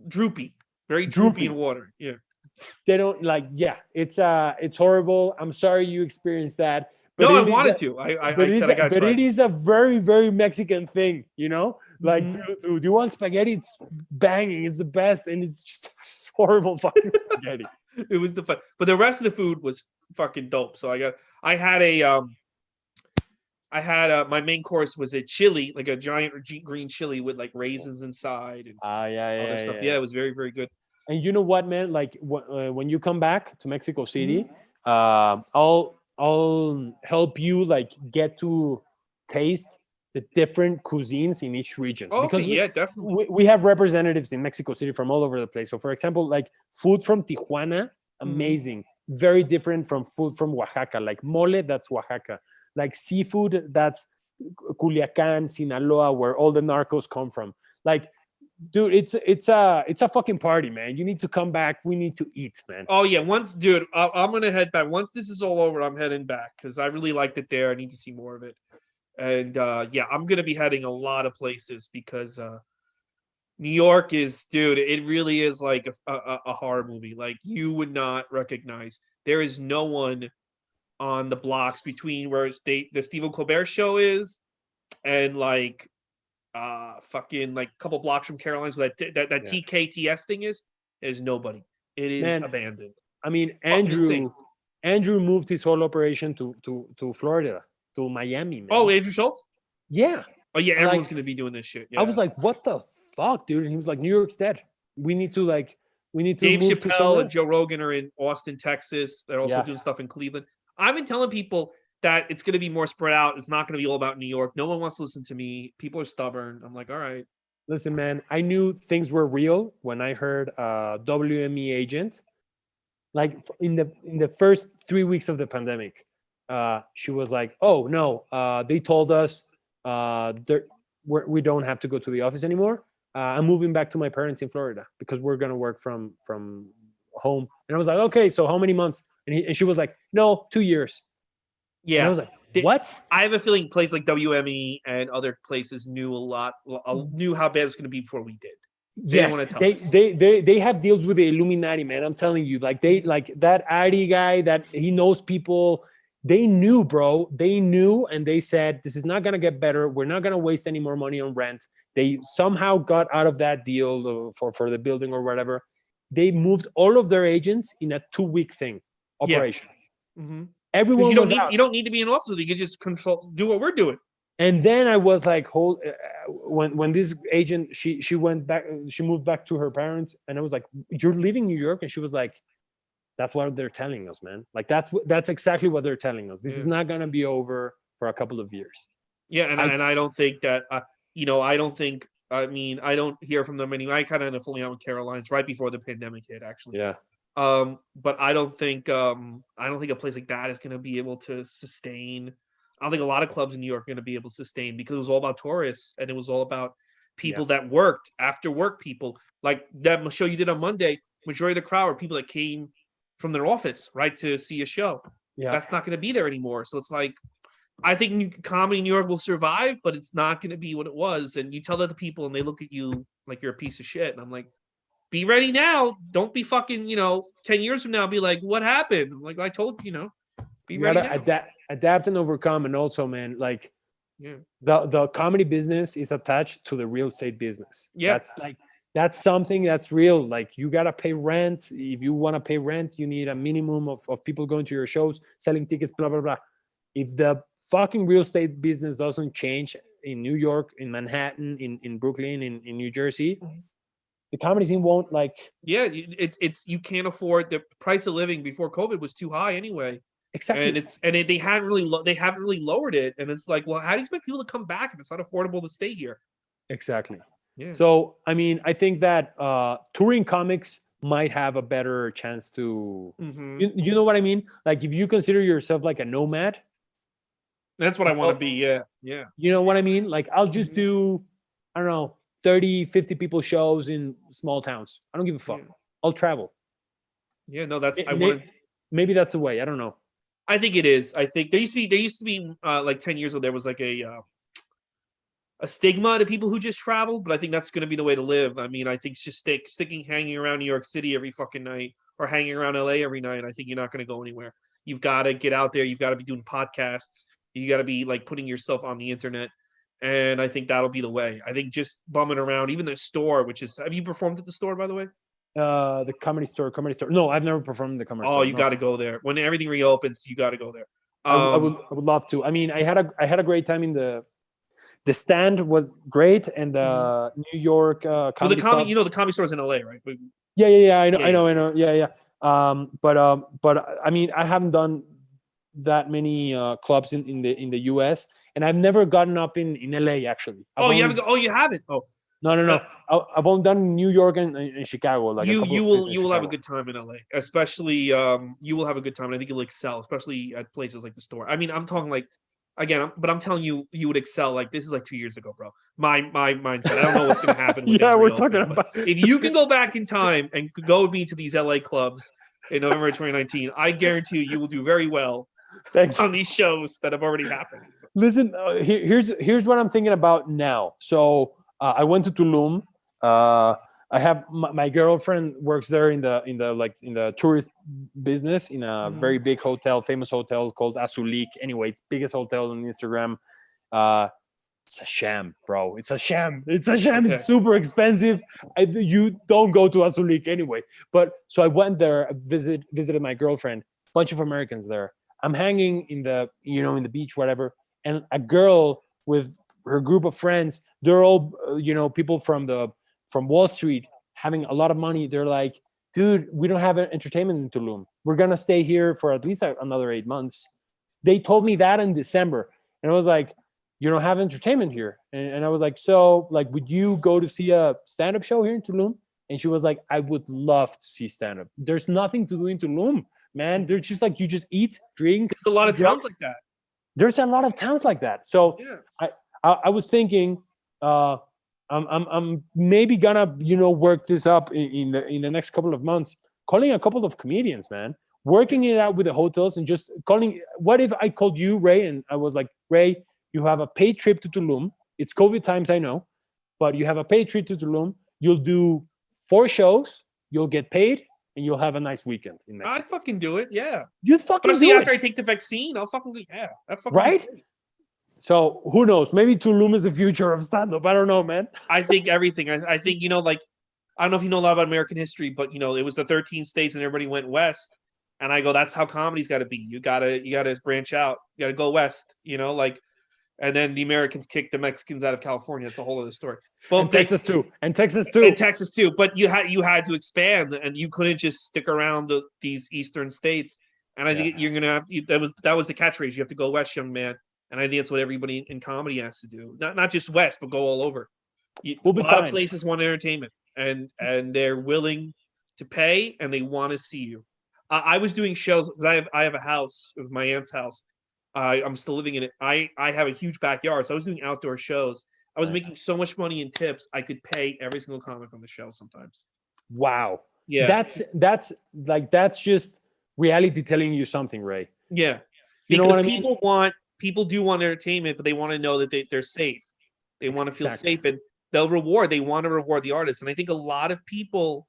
droopy, very droopy and watery. Yeah. They don't it's horrible. I'm sorry you experienced that. But I wanted to. I said I got to try. But it is a very, very Mexican thing, Like, do you want spaghetti? It's banging. It's the best, and it's just horrible fucking spaghetti. It was the fun, but the rest of the food was fucking dope. So I had my main course was a chili, like a giant green chili with like raisins inside and Yeah, other yeah, stuff. yeah. Yeah, it was very, very good. And you know what, man? Like when you come back to Mexico City, Mm-hmm. I'll help you like get to taste the different cuisines in each region Okay, because yeah, definitely. we have representatives in Mexico City from all over the place. So, for example, like food from Tijuana, Mm-hmm. amazing, very different from food from Oaxaca. Like mole, that's Oaxaca. Like seafood, that's Culiacan, Sinaloa, where all the narcos come from. Like, dude, it's a fucking party, man. You need to come back. We need to eat, man. Oh yeah, dude, I'm gonna head back. Once this is all over, I'm heading back because I really liked it there. I need to see more of it. And yeah, I'm gonna be heading a lot of places because New York is, dude, it really is like a horror movie. Like you would not recognize. There is no one on the blocks between where the Stephen Colbert show is and like fucking like a couple blocks from Caroline's where that Yeah, TKTS thing is. There's nobody. It is man. abandoned. I mean, Fucking insane. Andrew moved his whole operation to Florida, to Miami, Oh, man. Andrew Schultz. Yeah, Oh yeah, and everyone's like gonna be doing this shit. I Yeah. was like, what the fuck, dude? And he was like, New York's dead. We need to like Dave move to Chappelle somewhere and else. Joe Rogan are in Austin, Texas. They're also Yeah, doing stuff in Cleveland. I've been telling people that it's going to be more spread out. It's not going to be all about New York. No one wants to listen to me. People are stubborn. I'm like, all right. listen, man. I knew things were real when I heard WME agent. Like in the first 3 weeks of the pandemic, she was like, "Oh no, they told us we don't have to go to the office anymore. I'm moving back to my parents in Florida because we're gonna work from home." And I was like, "Okay, so how many months?" And she was like, "No, 2 years." And I Yeah. was like, "What?" I have a feeling places like WME and other places knew how bad it's going to be before we did. They didn't Yes, want to tell us. they have deals with the Illuminati, man. I'm telling you, like they like that Ari guy that he knows people. They knew, bro. They knew, and they said this is not gonna get better. We're not gonna waste any more money on rent. They somehow got out of that deal for the building or whatever. They moved all of their agents in a 2 week thing Yeah. operation. Because Everyone was out. you don't need to be an officer. You can just consult, do what we're doing. And then I was like, when this agent she went back, she moved back to her parents, and I was like, "You're leaving New York?" And she was like, "That's what they're telling us, man. Like that's exactly what they're telling us. This is not gonna be over for a couple of years." Yeah, and I don't think that I don't think. I mean, I don't hear from them anymore. I kind of ended up falling out with Caroline's right before the pandemic hit, actually. Yeah, But I don't think a place like that is going to be able to sustain. I don't think a lot of clubs in New York are going to be able to sustain because it was all about tourists and it was all about people that worked after work. People like that show you did on Monday. Majority of the crowd were people that came from their office right to see a show. yeah. That's not going to be there anymore. So it's like I think comedy in New York will survive, but it's not going to be what it was. And you tell that to people, and they look at you like you're a piece of shit. And I'm like, be ready now. Don't be fucking, 10 years from now, be like, what happened? I'm like, I told you, be You ready gotta now. adapt and overcome. And also, man, like Yeah. the comedy business is attached to the real estate business. Yep. That's something that's real. Like you gotta pay rent. If you want to pay rent, you need a minimum of people going to your shows, selling tickets, blah blah blah. If the fucking real estate business doesn't change in New York, in Manhattan, in Brooklyn, in New Jersey, the comedy scene won't like Yeah. It's you can't afford the price of living before COVID was too high anyway. And exactly. they haven't really lowered it. And it's like, well, how do you expect people to come back if it's not affordable to stay here? Exactly. Yeah. So, I mean, I think that touring comics might have a better chance to, Mm-hmm. you know what I mean? Like, if you consider yourself like a nomad, That's what I want to be. Yeah. Yeah. you know what I mean? Like, I'll just Mhm. do, I don't know, 30, 50 people shows in small towns. I don't give a fuck. Yeah. I'll travel. Yeah. No, that's I May- want to. Maybe that's the way. I don't know. I think it is. I think there used to be like 10 years ago there was like a stigma to people who just travel, but I think that's going to be the way to live. I mean, I think it's just sticking hanging around New York City every fucking night or hanging around LA every night. I think you're not going to go anywhere. You've got to get out there. You've got to be doing podcasts. You got to be like putting yourself on the internet. And I think that'll be the way. I think just bumming around, even the store, which is, have you performed at the store, by the way? The comedy store. No, I've never performed in the comedy Oh, store. you No. got to go there when everything reopens. You got to go there. I would love to. I mean, I had a great time in the stand was great, and the New York Well, the comedy club. the comedy store's in LA, right? Yeah. I know, Yeah, I know. Yeah. But I mean, I haven't done that many clubs in the US, and I've never gotten up in LA actually. I've Oh, you only haven't. Oh, you haven't. Oh, no. I've only done New York and Chicago, like a couple you of will places in you will have a Chicago. good time in LA, especially you will have a good time. And I think you'll excel, especially at places like the store. I mean, I'm talking like again, but I'm telling you, you would excel. Like this is like 2 years ago, bro. My mindset. I don't know what's gonna happen when Yeah, things we're talking reopen, but about. if you can go back in time and go with me to these LA clubs in November 2019, I guarantee you will do very well Thank you. on these shows that have already happened. Listen, here's what I'm thinking about now. So I went to Tulum. I have my girlfriend works there in the tourist business in a Mhm. very big hotel, famous hotel called Azulik. Anyway, it's biggest hotel on Instagram. Uh, it's a sham, bro. It's a sham. It's a sham. Okay. It's super expensive. You don't go to Azulik anyway. But so I went there, visited my girlfriend. Bunch of Americans there. I'm hanging in the beach, whatever, and a girl with her group of friends. They're all people from Wall Street having a lot of money. They're like, dude, we don't have entertainment in Tulum. We're gonna stay here for at least another 8 months. They told me that in December, and I was like, you don't have entertainment here. And I was like, so like, would you go to see a stand-up show here in Tulum? And she was like, I would love to see stand-up. There's nothing to do in Tulum, man. There's just like, you just eat, drink, There's a lot do of towns drugs. like that. There's a lot of towns like that. So Yeah. I was thinking, I'm maybe gonna work this up in the next couple of months, calling a couple of comedians, man, working it out with the hotels and just calling. What if I called you, Ray, and I was like, Ray, you have a paid trip to Tulum. It's COVID times, I know, but you have a paid trip to Tulum. You'll do 4 shows. You'll get paid, and you'll have a nice weekend in I'd Mexico. fucking do it. Yeah. You'd fucking Especially do after it, I take the vaccine, I'll fucking do. Yeah. That fucking right? So who knows? Maybe Tulum is the future of stand-up. I don't know, man. I think everything. I think like I don't know if you know a lot about American history, but it was the 13 states and everybody went west. And I go, that's how comedy's got to be. You gotta branch out. You gotta go west. And then the Americans kicked the Mexicans out of California. It's a whole other story. But And Texas too. And Texas too. But you had to expand, and you couldn't just stick around these eastern states. And I think you're gonna have that was the catchphrase. You have to go west, young man. And I think that's what everybody in comedy has to do. Not just west, but go all over. We'll be A lot of fine. places want entertainment, and they're willing to pay, and they want to see you. I was doing shows because I have a house, it was my aunt's house. I'm still living in it. I have a huge backyard, so I was doing outdoor shows. I was Nice. making so much money in tips, I could pay every single comic on the show sometimes. Wow. Yeah, That's just reality telling you something, Ray. yeah. You know Because what I mean? people do want entertainment, but they want to know that they're safe. They want to feel Exactly. safe, and they want to reward the artists. And I think a lot of people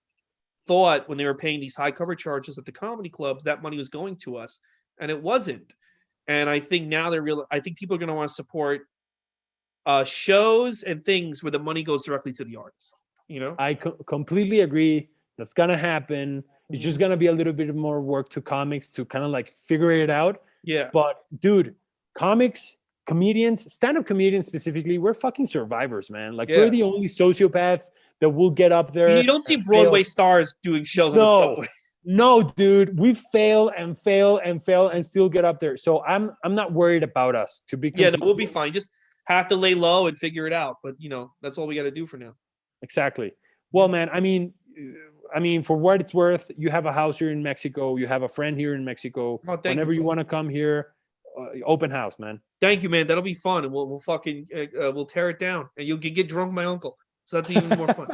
thought when they were paying these high cover charges at the comedy clubs that money was going to us, and it wasn't. And I think now I think people are going to want to support shows and things where the money goes directly to the artist. I completely agree. That's gonna happen. It's just gonna be a little bit more work to comics to kind of like figure it out. Yeah, But dude, comics, comedians, stand-up comedians specifically, we're fucking survivors, man. Like Yeah. we're the only sociopaths that will get up there. you don't see and Broadway fail. stars doing shows on No. the subway. No, dude, we fail and fail and fail and still get up there. So I'm not worried about us to be. Yeah, no, we'll be fine. Just have to lay low and figure it out. But that's all we got to do for now. Exactly. Well, man, I mean, for what it's worth, you have a house here in Mexico. You have a friend here in Mexico. Oh, thank Whenever you you. want to come here, open house, man. Thank you, man. That'll be fun, and we'll fucking we'll tear it down, and you'll get drunk with my uncle. So that's even more fun.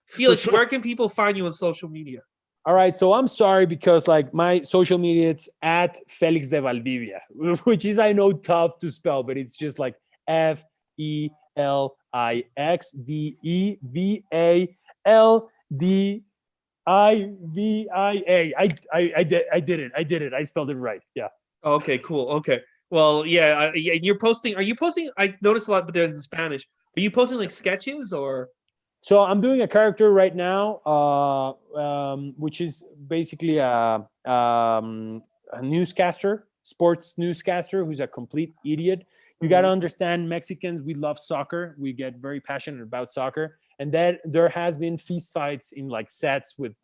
Felix, sure. where can people find you on social media? All right, so I'm sorry because like my social media, it's at Felix de Valdivia, which is I know tough to spell, but it's just like FELIXDEVALDIVIA. I did it. I spelled it right. Yeah. Okay, cool. Okay. Well, yeah, you're posting. Are you posting? I noticed a lot, but they're in Spanish. Are you posting like sketches or? So I'm doing a character right now, which is basically a newscaster, sports newscaster, who's a complete idiot. You got to Mhm. understand, Mexicans, we love soccer. We get very passionate about soccer, and that there has been feast fights in like sets with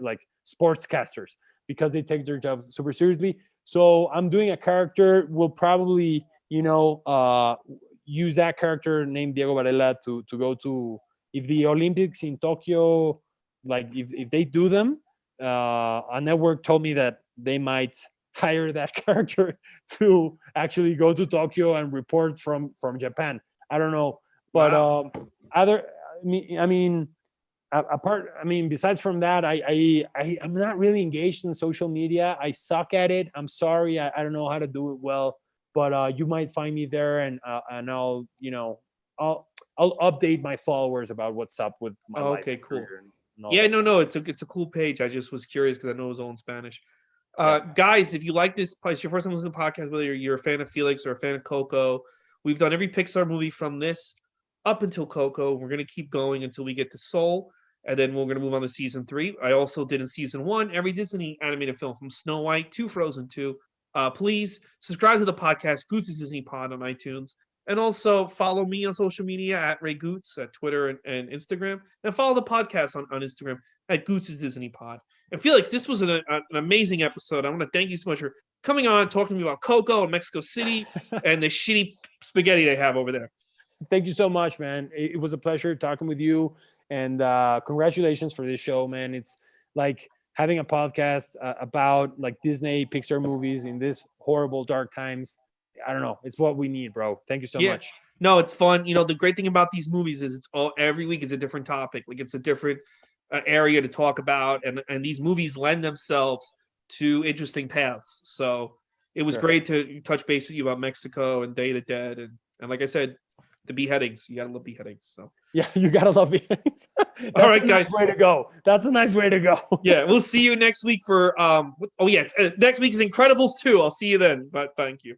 like sportscasters because they take their job super seriously. So I'm doing a character. We'll probably, use that character named Diego Varela to go to, if the Olympics in Tokyo, like if they do them, a network told me that they might hire that character to actually go to Tokyo and report from Japan. I don't know, but Wow. other I mean apart, I mean, besides from that, I'm not really engaged in social media. I suck at it. I'm sorry. I don't know how to do it well, but you might find me there, and I'll I'll update my followers about what's up with my Oh, life okay, and cool. career and all Yeah, that no, stuff. no, it's a cool page. I just was curious because I know it was all in Spanish. Yeah. Guys, if you like this, it's your first time listening to the podcast, whether you're a fan of Felix or a fan of Coco, we've done every Pixar movie from this up until Coco. We're gonna keep going until we get to Soul, and then we're gonna move on to season 3. I also did in season 1 every Disney animated film from Snow White to Frozen 2. Please subscribe to the podcast, Goots' Disney Pod on iTunes. And also follow me on social media at Ray Goots at Twitter and Instagram. And follow the podcast on Instagram at Goots' Disney Pod. And Felix, this was an amazing episode. I want to thank you so much for coming on, talking to me about Coco and Mexico City and the shitty spaghetti they have over there. Thank you so much, man. It was a pleasure talking with you, and congratulations for this show, man. It's like having a podcast about like Disney Pixar movies in this horrible dark times. I don't know. It's what we need, bro. Thank you so Yeah. much. No, it's fun. You know, the great thing about these movies is it's all every week is a different topic. Like it's a different area to talk about, and these movies lend themselves to interesting paths. So it was Sure. great to touch base with you about Mexico and Day of the Dead, and like I said, the beheadings. You gotta love beheadings. So Yeah, you gotta love it. That's all right, a nice guys. way to go. That's a nice way to go. Yeah, we'll see you next week for oh yeah, next week is Incredibles 2. I'll see you then. But thank you.